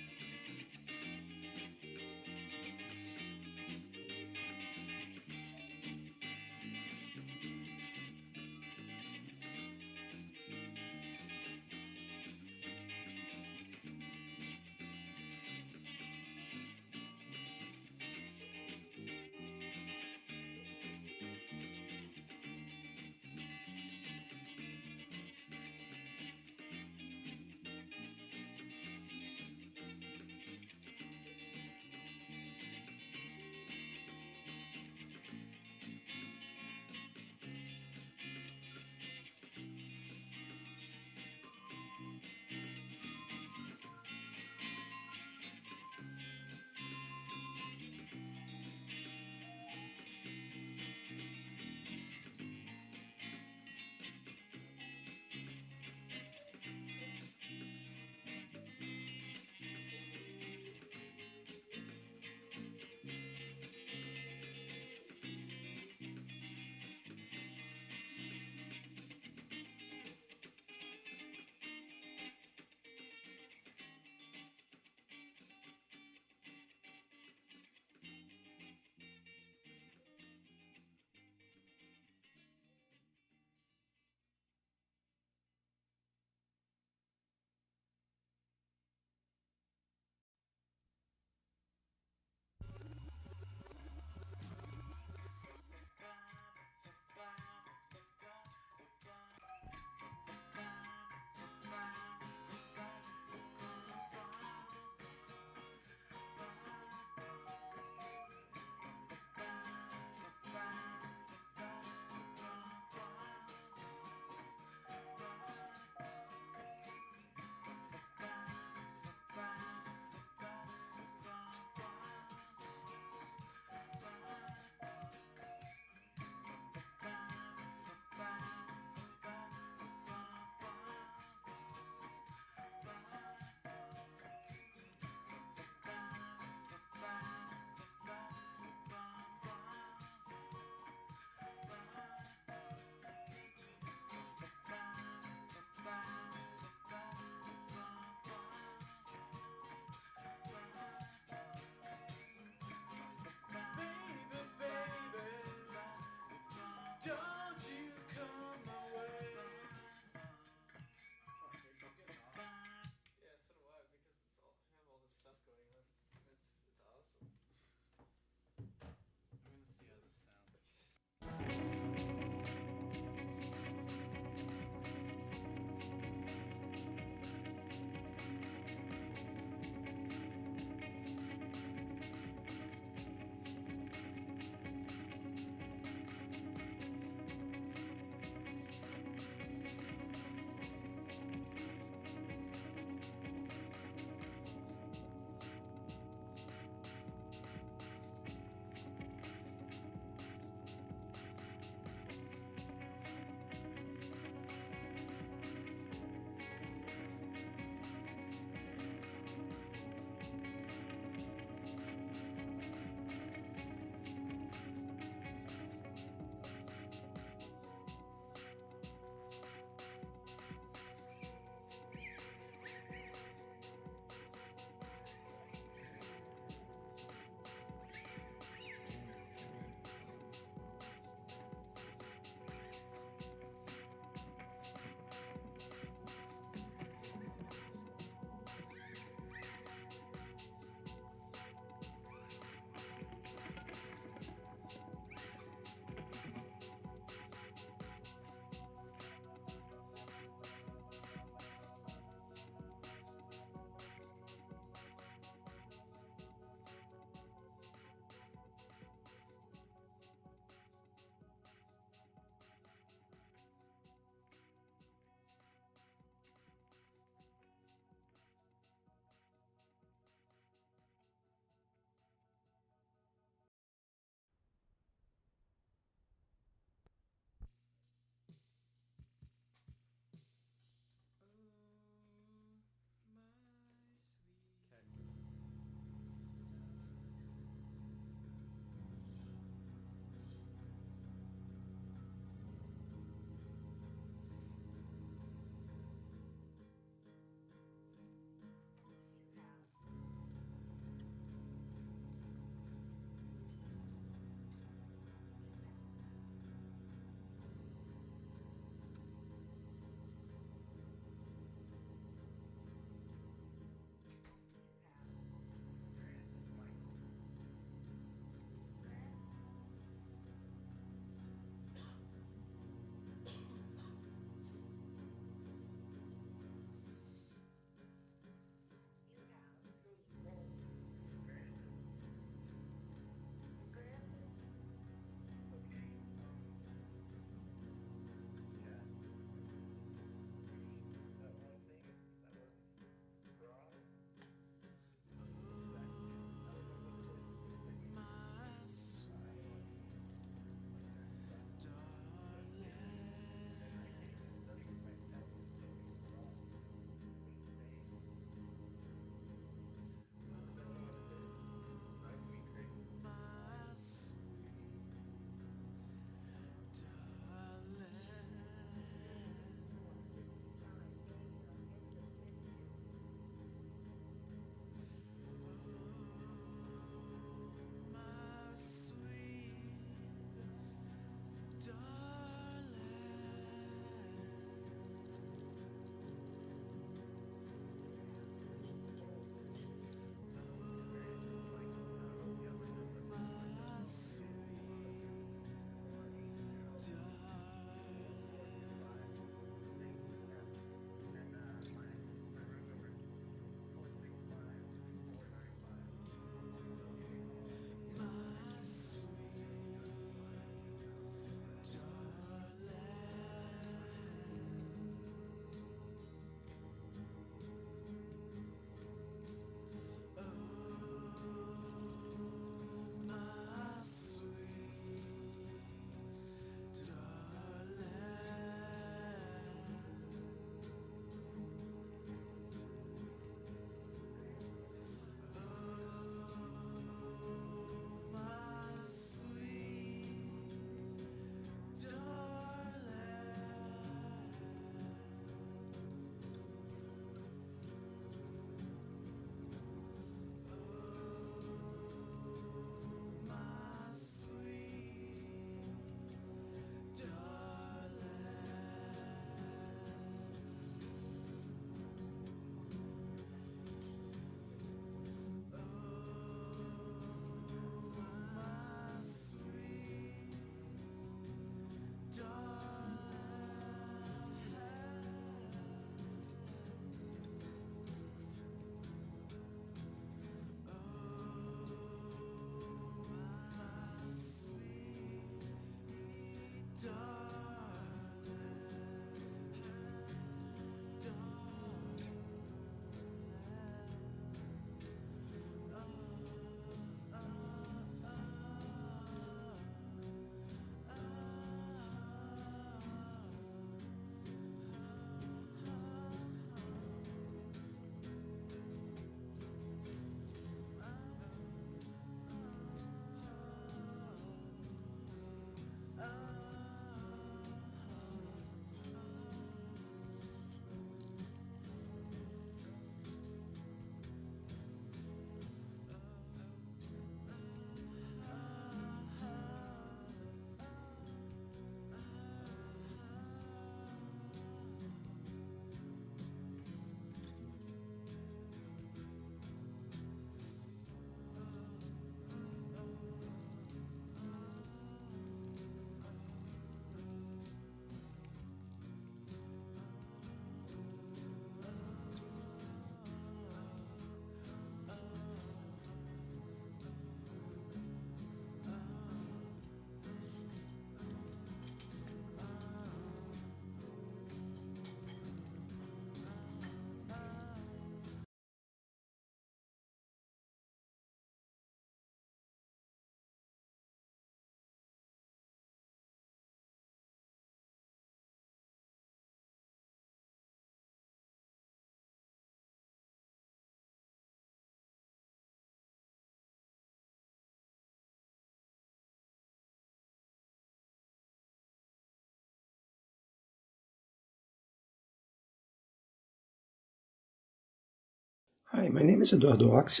Hi, my name is Eduardo Ox.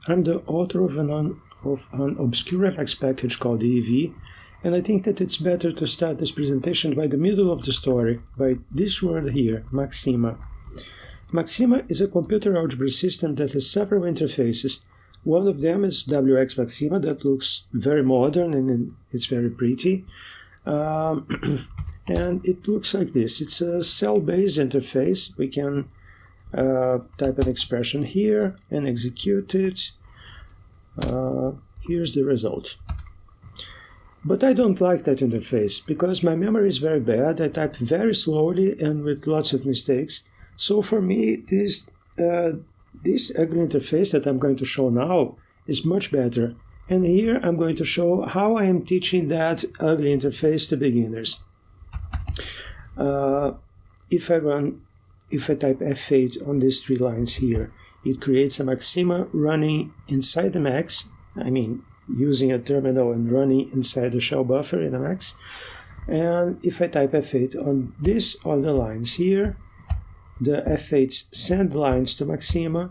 I'm the author of an obscure Emacs package called EV, and I think that it's better to start this presentation by the middle of the story, by this word here, Maxima. Maxima is a computer algebra system that has several interfaces. One of them is WX Maxima that looks very modern and it's very pretty. And it looks like this. It's a cell-based interface. We can type an expression here and execute it. Here's the result. But I don't like that interface because my memory is very bad. I type very slowly and with lots of mistakes. So for me, this ugly interface that I'm going to show now is much better. And here I'm going to show how I am teaching that ugly interface to beginners. If I type F8 on these 3 lines here, it creates a Maxima running inside the Emacs. I mean, using a terminal and running inside the shell buffer in Emacs. And if I type F8 on these other lines here, the F8s send lines to Maxima,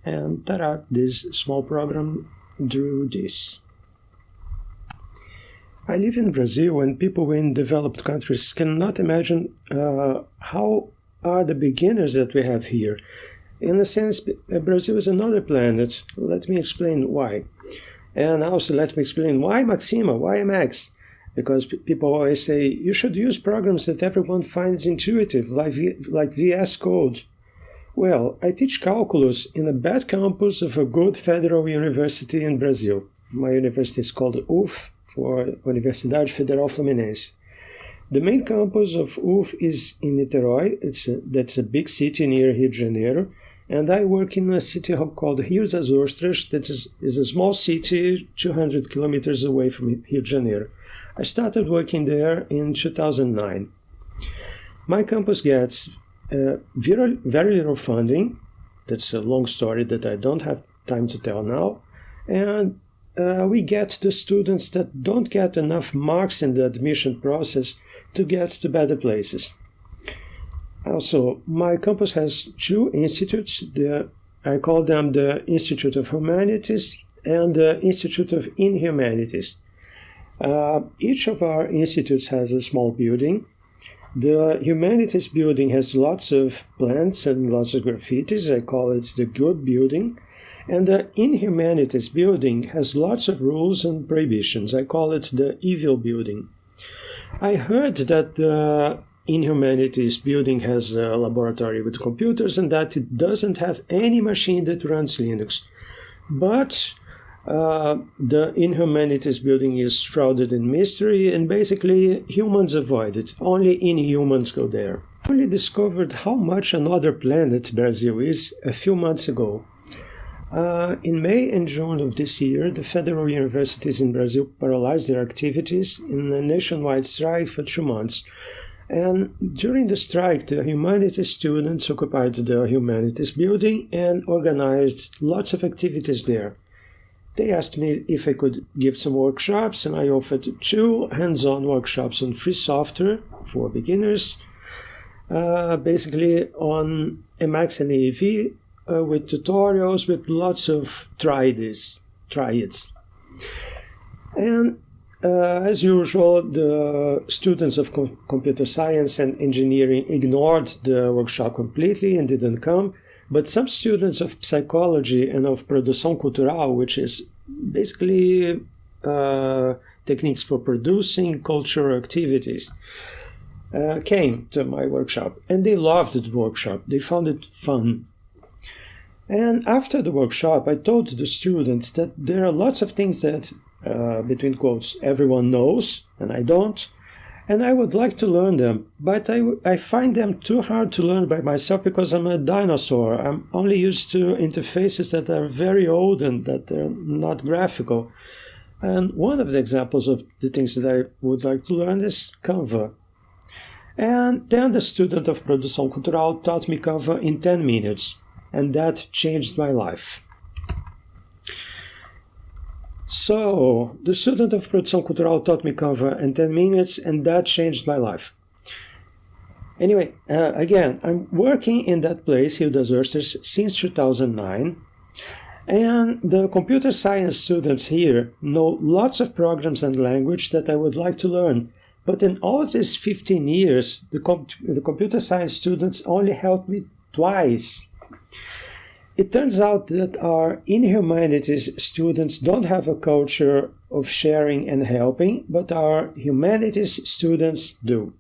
and ta-da, this small program drew this. I live in Brazil, and people in developed countries cannot imagine how are the beginners that we have here. In a sense, Brazil is another planet. Let me explain why. And also let me explain why Maxima, why Emacs? Because people always say, you should use programs that everyone finds intuitive, like VS Code. Well, I teach calculus in a bad campus of a good federal university in Brazil. My university is called UF, for Universidade Federal Fluminense. The main campus of UF is in Niterói. That's a big city near Rio de Janeiro. And I work in a city called Rio das Ostras, that is a small city 200 kilometers away from Rio de Janeiro. I started working there in 2009. My campus gets very little funding. That's a long story that I don't have time to tell now. And we get the students that don't get enough marks in the admission process to get to better places. Also, my campus has 2 institutes. I call them the Institute of Humanities and the Institute of Inhumanities. Each of our institutes has a small building. The Humanities building has lots of plants and lots of graffitis. I call it the good building. And the Inhumanities building has lots of rules and prohibitions. I call it the evil building. I heard that the Inhumanities building has a laboratory with computers and that it doesn't have any machine that runs Linux. But the Inhumanities building is shrouded in mystery and basically humans avoid it. Only inhumans go there. I only discovered how much another planet Brazil is a few months ago. In May and June of this year, the federal universities in Brazil paralyzed their activities in a nationwide strike for 2 months. And during the strike, the humanities students occupied the humanities building and organized lots of activities there. They asked me if I could give some workshops, and I offered 2 hands-on workshops on free software for beginners, basically on Emacs and EV, with tutorials, with lots of try it. And as usual, the students of computer science and engineering ignored the workshop completely and didn't come. But some students of psychology and of produção cultural, which is basically techniques for producing cultural activities, came to my workshop. And they loved the workshop. They found it fun. And after the workshop, I told the students that there are lots of things that, between quotes, everyone knows, and I don't, and I would like to learn them, but I find them too hard to learn by myself because I'm a dinosaur. I'm only used to interfaces that are very old and that are not graphical. And one of the examples of the things that I would like to learn is Canva. And then the student of Produção Cultural taught me Canva in 10 minutes. And that changed my life. So, the student of Produção Cultural taught me Canva in 10 minutes, and that changed my life. Anyway, again, I'm working in that place, Hilda Zursters, since 2009. And the computer science students here know lots of programs and language that I would like to learn. But in all these 15 years, the computer science students only helped me twice. It turns out that our in-humanities students don't have a culture of sharing and helping, but our humanities students do.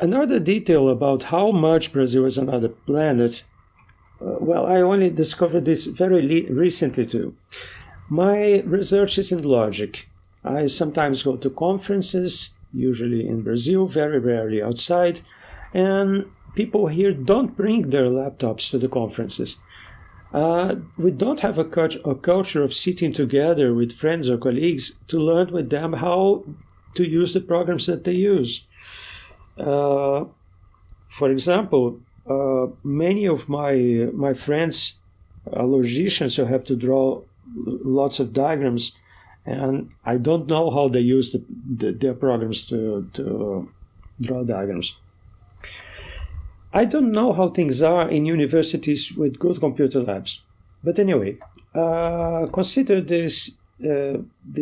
Another detail about how much Brazil is another planet, well, I only discovered this very recently too. My research is in logic. I sometimes go to conferences, usually in Brazil, very rarely outside, and people here don't bring their laptops to the conferences. We don't have a culture of sitting together with friends or colleagues to learn with them how to use the programs that they use. For example, many of my friends are logicians who have to draw lots of diagrams, and I don't know how they use their programs to draw diagrams. I don't know how things are in universities with good computer labs. But anyway, consider these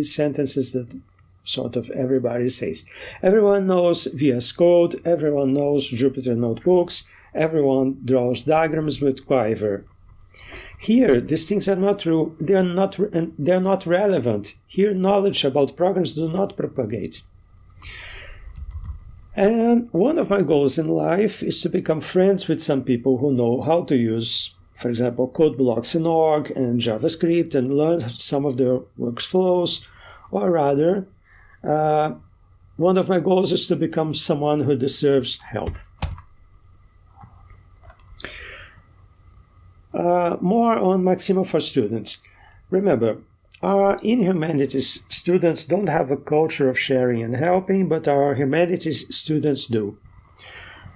sentences that sort of everybody says. Everyone knows VS Code, everyone knows Jupyter Notebooks, everyone draws diagrams with Quiver. Here, these things are not true, they are not relevant. Here, knowledge about programs do not propagate. And one of my goals in life is to become friends with some people who know how to use, for example, code blocks in org and JavaScript and learn some of their workflows. Or rather, one of my goals is to become someone who deserves help. More on Maxima for students. Remember, our in-humanities students don't have a culture of sharing and helping, but our humanities students do.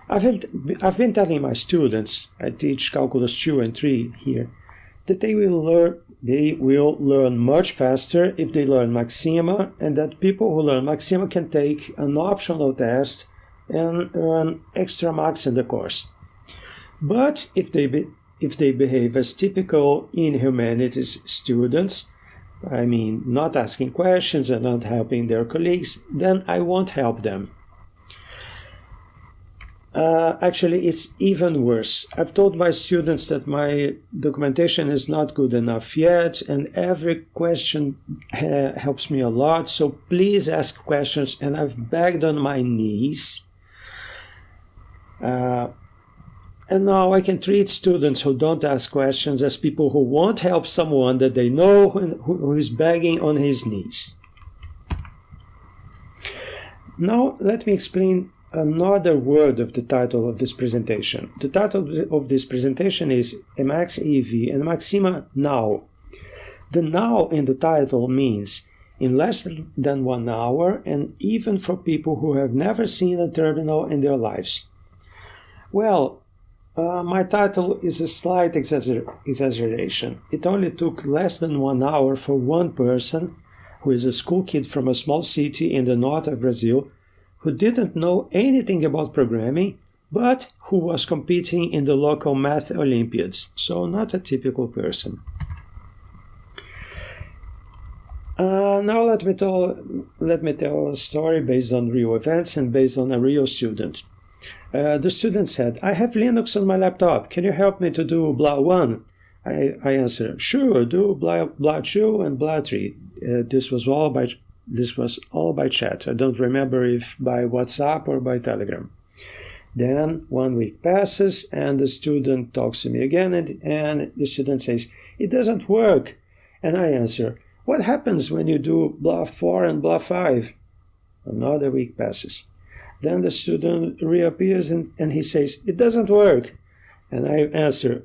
I've been telling my students, I teach Calculus 2 and 3 here, that they will learn much faster if they learn Maxima, and that people who learn Maxima can take an optional test and earn extra marks in the course. But if they behave as typical in-humanities students, I mean, not asking questions and not helping their colleagues, then I won't help them. Actually, it's even worse. I've told my students that my documentation is not good enough yet, and every question helps me a lot, so please ask questions, and I've begged on my knees. And now I can treat students who don't ask questions as people who won't help someone that they know who is begging on his knees. Now let me explain another word of the title of this presentation. The title of this presentation is Emacs EV and Maxima Now. The now in the title means in less than 1 hour, and even for people who have never seen a terminal in their lives. Well, my title is a slight exaggeration. It only took less than 1 hour for one person, who is a school kid from a small city in the north of Brazil, who didn't know anything about programming, but who was competing in the local math Olympiads, so not a typical person. Now let me tell a story based on real events and based on a real student. The student said, I have Linux on my laptop. Can you help me to do blah 1? I answered, sure, do blah 2 and blah 3. This was all by chat. I don't remember if by WhatsApp or by Telegram. Then 1 week passes and the student talks to me again, and the student says, it doesn't work. And I answer, what happens when you do blah 4 and blah 5? Another week passes. Then the student reappears and he says, it doesn't work. And I answer,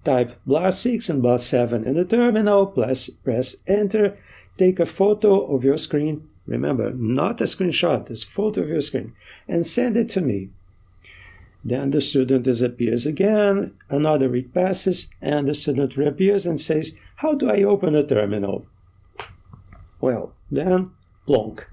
type blah 6 and blah 7 in the terminal, press enter, take a photo of your screen, remember, not a screenshot, it's a photo of your screen, and send it to me. Then the student disappears again, another week passes, and the student reappears and says, how do I open a terminal? Well, then, plonk.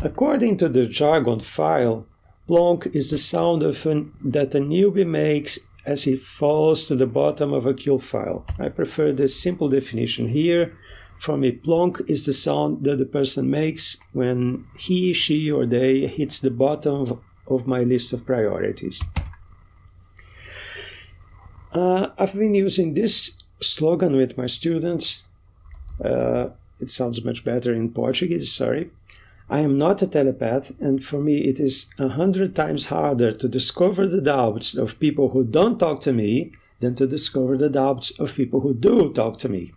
According to the jargon file, plonk is the sound that a newbie makes as he falls to the bottom of a kill file. I prefer the simple definition here. For me, plonk is the sound that the person makes when he, she, or they hits the bottom of my list of priorities. I've been using this slogan with my students. It sounds much better in Portuguese, sorry. I am not a telepath, and for me it is 100 times harder to discover the doubts of people who don't talk to me than to discover the doubts of people who do talk to me.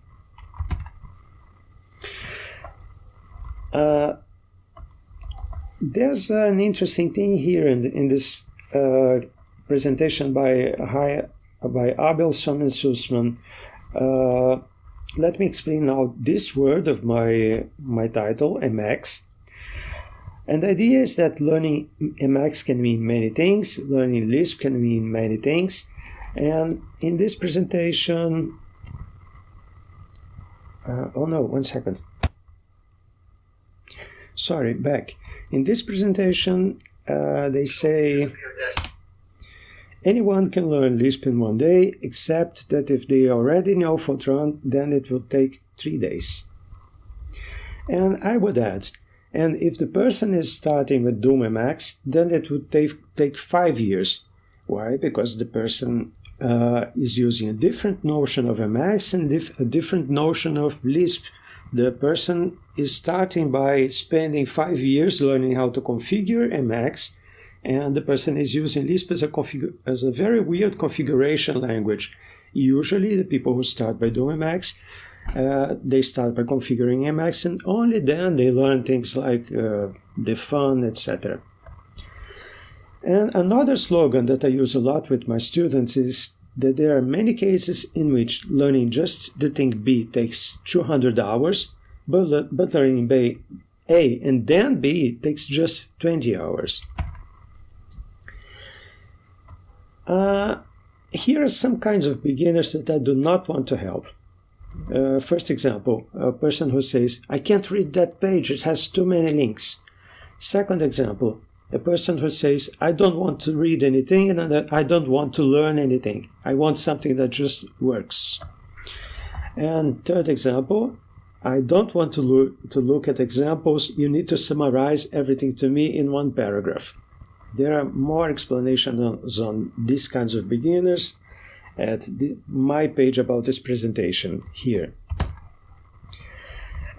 There's an interesting thing here in this presentation by Abelson and Sussman. Let me explain now this word of my title, Emacs. And the idea is that learning Emacs can mean many things, learning Lisp can mean many things. And in this presentation, oh no, one second. Sorry, back. In this presentation, they say anyone can learn Lisp in 1 day, except that if they already know Fortran, then it will take 3 days. And I would add, and if the person is starting with Doom Emacs, then it would take 5 years. Why? Because the person is using a different notion of Emacs and a different notion of Lisp. The person is starting by spending 5 years learning how to configure Emacs, and the person is using Lisp as a very weird configuration language. Usually the people who start by doing Emacs, they start by configuring Emacs, and only then they learn things like defun, etc. And another slogan that I use a lot with my students is that there are many cases in which learning just the thing B takes 200 hours, but learning A and then B takes just 20 hours. Here are some kinds of beginners that I do not want to help. First example, a person who says, I can't read that page, it has too many links. Second example, a person who says, I don't want to read anything and I don't want to learn anything. I want something that just works. And third example, I don't want to look at examples. You need to summarize everything to me in one paragraph. There are more explanations on these kinds of beginners at my page about this presentation here.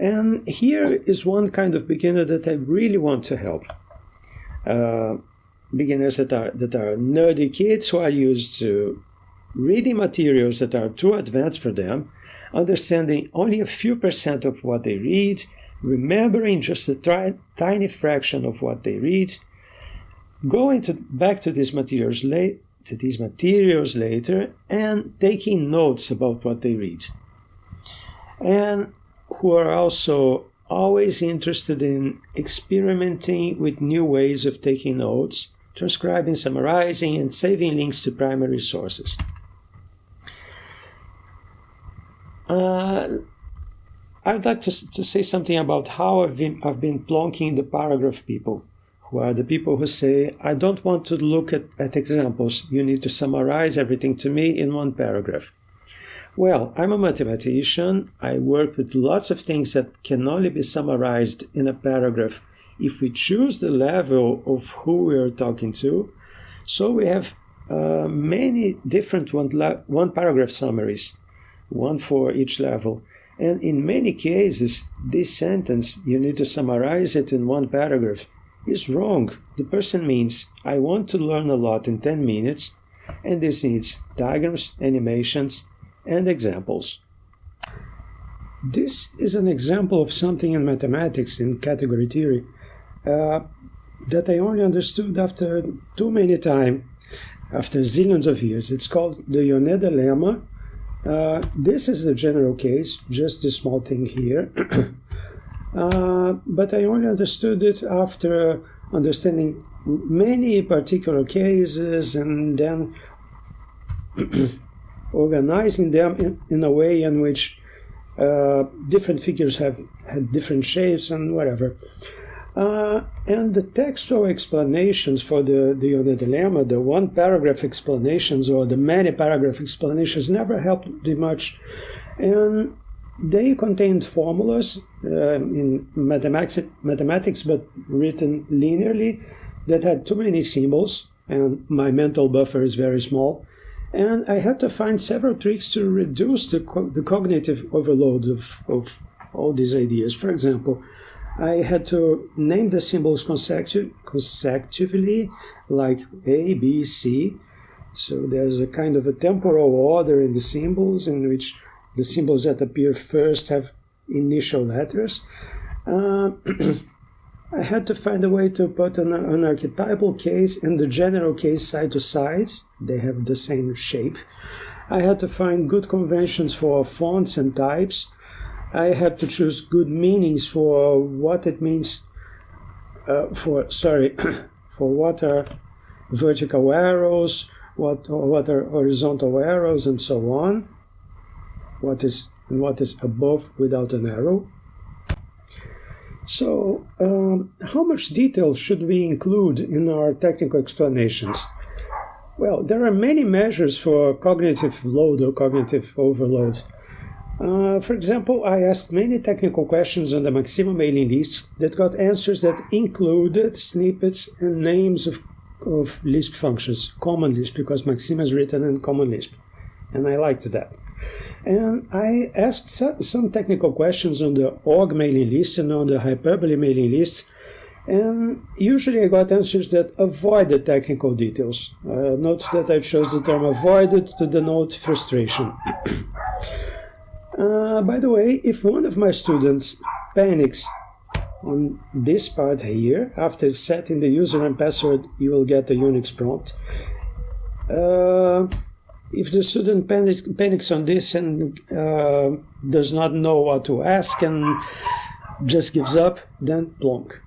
And here is one kind of beginner that I really want to help. Beginners that are nerdy kids who are used to reading materials that are too advanced for them, understanding only a few % of what they read, remembering just a tiny fraction of what they read, going back to these materials later and taking notes about what they read. And who are also always interested in experimenting with new ways of taking notes, transcribing, summarizing, and saving links to primary sources. I'd like to say something about how I've been plonking the paragraph people, who are the people who say, I don't want to look at examples, you need to summarize everything to me in one paragraph. Well, I'm a mathematician. I work with lots of things that can only be summarized in a paragraph if we choose the level of who we are talking to. So we have many different one paragraph summaries, one for each level. And in many cases, this sentence, you need to summarize it in one paragraph, is wrong. The person means, I want to learn a lot in 10 minutes, and this needs diagrams, animations, and examples. This is an example of something in mathematics, in category theory, that I only understood after too many time, after zillions of years. It's called the Yoneda lemma. This is the general case, just this small thing here. But I only understood it after understanding many particular cases and then organizing them in a way in which different figures had different shapes and whatever. And the textual explanations for the dilemma, the one paragraph explanations or the many paragraph explanations never helped me much. And they contained formulas in mathematics, but written linearly, that had too many symbols, and my mental buffer is very small. And I had to find several tricks to reduce the cognitive overload of all these ideas. For example, I had to name the symbols consecutively, like A, B, C. So there's a kind of a temporal order in the symbols, in which the symbols that appear first have initial letters. I had to find a way to put an archetypal case and the general case side to side. They have the same shape. I had to find good conventions for fonts and types. I had to choose good meanings for what it means, for what are vertical arrows, what are horizontal arrows, and so on. What is above without an arrow. So, how much detail should we include in our technical explanations? Well, there are many measures for cognitive load or cognitive overload. For example, I asked many technical questions on the Maxima mailing list that got answers that included snippets and names of Lisp functions, Common Lisp, because Maxima is written in Common Lisp, and I liked that. And I asked some technical questions on the org mailing list and on the hyperbole mailing list, and usually I got answers that avoided technical details. Note that I chose the term avoided to denote frustration. By the way, if one of my students panics on this part here, after setting the user and password, you will get a Unix prompt. If the student panics on this and does not know what to ask and just gives up, then plonk.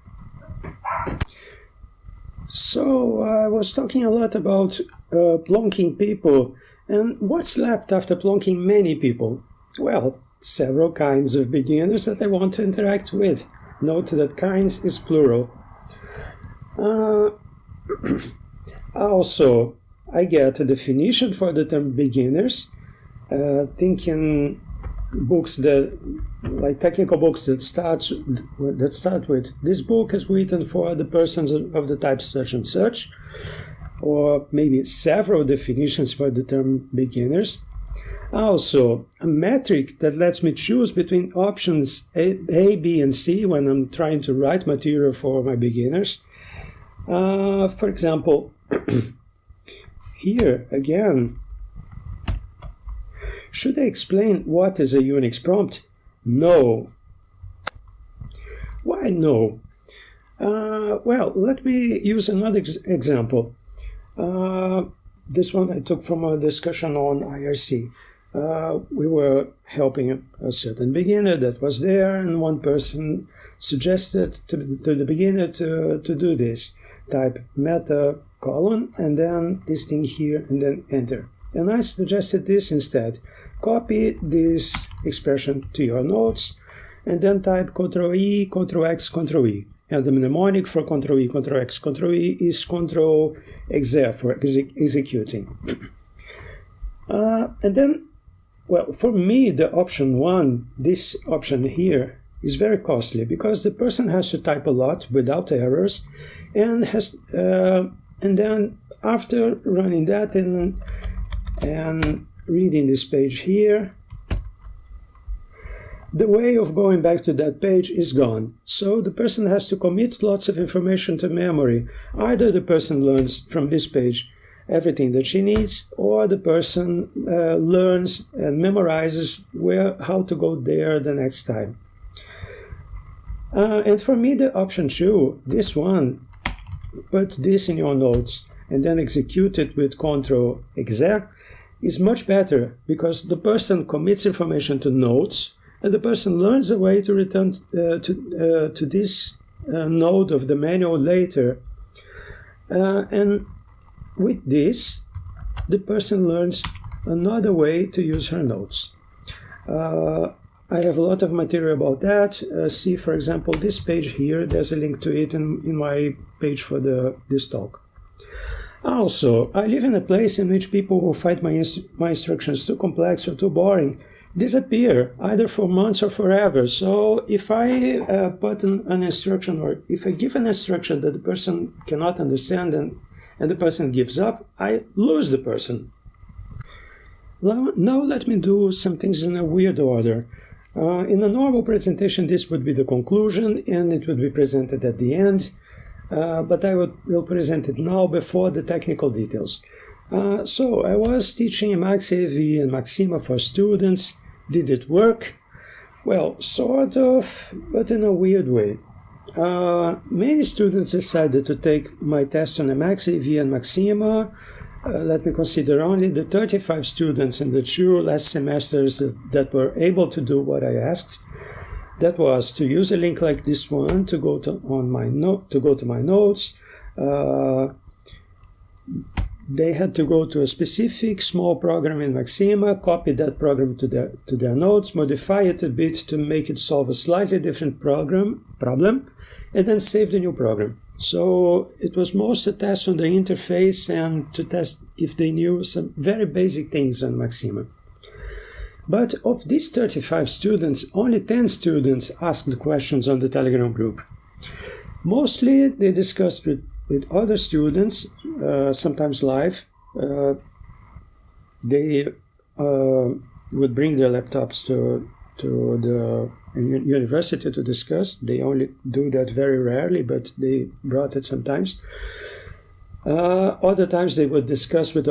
So I was talking a lot about plonking people, and what's left after plonking many people? Well, several kinds of beginners that I want to interact with. Note that kinds is plural. Also, I get a definition for the term beginners, thinking books like technical books that start with this book is written for the persons of the type such and such, or maybe several definitions for the term beginners. Also, a metric that lets me choose between options A, B, and C when I'm trying to write material for my beginners. For example, here again, should I explain what is a Unix prompt? No. Why no? Well, let me use another example. This one I took from a discussion on IRC. We were helping a certain beginner that was there, and one person suggested to the beginner to do this. Type meta colon and then this thing here and then enter. And I suggested this instead. Copy this expression to your notes and then type Ctrl-E, Ctrl-X, Ctrl-E. And the mnemonic for Ctrl-E, Ctrl-X, Ctrl-E is Ctrl-Exe for executing. And then, well, for me, the option 1, this option here, is very costly because the person has to type a lot without errors and then after running that and reading this page here, the way of going back to that page is gone. So the person has to commit lots of information to memory. Either the person learns from this page everything that she needs, or the person learns and memorizes how to go there the next time. And for me, the option 2, this one, put this in your notes and then execute it with Ctrl-Exe, is much better because the person commits information to notes and the person learns a way to return to this node of the manual later. And with this, the person learns another way to use her notes. I have a lot of material about that. See, for example, this page here. There's a link to it in my page for this talk. Also, I live in a place in which people who find my instructions too complex or too boring disappear, either for months or forever. So if I put an instruction, or if I give an instruction that the person cannot understand and the person gives up, I lose the person. Now let me do some things in a weird order. In a normal presentation, this would be the conclusion, and it would be presented at the end. But I will present it now before the technical details. So I was teaching Emacs AV and Maxima for students. Did it work? Well, sort of, but in a weird way. Many students decided to take my test on Emacs AV and Maxima. Let me consider only the 35 students in the 2 last semesters that were able to do what I asked. That was to use a link like this one to go to my notes. They had to go to a specific small program in Maxima, copy that program to their notes, modify it a bit to make it solve a slightly different problem, and then save the new program. So it was most a test on the interface and to test if they knew some very basic things on Maxima. But of these 35 students, only 10 students asked questions on the Telegram group. Mostly they discussed with other students, sometimes live. They would bring their laptops to the university to discuss. They only do that very rarely, but they brought it sometimes. Other times they would discuss with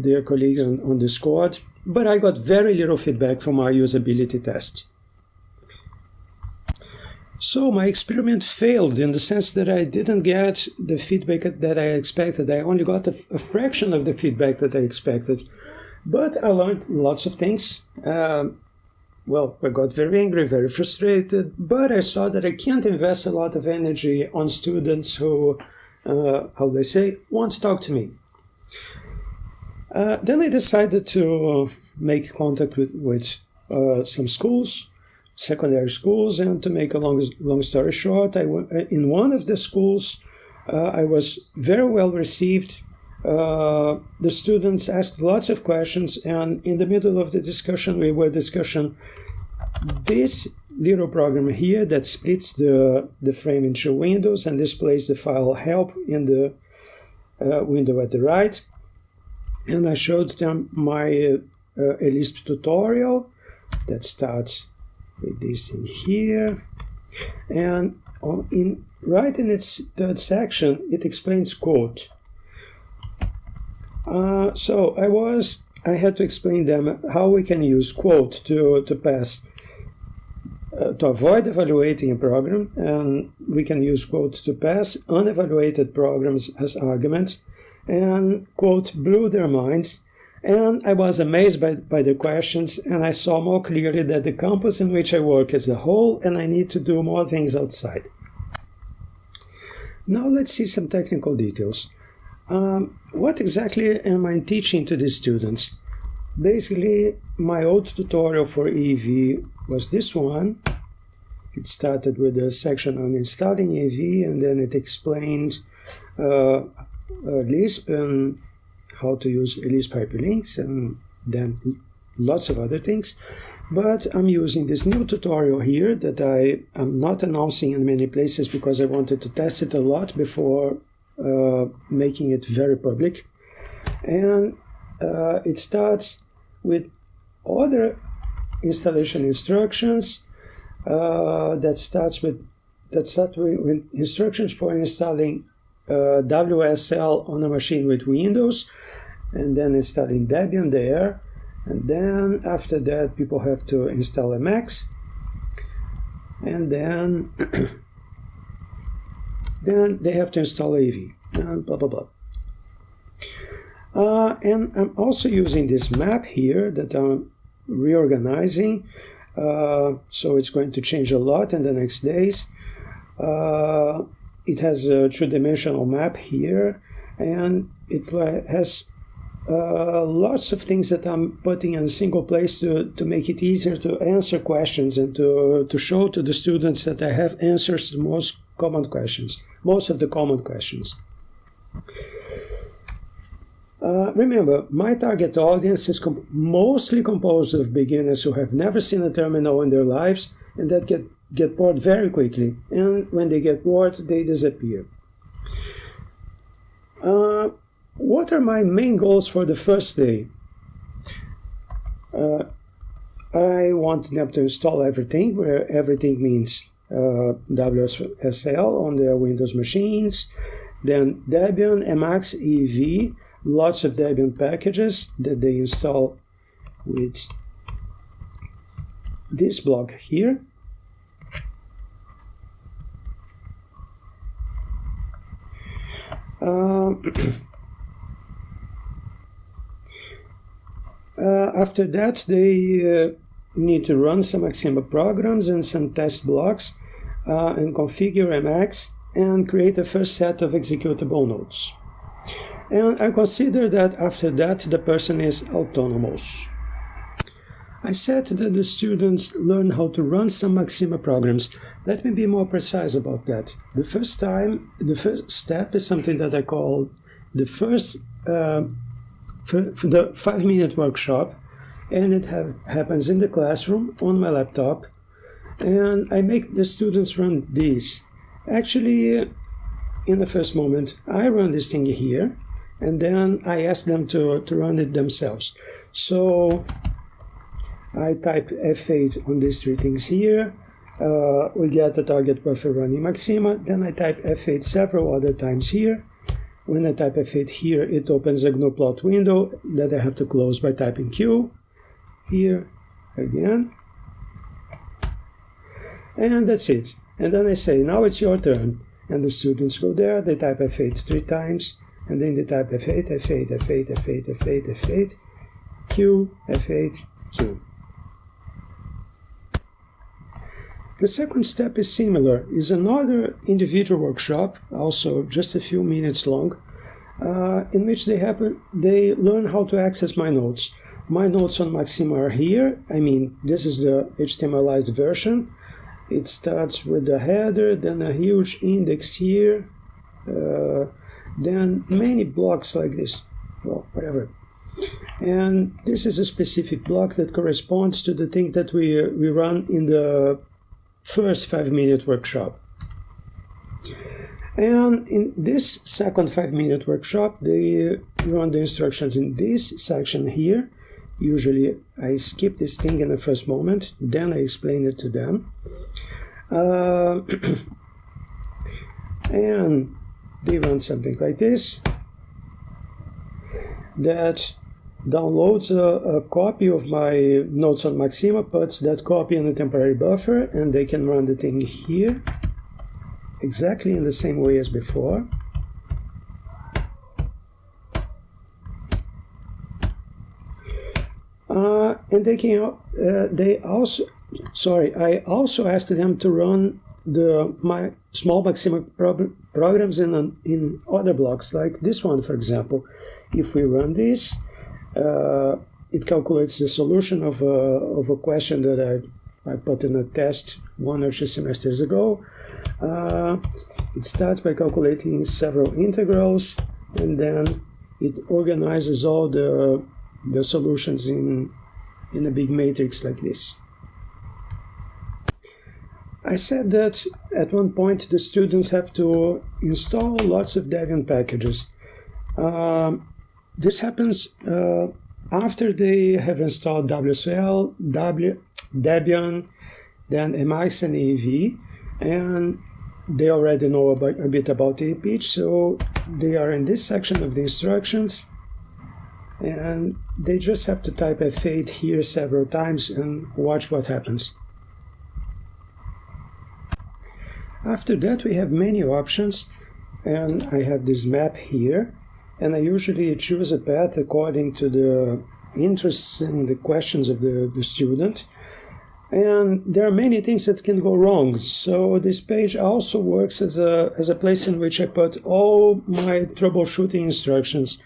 their colleagues on Discord. But I got very little feedback from our usability test. So my experiment failed in the sense that I didn't get the feedback that I expected. I only got a fraction of the feedback that I expected. But I learned lots of things. Well, I got very angry, very frustrated, but I saw that I can't invest a lot of energy on students who, how do I say, won't talk to me. Then I decided to make contact with some schools, secondary schools, and to make a long story short, in one of the schools, I was very well received. The students asked lots of questions, and in the middle of the discussion, we were discussing this little program here that splits the frame into windows and displays the file help in the window at the right. And I showed them my a Lisp tutorial that starts with this thing here. And right in its third section, it explains quote. So I had to explain them how we can use quote to pass, to avoid evaluating a program, and we can use quote to pass unevaluated programs as arguments. And quote blew their minds, and I was amazed by the questions, and I saw more clearly that the campus in which I work is a whole, and I need to do more things outside. Now let's see some technical details. What exactly am I teaching to these students? Basically, my old tutorial for EV was this one. It started with a section on installing EV, and then it explained Lisp and how to use Lisp hyperlinks, and then lots of other things. But I'm using this new tutorial here that I am not announcing in many places because I wanted to test it a lot before making it very public. And it starts with other installation instructions that start with instructions for installing WSL on a machine with Windows, and then installing Debian there, and then after that people have to install Emacs, and then they have to install AV, and blah blah blah. And I'm also using this map here that I'm reorganizing, so it's going to change a lot in the next days. It has a two-dimensional map here, and it has lots of things that I'm putting in a single place to make it easier to answer questions and to show to the students that I have answers to most of the common questions. Remember, my target audience is mostly composed of beginners who have never seen a terminal in their lives and that get bored very quickly. And when they get bored, they disappear. What are my main goals for the first day? I want them to install everything, where everything means WSL on their Windows machines, then Debian, Emacs, EV, lots of Debian packages that they install with this block here. After that, they need to run some Maxima programs and some test blocks and configure Emacs and create a first set of executable nodes. And I consider that after that, the person is autonomous. I said that the students learn how to run some Maxima programs. Let me be more precise about that. The first step is something that I call the first for the 5-minute workshop, and it happens in the classroom on my laptop, and I make the students run these. Actually, in the first moment, I run this thing here, and then I ask them to run it themselves. So I type F8 on these three things here. We get a target buffer running Maxima. Then I type F8 several other times here. When I type F8 here, it opens a GNU plot window that I have to close by typing Q. Here again. And that's it. And then I say, now it's your turn. And the students go there, they type F8 3 times, and then they type F8, F8, F8, F8, F8, F8, Q, F8, Q. The second step is similar, is another individual workshop, also just a few minutes long, in which they learn how to access my nodes. My nodes on Maxima are here. I mean, this is the HTMLized version. It starts with the header, then a huge index here, then many blocks like this, well, whatever. And this is a specific block that corresponds to the thing that we run in the first 5-minute workshop. And in this second 5-minute workshop, they run the instructions in this section here. Usually I skip this thing in the first moment, then I explain it to them. And they run something like this that downloads a copy of my notes on Maxima, puts that copy in a temporary buffer, and they can run the thing here exactly in the same way as before. And they can. I also asked them to run my small Maxima programs in other blocks, like this one, for example. If we run this, it calculates the solution of a question that I put in a test 1 or 2 semesters ago. It starts by calculating several integrals, and then it organizes all the solutions in a big matrix like this. I said that at one point the students have to install lots of Debian packages. This happens after they have installed WSL, Debian, then Emacs and EV, and they already know a bit about APH, so they are in this section of the instructions, and they just have to type F8 here several times and watch what happens. After that, we have many options, and I have this map here, and I usually choose a path according to the interests and the questions of the student. And there are many things that can go wrong, so this page also works as a place in which I put all my troubleshooting instructions.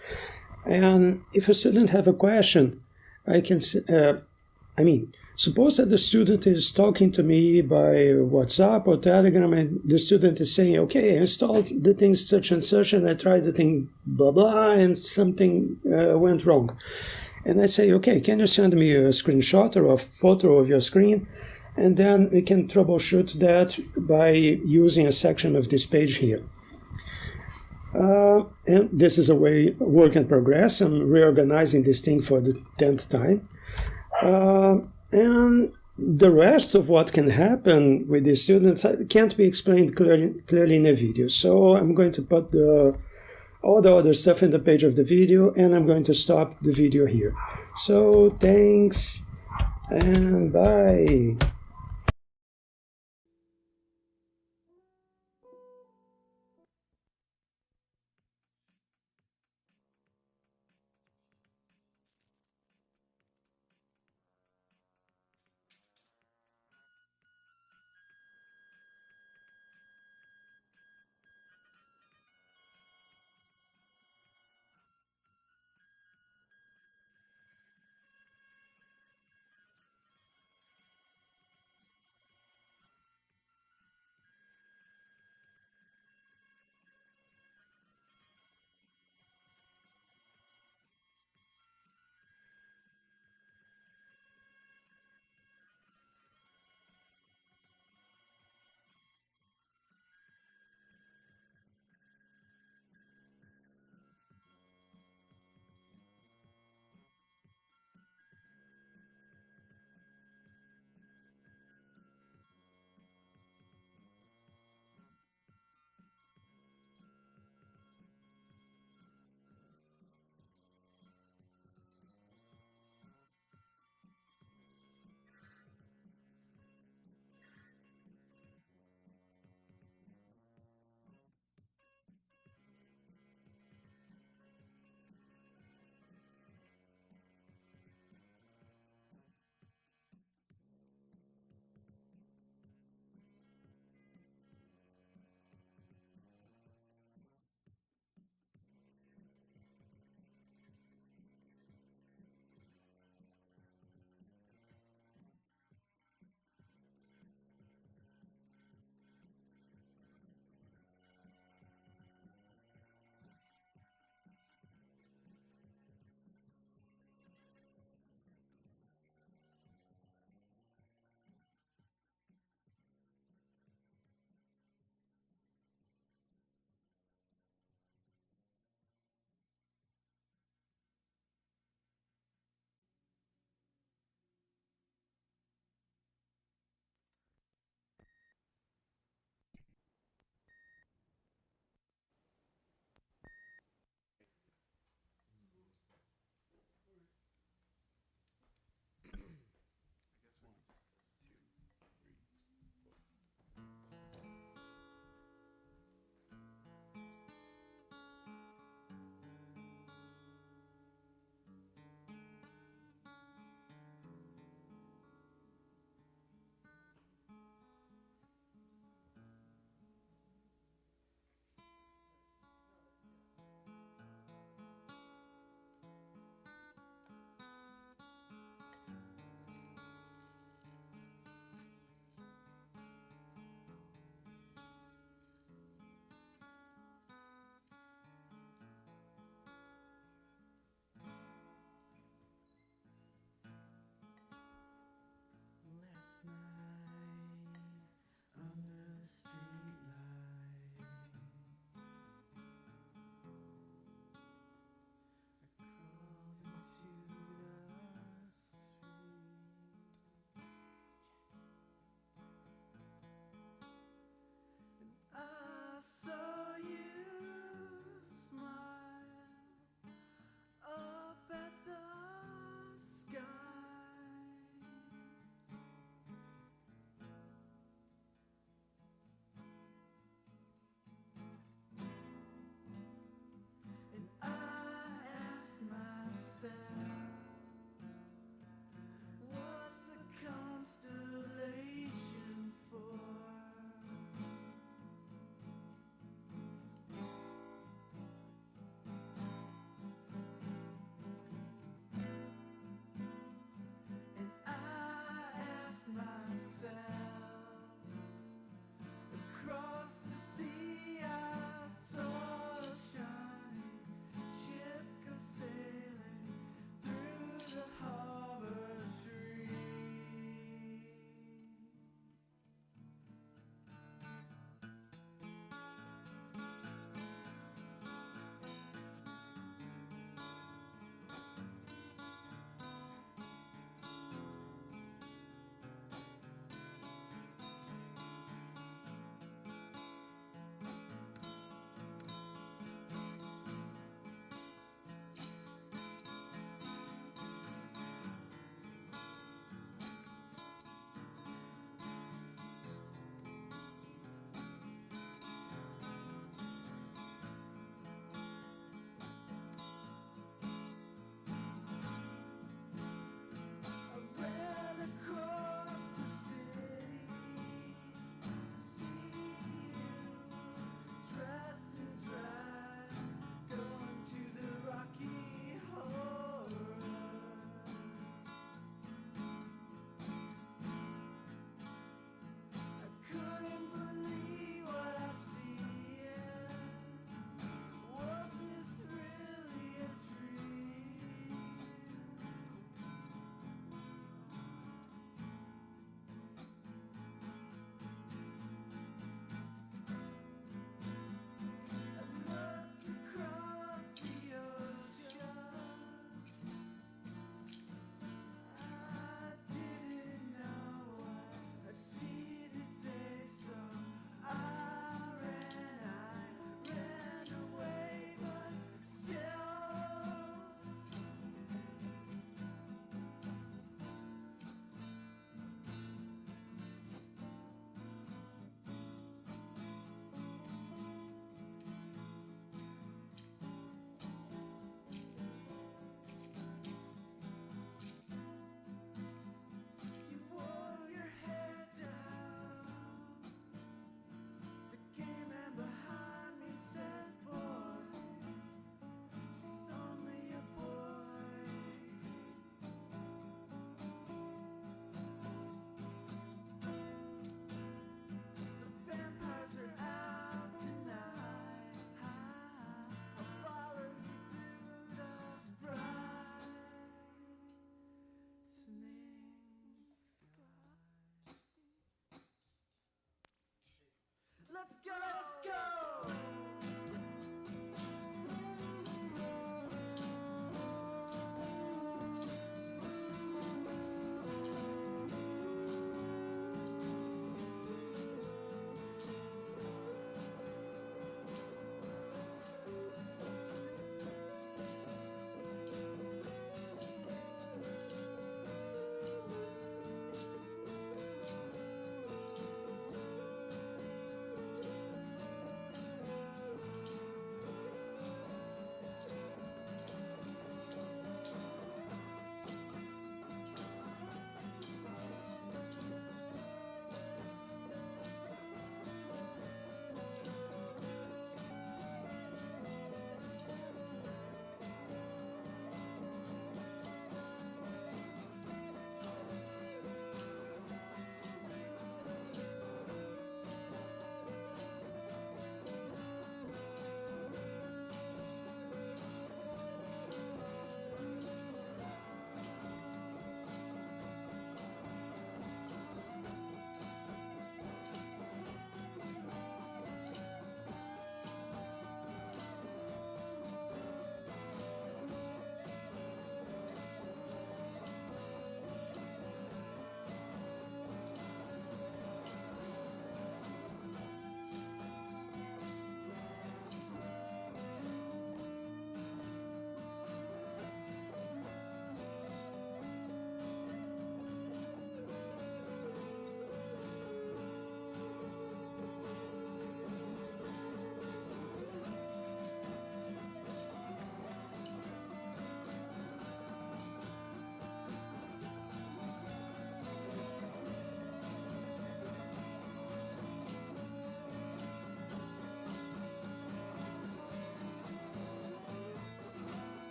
And if a student have a question, I can, suppose that the student is talking to me by WhatsApp or Telegram, and the student is saying, okay, I installed the thing such and such, and I tried the thing blah, blah, and something went wrong. And I say, okay, can you send me a screenshot or a photo of your screen? And then we can troubleshoot that by using a section of this page here. And this is a work in progress. I'm reorganizing this thing for the 10th time. And the rest of what can happen with the students can't be explained clearly in a video. So I'm going to put all the other stuff in the page of the video, and I'm going to stop the video here. So thanks and bye.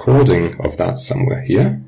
recording of that somewhere here.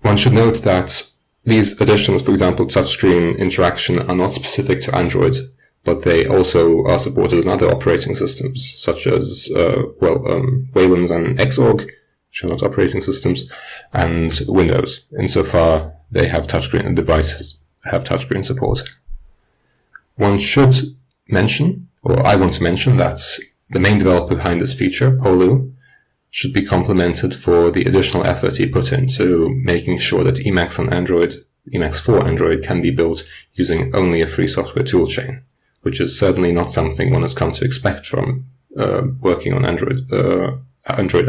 One should note that these additions, for example, touchscreen interaction, are not specific to Android, but they also are supported in other operating systems, such as, Wayland's and Xorg, which are not operating systems, and Windows, insofar they have touchscreen, and devices have touchscreen support. One should mention, or I want to mention, that the main developer behind this feature, Polu, should be complimented for the additional effort he put into making sure that Emacs on Android, Emacs for Android, can be built using only a free software toolchain, which is certainly not something one has come to expect from working on Android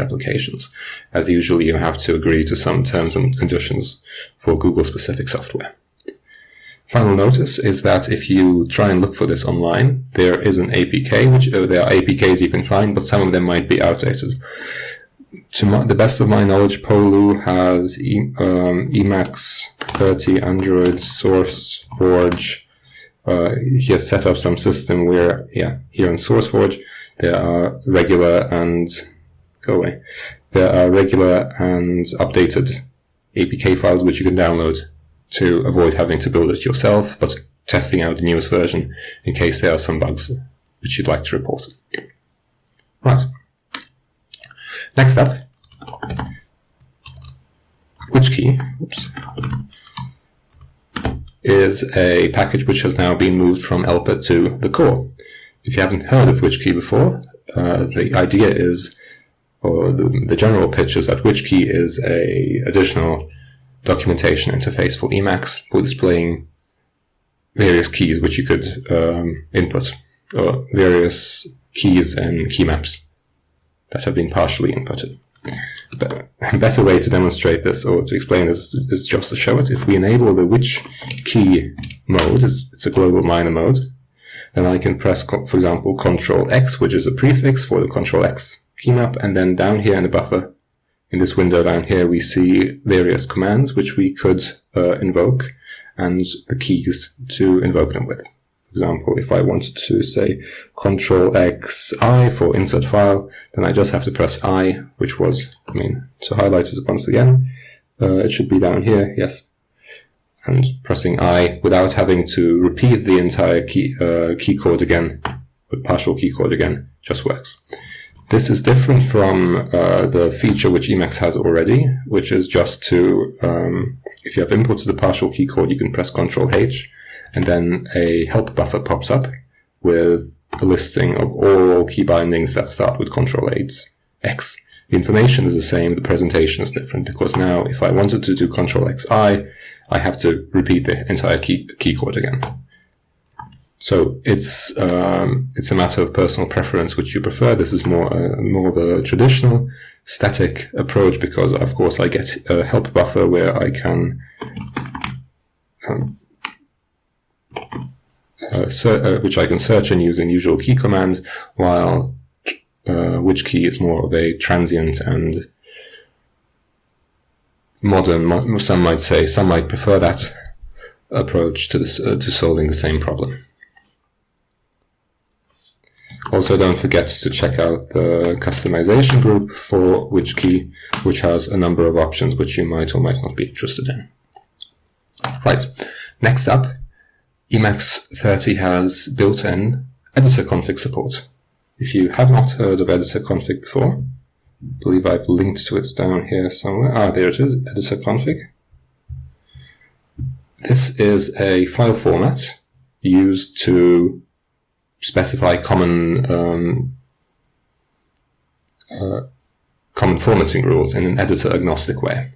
applications, as usually you have to agree to some terms and conditions for Google-specific software. Final notice is that if you try and look for this online, there is an APK, there are APKs you can find, but some of them might be outdated. To the best of my knowledge, Polu has Emacs 30 Android SourceForge. He has set up some system where, here in SourceForge, there are regular and updated APK files which you can download to avoid having to build it yourself, but testing out the newest version in case there are some bugs which you'd like to report. Right. Next up, WitchKey is a package which has now been moved from LPA to the core. If you haven't heard of WitchKey before, the idea is, or the general pitch is, that WitchKey is a additional documentation interface for Emacs for displaying various keys which you could input, or various keys and key maps that have been partially inputted. But a better way to demonstrate this or to explain this is just to show it. If we enable the WitchKey mode, it's a global minor mode, then I can press, for example, Ctrl X, which is a prefix for the Ctrl X key map, and then down here in the buffer, in this window down here, we see various commands which we could invoke, and the keys to invoke them with. For example, if I wanted to say Ctrl X I for insert file, then I just have to press I, which was, to highlight it once again, it should be down here, yes. And pressing I without having to repeat the entire key code again, the partial key code again, just works. This is different from the feature which Emacs has already, which is just to, if you have inputs to the partial key code, you can press Ctrl H, and then a help buffer pops up with a listing of all key bindings that start with Ctrl X. The information is the same, the presentation is different, because now if I wanted to do Ctrl X I have to repeat the entire key code again. So it's a matter of personal preference which you prefer. This is more of a traditional static approach, because of course I get a help buffer where I can which I can search in using usual key commands, while WitchKey is more of a transient and modern. Some might prefer that approach to solving the same problem. Also, don't forget to check out the customization group for WitchKey, which has a number of options which you might or might not be interested in. Right, next up, Emacs 30 has built-in editor config support. If you have not heard of editor config before, I believe I've linked to it down here somewhere. There it is, editor config. This is a file format used to specify common formatting rules in an editor-agnostic way.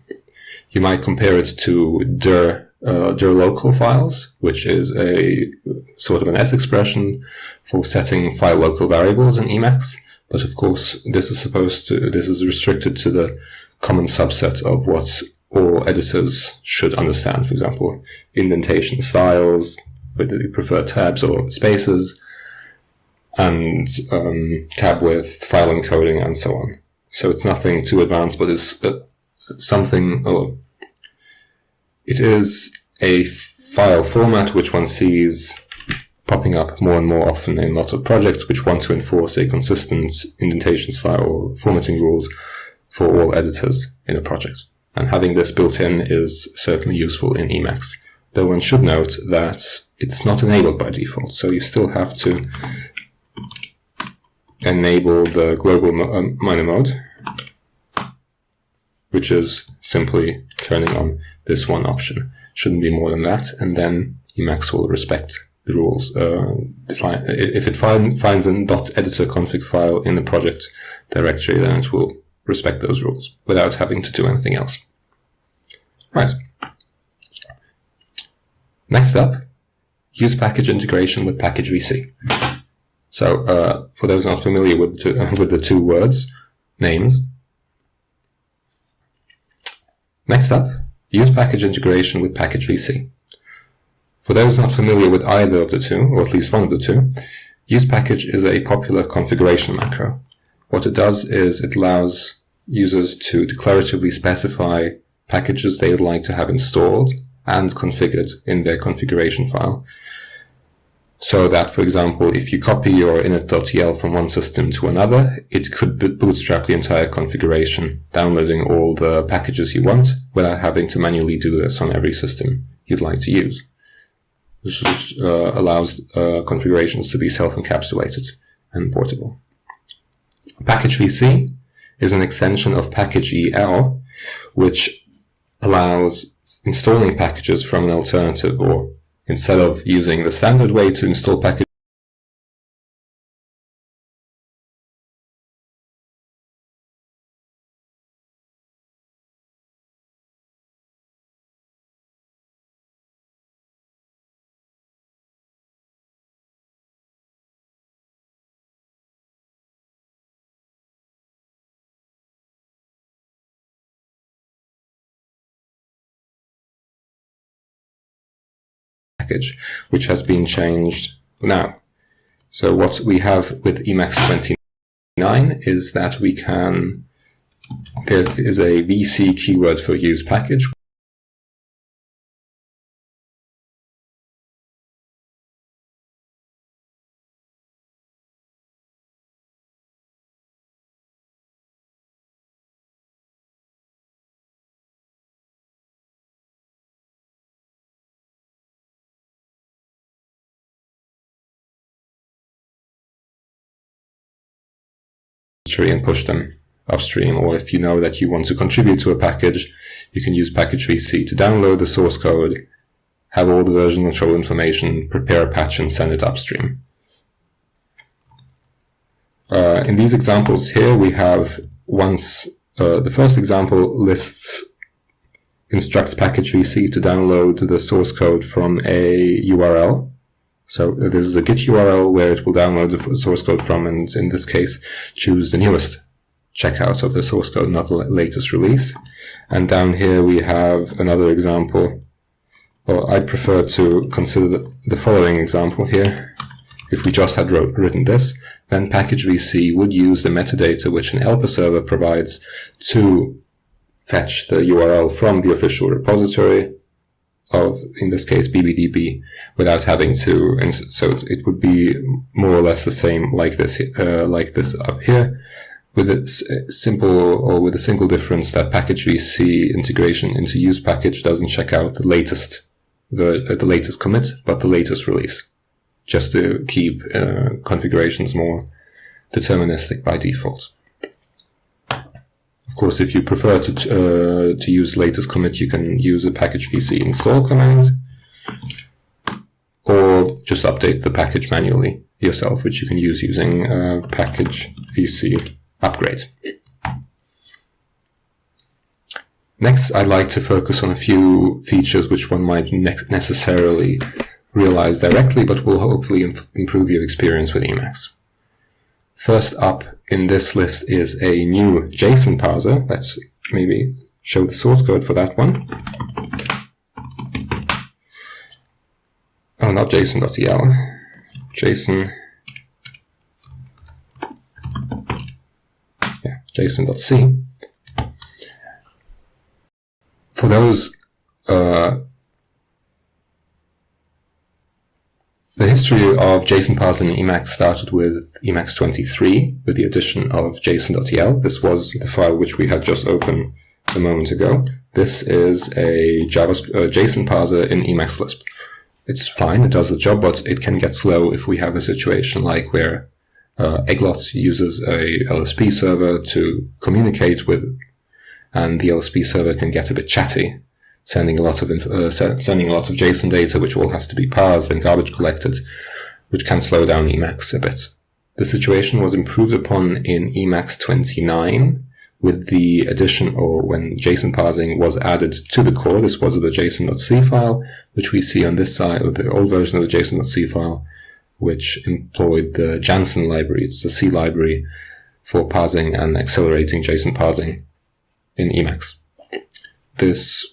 You might compare it to dir local files, which is a sort of an S expression for setting file local variables in Emacs. But of course, this is restricted to the common subset of what all editors should understand. For example, indentation styles, whether you prefer tabs or spaces, and tab width, file encoding, and so on. So it's nothing too advanced, but it's it is a file format which one sees popping up more and more often in lots of projects which want to enforce a consistent indentation style or formatting rules for all editors in a project. And having this built in is certainly useful in Emacs. Though one should note that it's not enabled by default, so you still have to enable the global minor mode, which is simply turning on this one option. Shouldn't be more than that, and then Emacs will respect the rules. If it finds an .editor config file in the project directory, then it will respect those rules without having to do anything else. Right. Next up, use package integration with package VC. So, for those not familiar with the two words, names. Next up, use package integration with package VC. For those not familiar with either of the two, or at least one of the two, use package is a popular configuration macro. What it does is it allows users to declaratively specify packages they would like to have installed and configured in their configuration file. So that, for example, if you copy your init.tel from one system to another, it could bootstrap the entire configuration, downloading all the packages you want without having to manually do this on every system you'd like to use. This allows configurations to be self-encapsulated and portable. Package VC is an extension of package EL, which allows installing packages from an alternative, or instead of using the standard way to install packages, which has been changed now. So what we have with Emacs 29 is that we can, there is a VC keyword for use package, and push them upstream. Or if you know that you want to contribute to a package, you can use package VC to download the source code, have all the version control information, prepare a patch, and send it upstream. In these examples here, we have the first example instructs package VC to download the source code from a URL. So this is a Git URL where it will download the source code from, and in this case, choose the newest checkout of the source code, not the latest release. And down here we have another example. Well, I'd prefer to consider the following example here. If we just had written this, then package VC would use the metadata which an helper server provides to fetch the URL from the official repository of, in this case, BBDB, without having to, and so it would be more or less the same like this up here, with a single difference that package VC integration into use package doesn't check out the latest commit, but the latest release, just to keep configurations more deterministic by default. Of course, if you prefer to use latest commit, you can use a package VC install command, or just update the package manually yourself, which you can use using package VC upgrade. Next, I'd like to focus on a few features which one might necessarily realize directly, but will hopefully improve your experience with Emacs. First up in this list is a new JSON parser. Let's maybe show the source code for that one. Oh, not JSON.el. JSON. Yeah, JSON.c. For those, the history of JSON parsing in Emacs started with Emacs 23, with the addition of JSON.el. This was the file which we had just opened a moment ago. This is a JSON parser in Emacs Lisp. It's fine, it does the job, but it can get slow if we have a situation like where Egglot uses a LSP server to communicate with, and the LSP server can get a bit chatty, sending a lot of JSON data, which all has to be parsed and garbage collected, which can slow down Emacs a bit. The situation was improved upon in Emacs 29 with the addition, or when JSON parsing was added to the core. This was the JSON.c file, which we see on this side, or the old version of the JSON.c file, which employed the Jansen library. It's the C library for parsing and accelerating JSON parsing in Emacs. This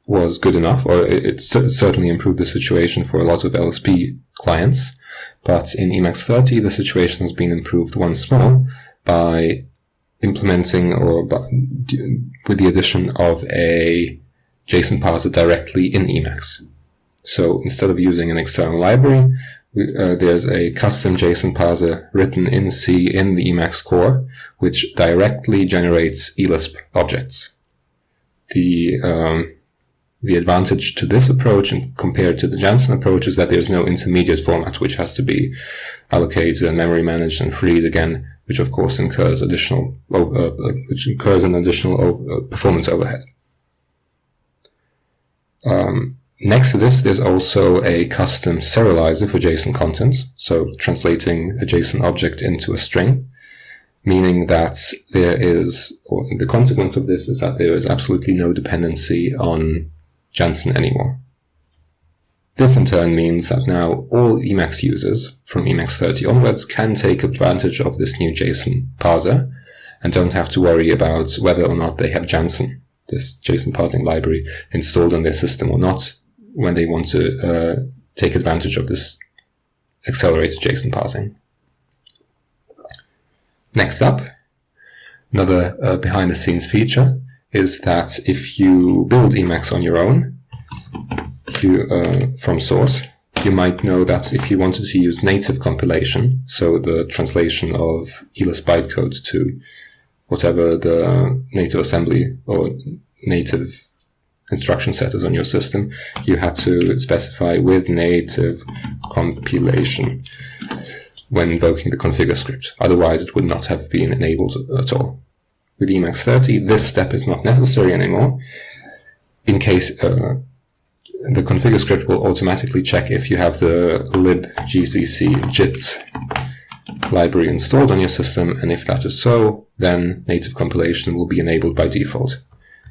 was good enough, or it certainly improved the situation for a lot of LSP clients. But in Emacs 30, the situation has been improved once more by implementing, or with the addition of a JSON parser directly in Emacs. So instead of using an external library, there's a custom JSON parser written in C in the Emacs core, which directly generates eLisp objects. The advantage to this approach, and compared to the Jansen approach, is that there's no intermediate format which has to be allocated and memory managed and freed again, which of course incurs an additional performance overhead. Next to this, there's also a custom serializer for JSON content, so translating a JSON object into a string, meaning that there is, or the consequence of this is that there is absolutely no dependency on Jansen anymore. This in turn means that now all Emacs users from Emacs 30 onwards can take advantage of this new JSON parser and don't have to worry about whether or not they have Jansen, this JSON parsing library, installed on their system or not when they want to take advantage of this accelerated JSON parsing. Next up, another behind-the-scenes feature is that if you build Emacs on your own, from source, you might know that if you wanted to use native compilation, so the translation of ELISP bytecode to whatever the native assembly or native instruction set is on your system, you had to specify with native compilation when invoking the configure script. Otherwise, it would not have been enabled at all. With Emacs 30, this step is not necessary anymore. In case the configure script will automatically check if you have the libgcc JIT library installed on your system, and if that is so, then native compilation will be enabled by default.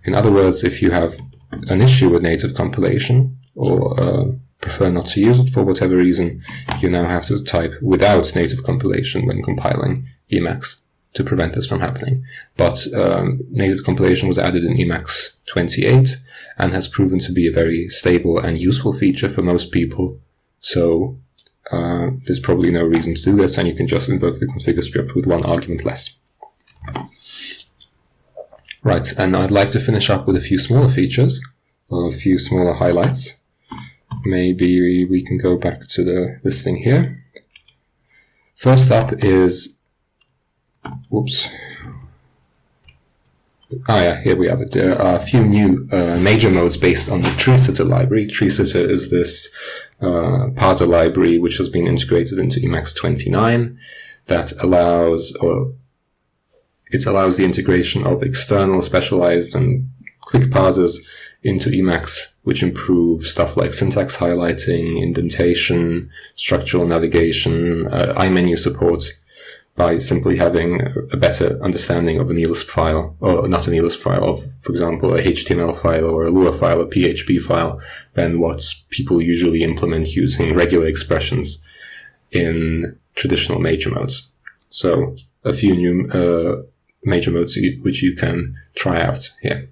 In other words, if you have an issue with native compilation, or prefer not to use it for whatever reason, you now have to type without native compilation when compiling Emacs to prevent this from happening. But native compilation was added in Emacs 28 and has proven to be a very stable and useful feature for most people. So there's probably no reason to do this, and you can just invoke the configure script with one argument less. Right, and I'd like to finish up with a few smaller features, or a few smaller highlights. Maybe we can go back to the listing here. First up is, whoops. Here we have it. There are a few new major modes based on the treesitter library. Treesitter is this parser library which has been integrated into Emacs 29 that allows the integration of external, specialized, and quick parsers into Emacs, which improve stuff like syntax highlighting, indentation, structural navigation, iMenu support, by simply having a better understanding of an eLisp file, or not an eLisp file, of, for example, a HTML file or a Lua file, a PHP file, than what people usually implement using regular expressions in traditional major modes. So a few new major modes which you can try out here.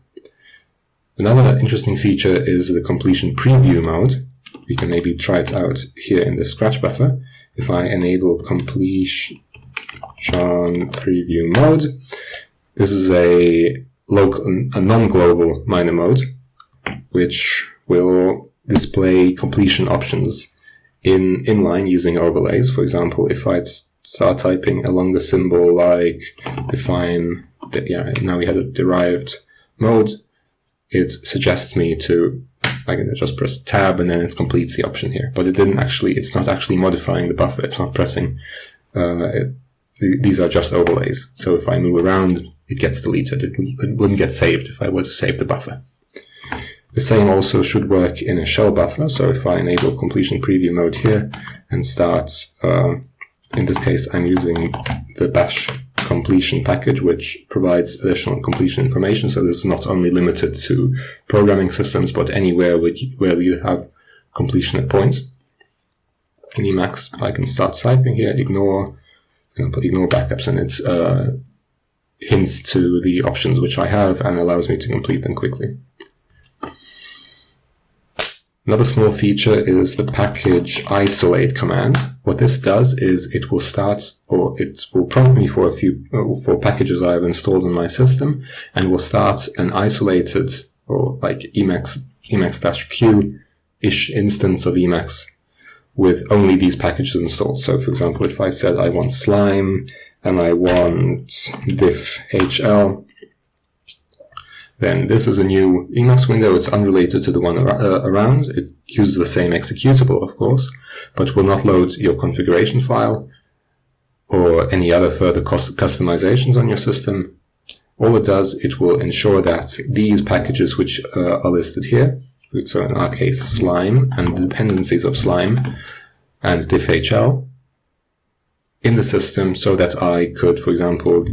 Another interesting feature is the completion preview mode. We can maybe try it out here in the Scratch buffer. If I enable completion preview mode, this is a non-global minor mode, which will display completion options in inline using overlays. For example, if I start typing a longer symbol like define, now we had a derived mode, it suggests me to, I can just press tab and then it completes the option here. But it's not actually modifying the buffer. It's not pressing, these are just overlays. So if I move around, it gets deleted. It wouldn't get saved if I were to save the buffer. The same also should work in a shell buffer. So if I enable completion preview mode here and start, in this case, I'm using the bash completion package, which provides additional completion information. So this is not only limited to programming systems, but anywhere where we have completion at points. In Emacs, I can start typing here, ignore backups, and it's hints to the options which I have and allows me to complete them quickly. Another small feature is the package isolate command. What this does is it will prompt me for for packages I have installed in my system, and will start an isolated, or like Emacs-Q-ish instance of Emacs with only these packages installed. So for example, if I said I want slime and I want diff.hl, then this is a new Emacs window. It's unrelated to the one around. It uses the same executable, of course, but will not load your configuration file or any other further customizations on your system. All it does, it will ensure that these packages which are listed here, so in our case slime and the dependencies of slime and diff.hl, in the system, so that I could, for example,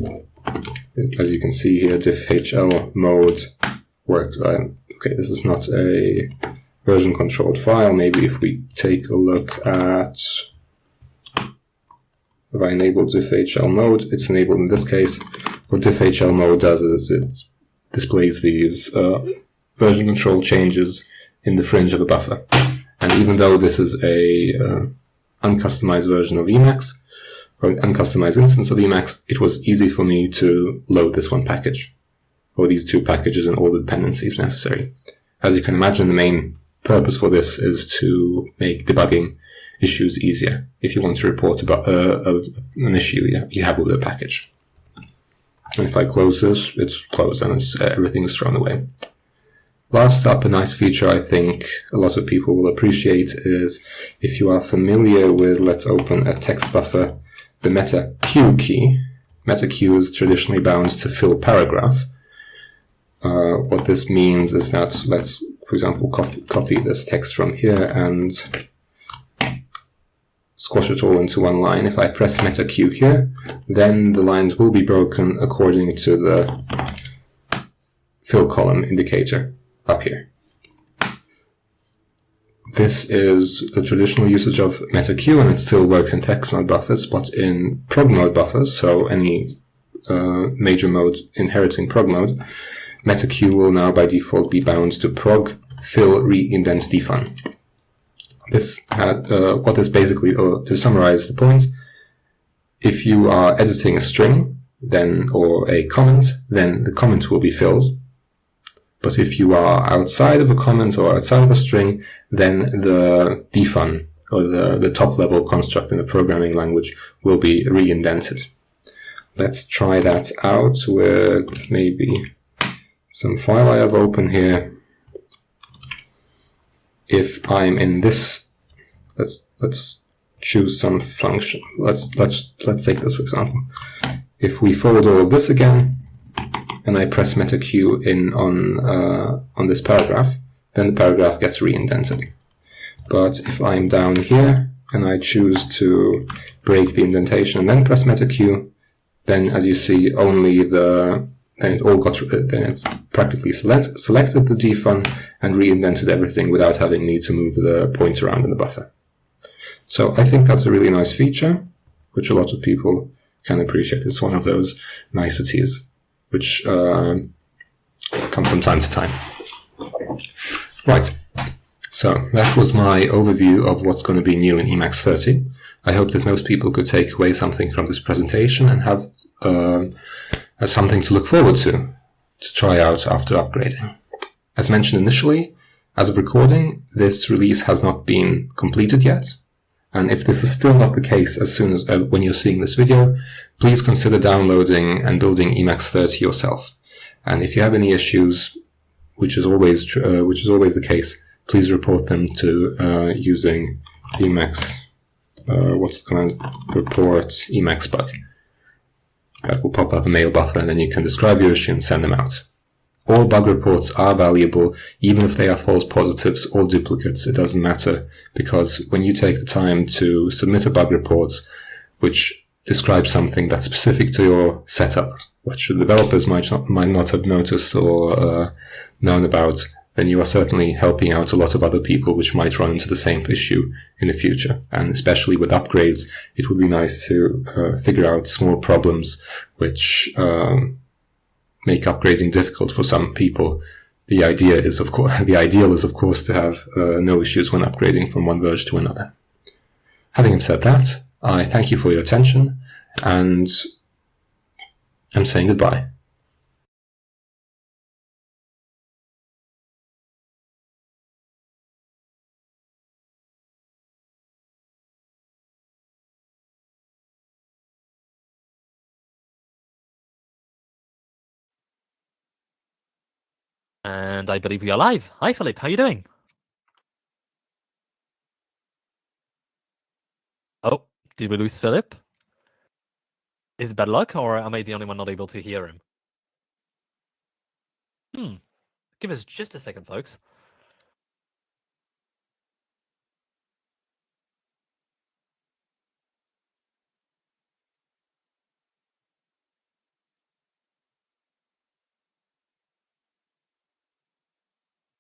as you can see here, diff.hl mode works. Okay, this is not a version controlled file. Maybe if we take a look at, if I enable diff.hl mode, it's enabled in this case. What diff.hl mode does is it displays these version control changes in the fringe of a buffer. And even though this is a uncustomized version of Emacs, or an uncustomized instance of Emacs, it was easy for me to load this one package, or these two packages and all the dependencies necessary. As you can imagine, the main purpose for this is to make debugging issues easier. If you want to report about an issue you have with the package. And if I close this, it's closed and everything's thrown away. Last up, a nice feature I think a lot of people will appreciate is if you are familiar with, let's open a text buffer, the meta Q key. Meta Q is traditionally bound to fill paragraph. What this means is that, let's, for example, copy this text from here and squash it all into one line. If I press meta Q here, then the lines will be broken according to the fill column indicator up here. This is the traditional usage of meta Q, and it still works in text mode buffers, but in prog mode buffers, so any major mode inheriting prog mode, meta Q will now by default be bound to prog fill re-indent defun. This has, what is basically, to summarize the point, if you are editing a string or a comment, then the comment will be filled. But if you are outside of a comment or outside of a string, then the defun, or the top-level construct in the programming language, will be re-indented. Let's try that out with maybe some file I have open here. If I'm in this, let's choose some function. Let's take this for example. If we forward all of this again, and I press meta Q in on this paragraph, then the paragraph gets re-indented. But if I'm down here and I choose to break the indentation and then press meta Q, then as you see, only then it's practically selected the defun and re-indented everything without having me to move the points around in the buffer. So I think that's a really nice feature, which a lot of people can appreciate. It's one of those niceties which come from time to time. Right, so that was my overview of what's going to be new in Emacs 30. I hope that most people could take away something from this presentation and have something to look forward to try out after upgrading. As mentioned initially, as of recording, this release has not been completed yet. And if this is still not the case as soon as when you're seeing this video, please consider downloading and building Emacs 30 yourself. And if you have any issues, which is always the case, please report them to using Emacs. What's the command? Report Emacs bug. That will pop up a mail buffer, and then you can describe your issue and send them out. All bug reports are valuable, even if they are false positives or duplicates. It doesn't matter, because when you take the time to submit a bug report, which describes something that's specific to your setup, which the developers might not have noticed or known about, then you are certainly helping out a lot of other people which might run into the same issue in the future. And especially with upgrades, it would be nice to figure out small problems which make upgrading difficult for some people. The ideal is, of course, to have no issues when upgrading from one version to another. Having said that, I thank you for your attention, and I'm saying goodbye. And I believe we are live. Hi, Philip. How are you doing? Oh, did we lose Philip? Is it bad luck, or am I the only one not able to hear him? Give us just a second, folks.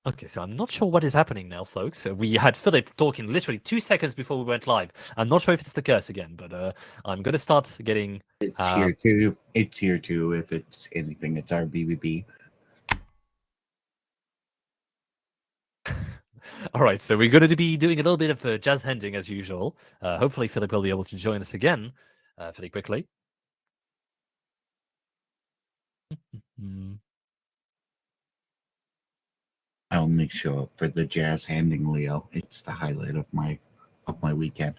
Okay, so I'm not sure what is happening now, folks. We had Philip talking literally 2 seconds before we went live. I'm not sure if it's the curse again, but I'm going to start getting... It's here too. It's here too. If it's anything, it's our BBB. All right, so we're going to be doing a little bit of jazz handing as usual. Hopefully Philip will be able to join us again fairly quickly. I only show up for the jazz handing, Leo. It's the highlight of my weekend.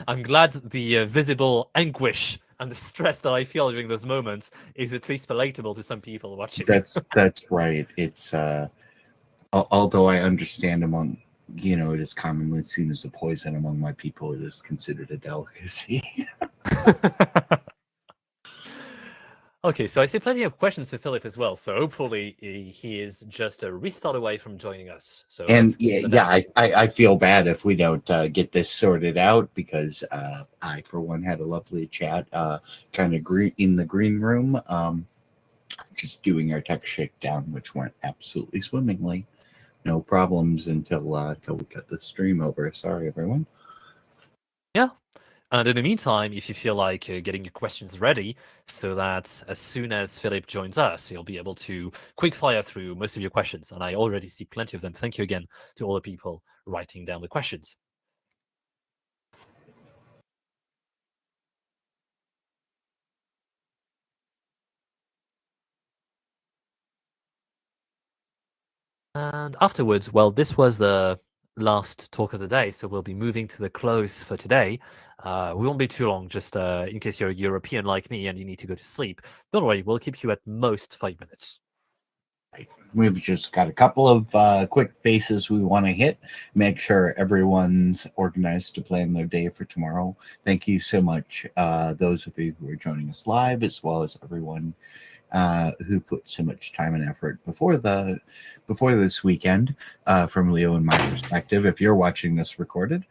I'm glad the visible anguish and the stress that I feel during those moments is at least palatable to some people watching. That's right. It's although I understand among it is commonly seen as a poison among my people, it is considered a delicacy. Okay, so I see plenty of questions for Philip as well. So hopefully he is just a restart away from joining us. So and I feel bad if we don't get this sorted out, because I, for one, had a lovely chat kind of in the green room, just doing our tech shakedown, which went absolutely swimmingly. No problems until we got the stream over. Sorry, everyone. Yeah. And in the meantime, if you feel like getting your questions ready, so that as soon as Philip joins us, you'll be able to quick fire through most of your questions. And I already see plenty of them. Thank you again to all the people writing down the questions. And afterwards, well, this was the last talk of the day, so we'll be moving to the close for today. We won't be too long, just in case you're European like me and you need to go to sleep. Don't worry, we'll keep you at most 5 minutes. We've just got a couple of quick bases we want to hit. Make sure everyone's organized to plan their day for tomorrow. Thank you so much, those of you who are joining us live, as well as everyone who put so much time and effort before this weekend. From Leo and my perspective, if you're watching this recorded,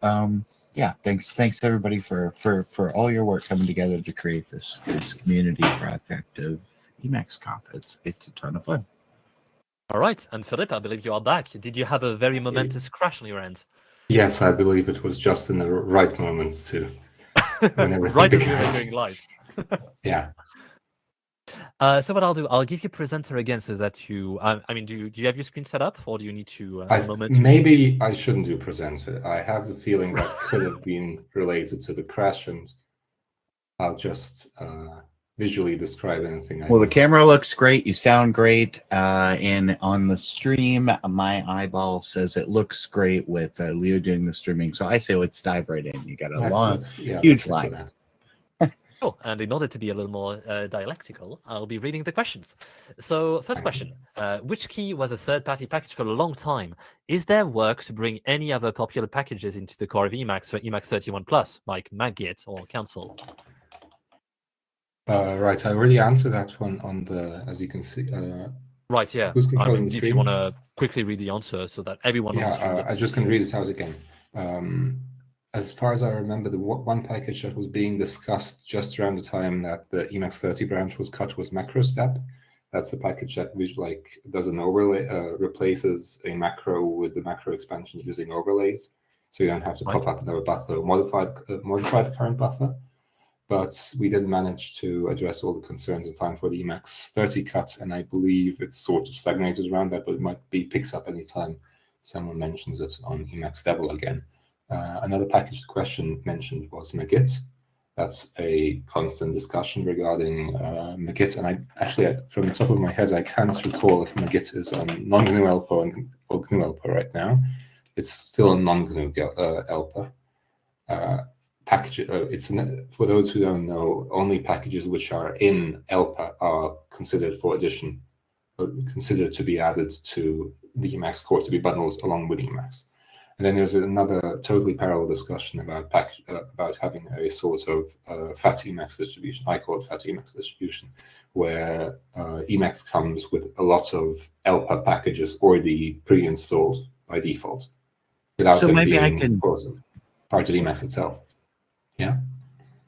thanks everybody for all your work coming together to create this community project of EmacsConf. It's a ton of fun. All right, and Philip, I believe you are back. Did you have a very momentous crash on your end? Yes, I believe it was just in the right moment to when everything right as we began. were going live. Yeah. So what I'll do, I'll give you presenter again so that you, do you have your screen set up, or do you need to a moment? Maybe I shouldn't do presenter. I have the feeling that could have been related to the crash, and I'll just visually describe anything. Well, the camera looks great. You sound great. And on the stream, my eyeball says it looks great with Leo doing the streaming. So I say let's dive right in. You got a huge line. Sure. And in order to be a little more dialectical, I'll be reading the questions. So, first question: which key was a third-party package for a long time? Is there work to bring any other popular packages into the core of Emacs for Emacs 31+, like MacGit or Council? Right, I already answered that one on the, as you can see. Right, yeah. Who's I controlling mean, the if you screen? want to quickly read the answer so that everyone on the stream gets I to just see can it. read it out again. As far as I remember, the one package that was being discussed just around the time that the Emacs 30 branch was cut was MacroStep. That's the package that does an overlay, replaces a macro with the macro expansion using overlays, so you don't have to pop up another buffer, modify the current buffer. But we did manage to address all the concerns in time for the Emacs 30 cut, and I believe it's sort of stagnated around that, but it might be picked up anytime someone mentions it on Emacs Devil again. Another package the question mentioned was MacGit. That's a constant discussion regarding MacGit, and I actually, from the top of my head, I can't recall if MacGit is on non-GNU ELPA or GNU ELPA right now. It's still a non-GNU ELPA. Package. For those who don't know, only packages which are in ELPA are considered for addition, considered to be added to the Emacs core, to be bundled along with Emacs. And then there's another totally parallel discussion about having a sort of fat Emacs distribution. I call it fat Emacs distribution, where Emacs comes with a lot of ELPA packages already pre-installed by default, without So them maybe I being can part of Emacs itself. Yeah.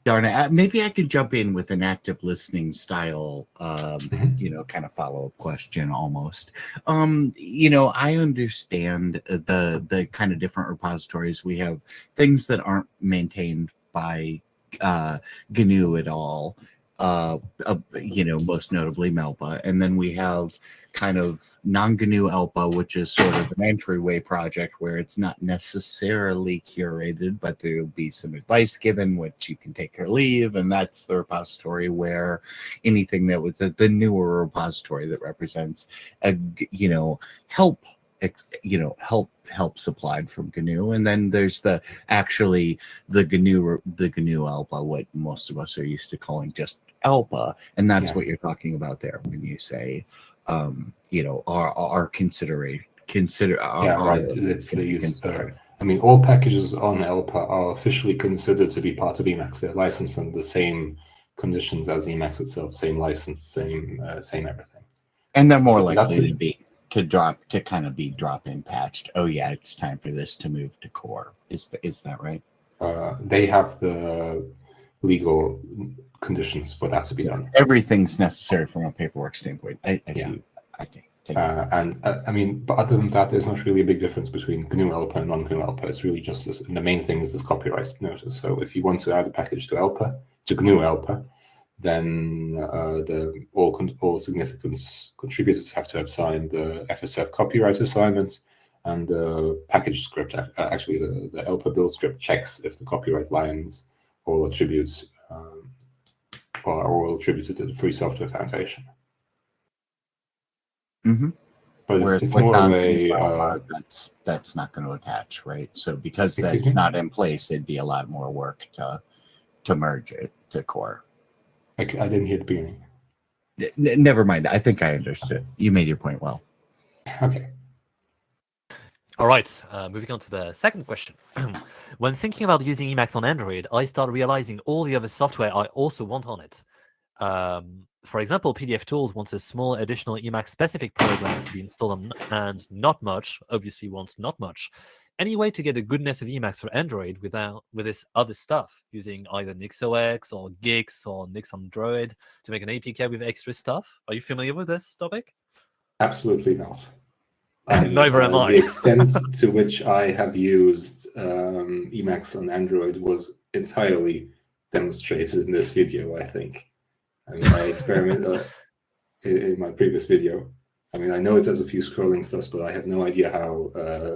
Darn it. Maybe I could jump in with an active listening style, kind of follow-up question almost. I understand the kind of different repositories. We have things that aren't maintained by GNU at all, most notably Melpa. And then we have kind of non-GNU ELPA, which is sort of an entryway project where it's not necessarily curated, but there'll be some advice given, which you can take or leave. And that's the repository where anything that was the newer repository that represents help supplied from GNU. And then there's the GNU ELPA, what most of us are used to calling just ELPA, and that's what you're talking about there when you say all packages on ELPA are officially considered to be part of Emacs. They're licensed under the same conditions as Emacs itself, same license, same everything. And they're more likely to kind of be drop-in patched. Oh yeah, it's time for this to move to core. Is that right? They have the legal conditions for that to be done. Everything's necessary from a paperwork standpoint. I see. But other than that, there's not really a big difference between GNU ELPA and non-GNU ELPA. It's really just this. The main thing is this copyright notice. So if you want to add a package to GNU ELPA, then all significant contributors have to have signed the FSF copyright assignment, and the package script, actually the ELPA build script, checks if the copyright lines all attributes are all attributed to the Free Software Foundation. Mm-hmm. But it's more of a that's not going to attach, right? So because that's not in place, it'd be a lot more work to merge it to core. I didn't hear the beginning. Never mind. I think I understood. You made your point well. Okay. All right, moving on to the second question. When thinking about using Emacs on Android, I start realizing all the other software I also want on it. For example, PDF Tools wants a small additional Emacs-specific program to be installed on, and Not Much obviously wants Not Much. Any way to get the goodness of Emacs for Android with this other stuff, using either NixOS or Gix or Nix Android to make an APK with extra stuff? Are you familiar with this topic? Absolutely not. Neither am I. The extent to which I have used Emacs on Android was entirely demonstrated in this video, I think. I experiment in my previous video. I know it does a few scrolling stuff, but I have no idea how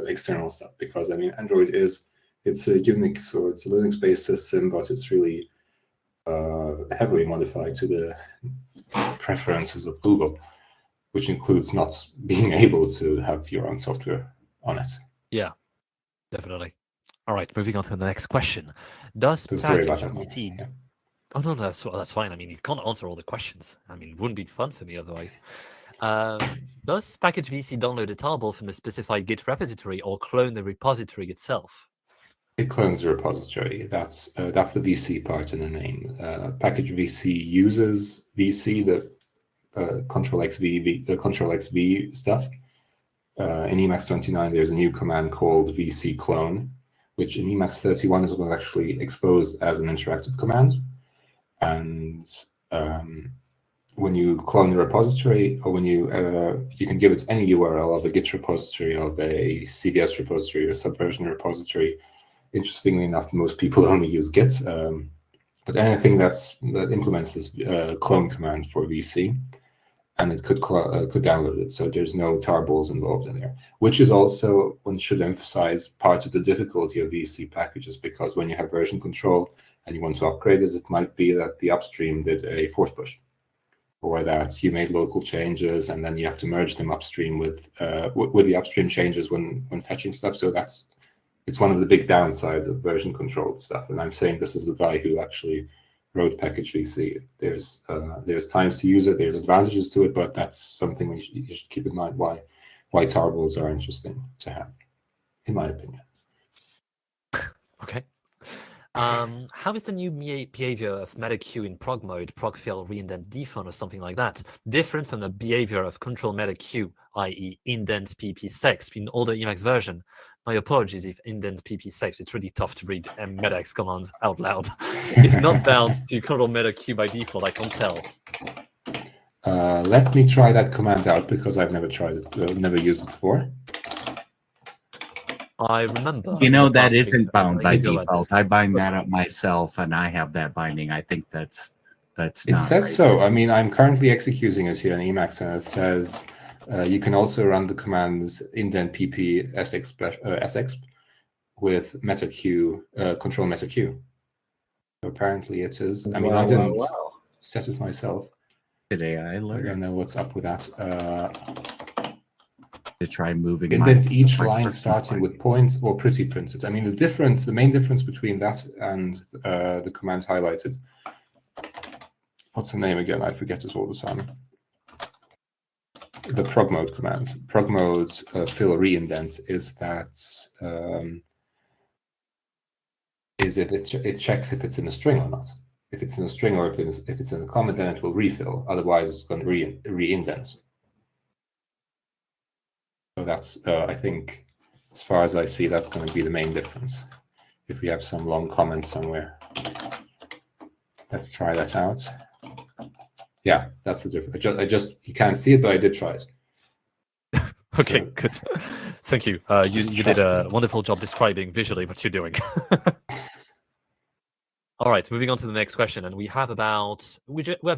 external stuff, because Android it's a Unix or it's a Linux-based system, but it's really heavily modified to the preferences of Google, which includes not being able to have your own software on it. Yeah, definitely. All right, moving on to the next question. Does package EST Oh no, that's fine. I mean, you can't answer all the questions. I mean, it wouldn't be fun for me otherwise. Does package VC download a tarball from the specified Git repository or clone the repository itself? It clones the repository. That's the VC part in the name. Package VC uses VC, the Control-XV stuff. In Emacs 29, there's a new command called VC clone, which in Emacs 31 is actually exposed as an interactive command. And when you clone the repository, or when you can give it any URL of a Git repository, of a CVS repository, or a Subversion repository. Interestingly enough, most people only use Git, but anything that implements this clone command for VC, and it could download it. So there's no tarballs involved in there, which is also, one should emphasize, part of the difficulty of VC packages, because when you have version control and you want to upgrade it, it might be that the upstream did a force push, or that you made local changes and then you have to merge them upstream with the upstream changes when fetching stuff. So it's one of the big downsides of version controlled stuff. And I'm saying this is the guy who actually wrote package VC. There's times to use it, there's advantages to it, but that's something you should keep in mind, why tarballs are interesting to have, in my opinion. Okay. How is the new behavior of meta queue in prog mode, progfill, reindent, defun, or something like that, different from the behavior of control meta queue, i.e. indent pp sex in older Emacs version? My apologies if indent pp sex, it's really tough to read MetaX commands out loud. It's not bound to control meta queue by default, I can't tell. Let me try that command out, because I've never tried it, never used it before. I remember. You know, that isn't bound by default. I bind that up myself, and I have that binding. I think that's It not says right. so. I mean, I'm currently executing it here in Emacs, and it says you can also run the commands indent pp sx with meta queue, control meta queue. So apparently it is. I mean, I didn't set it myself. Today I I learned. don't know what's up with that. To try moving. Indent each line starting with points or pretty printed. I mean, the main difference between that and the command highlighted. What's the name again? I forget it all the time. The prog mode command. Prog mode fill reindent is that it checks if it's in a string or not. If it's in a string or if it's in a comment, then it will refill. Otherwise, it's going to reindent. So that's, I think, as far as I see, that's going to be the main difference. If we have some long comment somewhere. Let's try that out. Yeah, that's the difference. I just you can't see it, but I did try it. Okay, so, good. Thank you. You did a wonderful job describing visually what you're doing. All right, moving on to the next question, and we have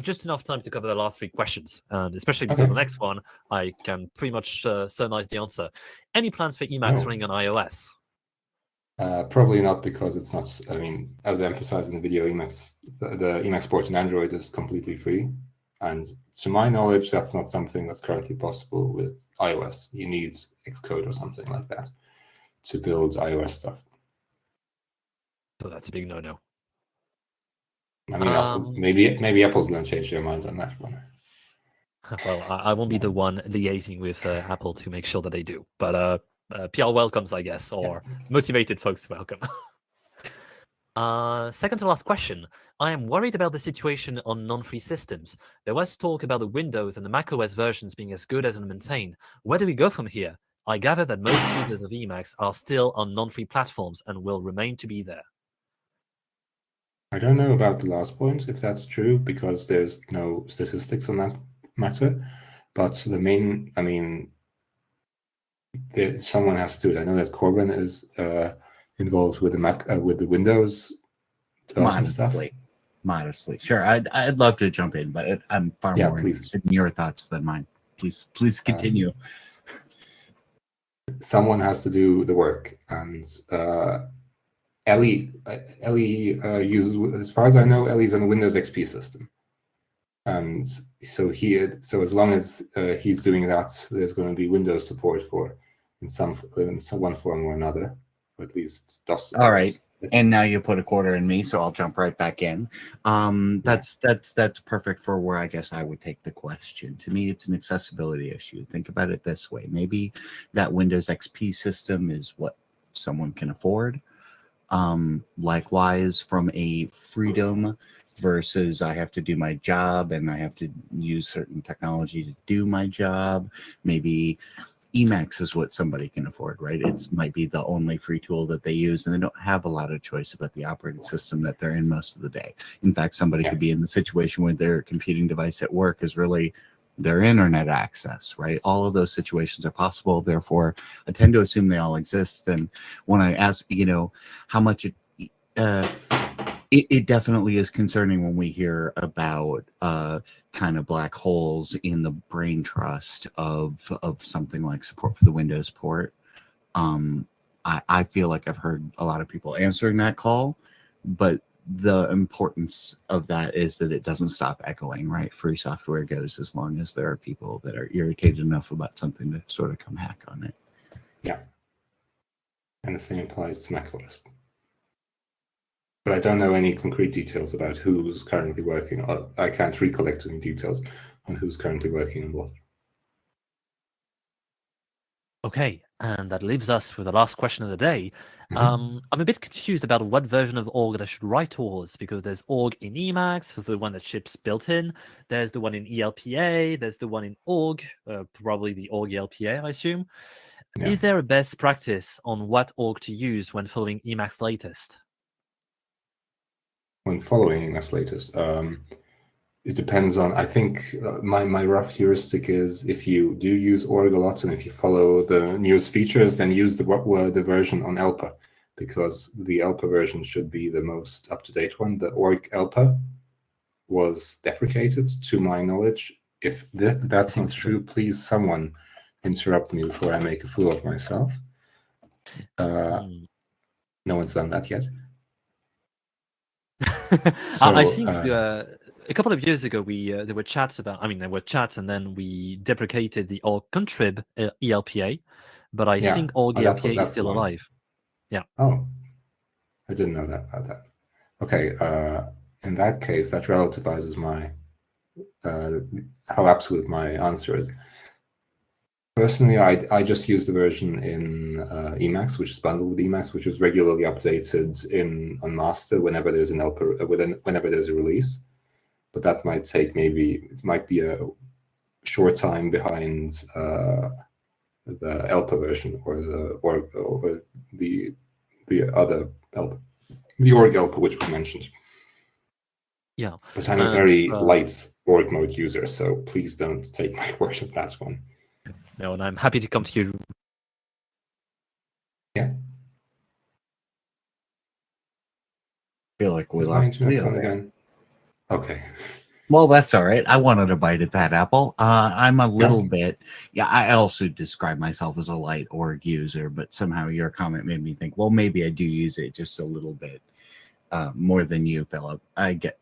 just enough time to cover the last 3 questions, and especially because the next one I can pretty much surmise the answer. Any plans for Emacs running on iOS? Probably not, because it's not. I mean, as I emphasized in the video, the Emacs port in Android is completely free, and to my knowledge, that's not something that's currently possible with iOS. You need Xcode or something like that to build iOS stuff. So that's a big no-no. I mean, maybe Apple's going to change their mind on that one. Well, I won't be the one liaising with Apple to make sure that they do, but PR welcomes, I guess, or motivated folks welcome. Second to last question. I am worried about the situation on non-free systems. There was talk about the Windows and the macOS versions being as good as maintained. Where do we go from here? I gather that most users of Emacs are still on non-free platforms and will remain to be there. I don't know about the last point, if that's true, because there's no statistics on that matter. But the main, I mean, someone has to do it. I know that Corbin is involved with the Mac, with the Windows modestly. Sure, I'd love to jump in, but I'm far more interested in your thoughts than mine. Please continue. Someone has to do the work, and Ellie uses, as far as I know, Ellie's on a Windows XP system, and so as long as he's doing that, there's going to be Windows support in one form or another, or at least DOS support. All right. And now you put a quarter in me, so I'll jump right back in. That's perfect for where I guess I would take the question. To me, it's an accessibility issue. Think about it this way. Maybe that Windows XP system is what someone can afford. Likewise, from a freedom versus I have to do my job and I have to use certain technology to do my job, maybe Emacs is what somebody can afford, right? It might be the only free tool that they use, and they don't have a lot of choice about the operating system that they're in most of the day. In fact, somebody could be in the situation where their computing device at work is really their internet access, right? All of those situations are possible. Therefore, I tend to assume they all exist. And when I ask, how much it definitely is concerning when we hear about kind of black holes in the brain trust of something like support for the Windows port. I feel like I've heard a lot of people answering that call, but the importance of that is that it doesn't stop echoing, right? Free software goes as long as there are people that are irritated enough about something to sort of come hack on it. Yeah. And the same applies to macOS. But I don't know any concrete details about who's currently working. I can't recollect any details on who's currently working on what. Okay, and that leaves us with the last question of the day. I'm a bit confused about what version of org I should write towards, because there's org in Emacs, so the one that ships built in. There's the one in ELPA. There's the one in org, probably the org ELPA, I assume. Yeah. Is there a best practice on what org to use when following Emacs latest? When following Emacs latest, it depends on, I think my rough heuristic is if you do use org a lot and if you follow the newest features, then use the version on ELPA, because the ELPA version should be the most up-to-date one. The org ELPA was deprecated, to my knowledge. If that's not true, please someone interrupt me before I make a fool of myself. No one's done that yet. So, I think a couple of years ago, there were chats about. There were chats, and then we deprecated the org contrib ELPA, but I think org ELPA is still alive. Yeah. Oh, I didn't know that about that. Okay. In that case, that relativizes my how absolute my answer is. Personally, I just use the version in Emacs, which is bundled with Emacs, which is regularly updated on master whenever there's an ELPA, whenever there's a release. But that might take it might be a short time behind the ELPA version or the other ELPA, the org ELPA, which we mentioned. Yeah. But I'm a very light org mode user, so please don't take my word on that one. No, and I'm happy to come to you. Yeah. I feel like we lost Leo again. Okay. Well, that's all right. I wanted a bite at that apple. I'm a little bit, I also describe myself as a light org user, but somehow your comment made me think, well, maybe I do use it just a little bit more than you, Philip. I get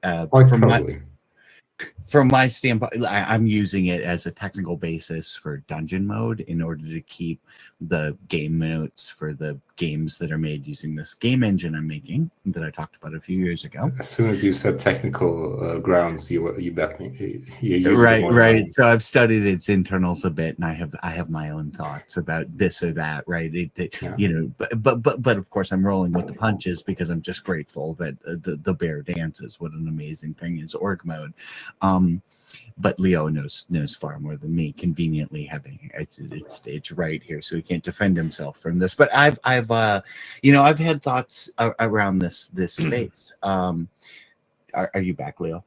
from my standpoint, I'm using it as a technical basis for dungeon mode in order to keep the game notes for the games that are made using this game engine I'm making that I talked about a few years ago. As soon as you said technical grounds, you bet me. Right. So I've studied its internals a bit, and I have my own thoughts about this or that. Right. But of course I'm rolling with the punches because I'm just grateful that the bear dances. What an amazing thing is org mode. But Leo knows far more than me, conveniently having its stage right here, so he can't defend himself from this. But I've had thoughts around this space. Are you back, Leo?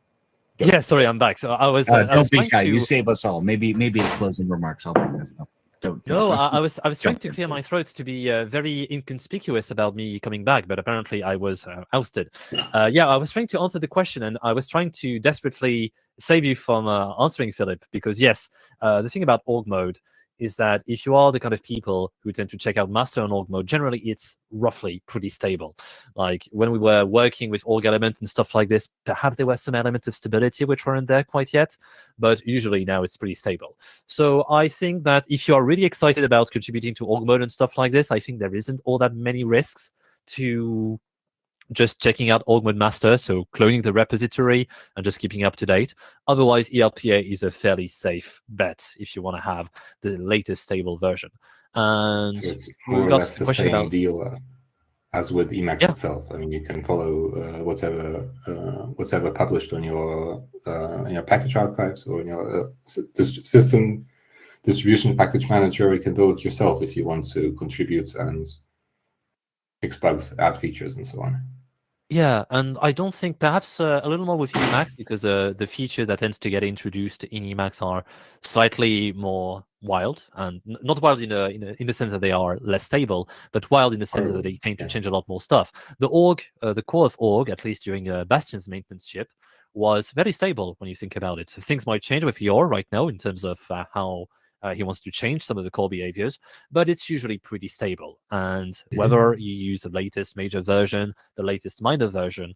Yeah, sorry, I'm back. So I was. Don't be shy. You save us all. Maybe at closing remarks I'll bring this up. I was trying to clear my throat to be very inconspicuous about me coming back, but apparently I was ousted. I was trying to answer the question, and I was trying to desperately save you from answering, Philip, because yes, the thing about org mode is that if you are the kind of people who tend to check out master on org mode, generally it's roughly pretty stable. Like when we were working with org element and stuff like this, perhaps there were some elements of stability which weren't there quite yet, but usually now it's pretty stable. So I think that if you are really excited about contributing to org mode and stuff like this, I think there isn't all that many risks to just checking out org mode master, so cloning the repository and just keeping up to date. Otherwise, ELPA is a fairly safe bet if you want to have the latest stable version. And So it's with more or regards less to the question same about deal as with Emacs Yeah. itself. I mean, you can follow whatever published on your package archives or in your system distribution package manager. You can build it yourself if you want to contribute and fix bugs, add features, and so on. Yeah, and I don't think perhaps a little more with Emacs because the features that tends to get introduced in Emacs are slightly more wild, and not wild in the sense that they are less stable, but wild in the sense that they tend to change a lot more stuff. The org, the core of org, at least during Bastion's maintenance ship, was very stable when you think about it. So things might change with Yor right now in terms of how he wants to change some of the core behaviors, but it's usually pretty stable. And whether you use the latest major version, the latest minor version,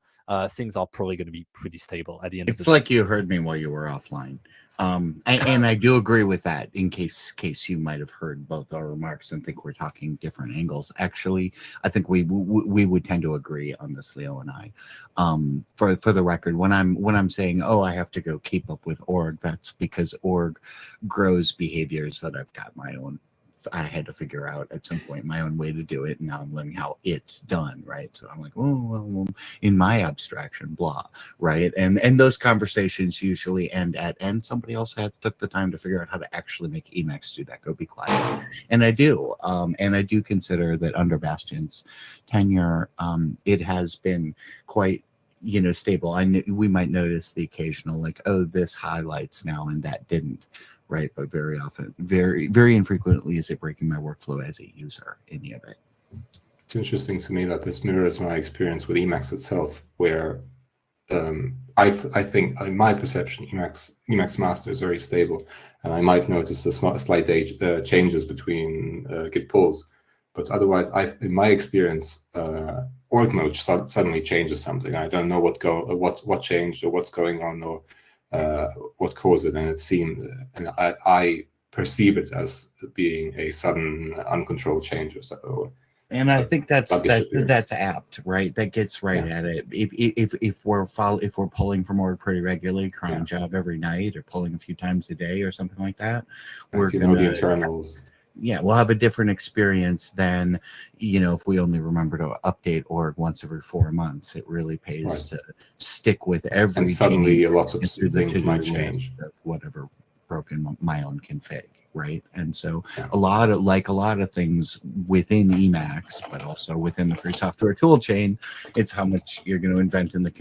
things are probably going to be pretty stable at the end of the It's day. like you heard me while you were offline. And I do agree with that in case you might have heard both our remarks and think we're talking different angles. Actually, I think we would tend to agree on this, Leo and I. For the record, when I'm saying, oh, I have to go keep up with org, that's because org grows behaviors that I've got my own. I had to figure out at some point my own way to do it, and now I'm learning how it's done, right? So I'm like, oh, well, in my abstraction, blah, right? And those conversations usually end at, and somebody else took the time to figure out how to actually make Emacs do that. Go be quiet. And I do consider that under Bastion's tenure, it has been quite stable. We might notice the occasional like, oh, this highlights now and that didn't. Right, but very often, very, very infrequently is it breaking my workflow as a user, any of it. It's interesting to me that this mirrors my experience with Emacs itself, where I think, in my perception, Emacs master is very stable, and I might notice the slight changes between Git pulls, but otherwise, in my experience, org mode suddenly changes something. I don't know what changed or what's going on or what caused it, and it seemed, and I perceive it as being a sudden uncontrolled change or so. And I think that's apt, right? That gets right at it. If we're pulling from org pretty regularly, cron job every night, or pulling a few times a day, or something like that, we're going to know the internals. Yeah, we'll have a different experience than, if we only remember to update org once every 4 months. It really pays to stick with every and suddenly change a lot of things might list change of whatever broken my own config, right? And so a lot of things within Emacs, but also within the free software tool chain, it's how much you're going to invest in the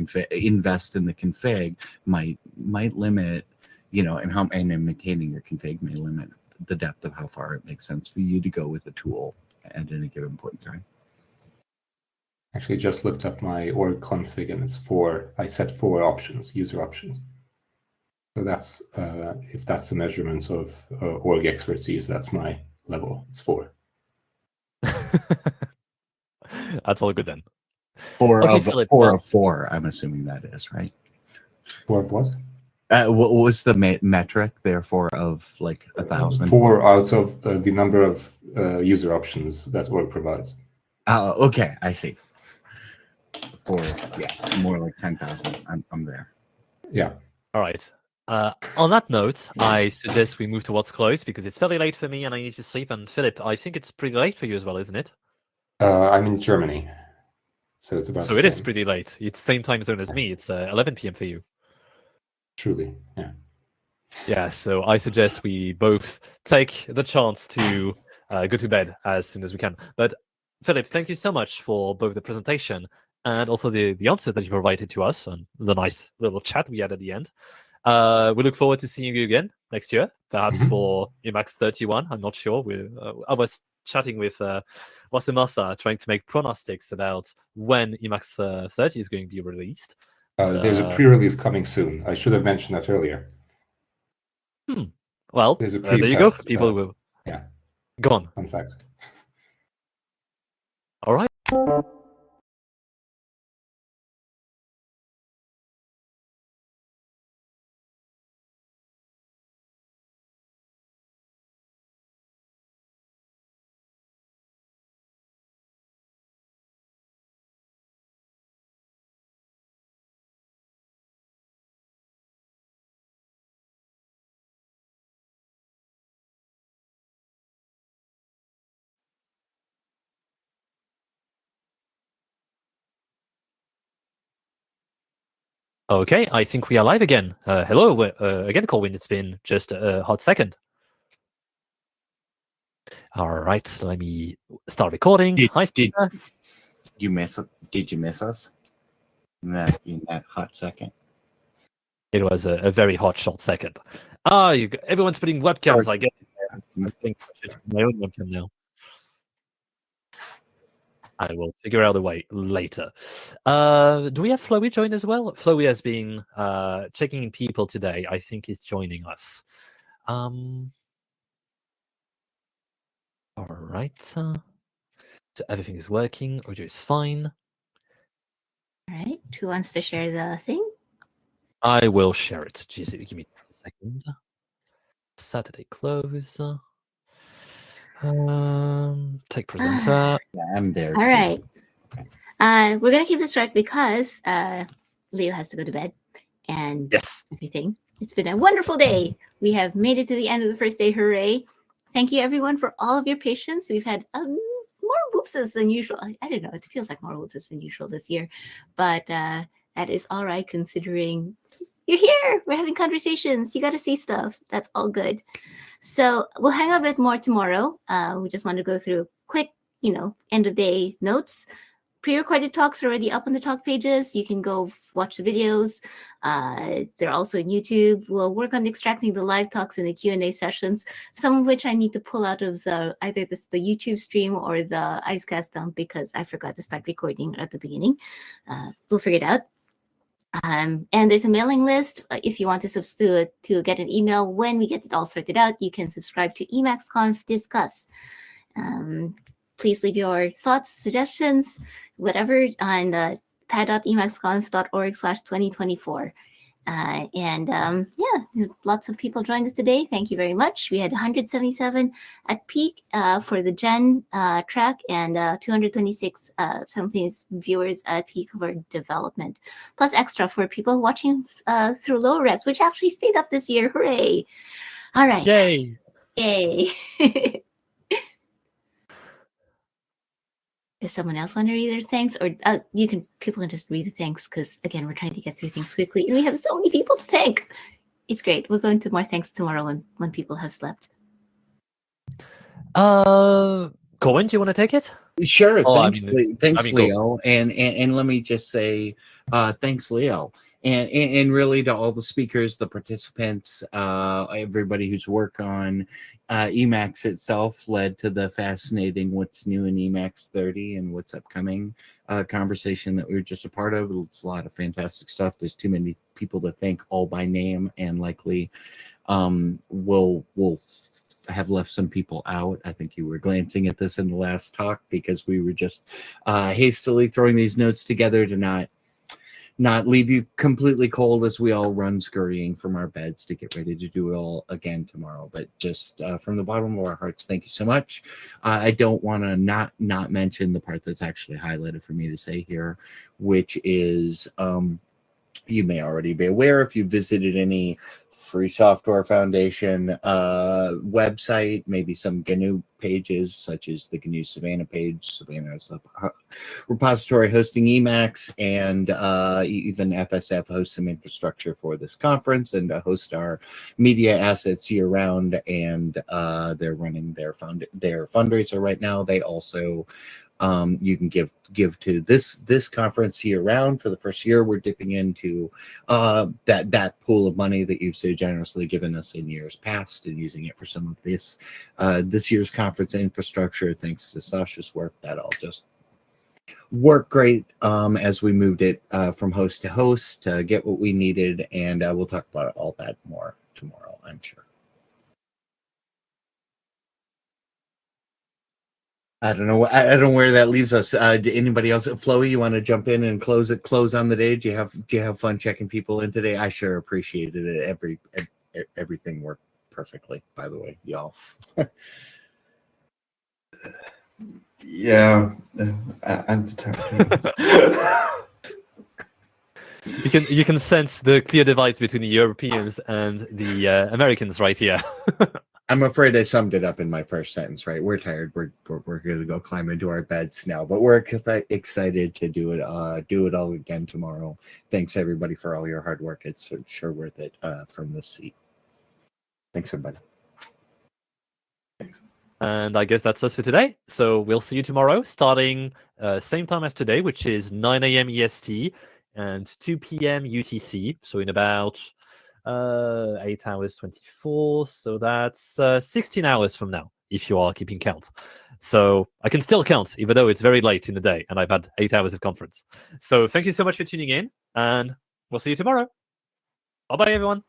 config might limit, and maintaining your config may limit the depth of how far it makes sense for you to go with a tool at any given point in time. Actually, just looked up my org config, and it's 4. I set 4 options, user options. So that's if that's a measurement of org expertise, that's my level. It's 4. That's all good then. 4 okay, of Philip, 4 of 4. I'm assuming that is right. 4 of what? What was the metric therefore of like 1,000? 4 out of the number of user options that org provides. Oh, okay, I see. 4, yeah, more like 10,000. I'm there. Yeah. All right. On that note, I suggest we move towards close because it's fairly late for me and I need to sleep. And Philip, I think it's pretty late for you as well, isn't it? I'm in Germany, so it's about. So it is pretty late. It's same time zone as me. It's 11 p.m. for you. Truly, yeah. Yeah. So I suggest we both take the chance to go to bed as soon as we can. But Philip, thank you so much for both the presentation and also the answers that you provided to us and the nice little chat we had at the end. We look forward to seeing you again next year, perhaps for Emacs 31. I'm not sure. I was chatting with Wasimasa, trying to make pronostics about when Emacs 30 is going to be released. There's a pre-release coming soon. I should have mentioned that earlier. Well, there's a there you go for people who... Yeah. Go on. Fun fact. All right. Okay, I think we are live again. Hello again, Colwyn. It's been just a hot second. All right, let me start recording. Hi, Did Steve. you miss us in that hot second? It was a very hot, short second. Everyone's putting webcams. I guess I think I should put my own webcam now. I will figure out a way later. Do we have Chloe join as well? Chloe has been checking in people today. I think he's joining us. All right. So everything is working. Audio is fine. All right. Who wants to share the thing? I will share it. Just give me a second. Saturday close. Take presenter. Yeah, I'm there. All right. We're gonna keep this short because Leo has to go to bed and Yes. everything. It's been a wonderful day. We have made it to the end of the first day. Hooray! Thank you everyone for all of your patience. We've had more whoopses than usual. I don't know. It feels like more whoopses than usual this year, but that is all right considering you're here. We're having conversations. You got to see stuff. That's all good. So we'll hang out a bit more tomorrow. We just want to go through quick, end of day notes. Pre-recorded talks are already up on the talk pages. You can go watch the videos. They're also on YouTube. We'll work on extracting the live talks and the Q&A sessions, some of which I need to pull out of either the YouTube stream or the Icecast dump because I forgot to start recording at the beginning. We'll figure it out. And there's a mailing list. If you want to get an email when we get it all sorted out, you can subscribe to EmacsConf Discuss. Please leave your thoughts, suggestions, whatever on pad.emacsconf.org/2024. Lots of people joined us today. Thank you very much. We had 177 at peak for the Gen track and 226 something viewers at peak for development, plus extra for people watching through low res, which actually stayed up this year. Hooray! All right. Yay! Yay! Does someone else want to read their thanks, or people can just read the thanks because again we're trying to get through things quickly and we have so many people to thank. It's great. We'll go into more thanks tomorrow when people have slept. Colin, do you want to take it? Sure. Thanks, Leo. Leo. And let me just say, thanks, Leo. And really to all the speakers, the participants, everybody whose work on Emacs itself led to the fascinating what's new in Emacs 30 and what's upcoming conversation that we were just a part of. It's a lot of fantastic stuff. There's too many people to thank all by name, and likely we'll have left some people out. I think you were glancing at this in the last talk because we were just hastily throwing these notes together to not leave you completely cold as we all run scurrying from our beds to get ready to do it all again tomorrow. But just from the bottom of our hearts, thank you so much. I don't want to not mention the part that's actually highlighted for me to say here, which is you may already be aware if you visited any Free Software Foundation website, maybe some GNU pages, such as the GNU Savannah page. Savannah is a repository hosting Emacs, and even FSF hosts some infrastructure for this conference and host our media assets year round. And they're running their fundraiser right now. They also you can give to this conference year round. For the first year, we're dipping into that pool of money that you've so generously given us in years past and using it for some of this year's conference infrastructure. Thanks to Sasha's work, that all just worked great as we moved it from host to host to get what we needed, and we'll talk about all that more tomorrow, I'm sure. I don't know where that leaves us. Anybody else? Chloe, you want to jump in and close on the day? Do you have fun checking people in today? I sure appreciated it. Everything worked perfectly, by the way, y'all. Yeah, I'm determined. You can sense the clear divides between the Europeans and the Americans right here. I'm afraid I summed it up in my first sentence, right? We're tired. We're going to go climb into our beds now, but we're excited to do it all again tomorrow. Thanks everybody for all your hard work. It's sure worth it from this seat. Thanks everybody. Thanks. And I guess that's us for today. So we'll see you tomorrow, starting same time as today, which is 9 a.m. EST and 2 p.m. UTC. So in about 8 hours 24. So that's 16 hours from now, if you are keeping count. So I can still count, even though it's very late in the day and I've had 8 hours of conference. So thank you so much for tuning in, and we'll see you tomorrow. Bye-bye, everyone.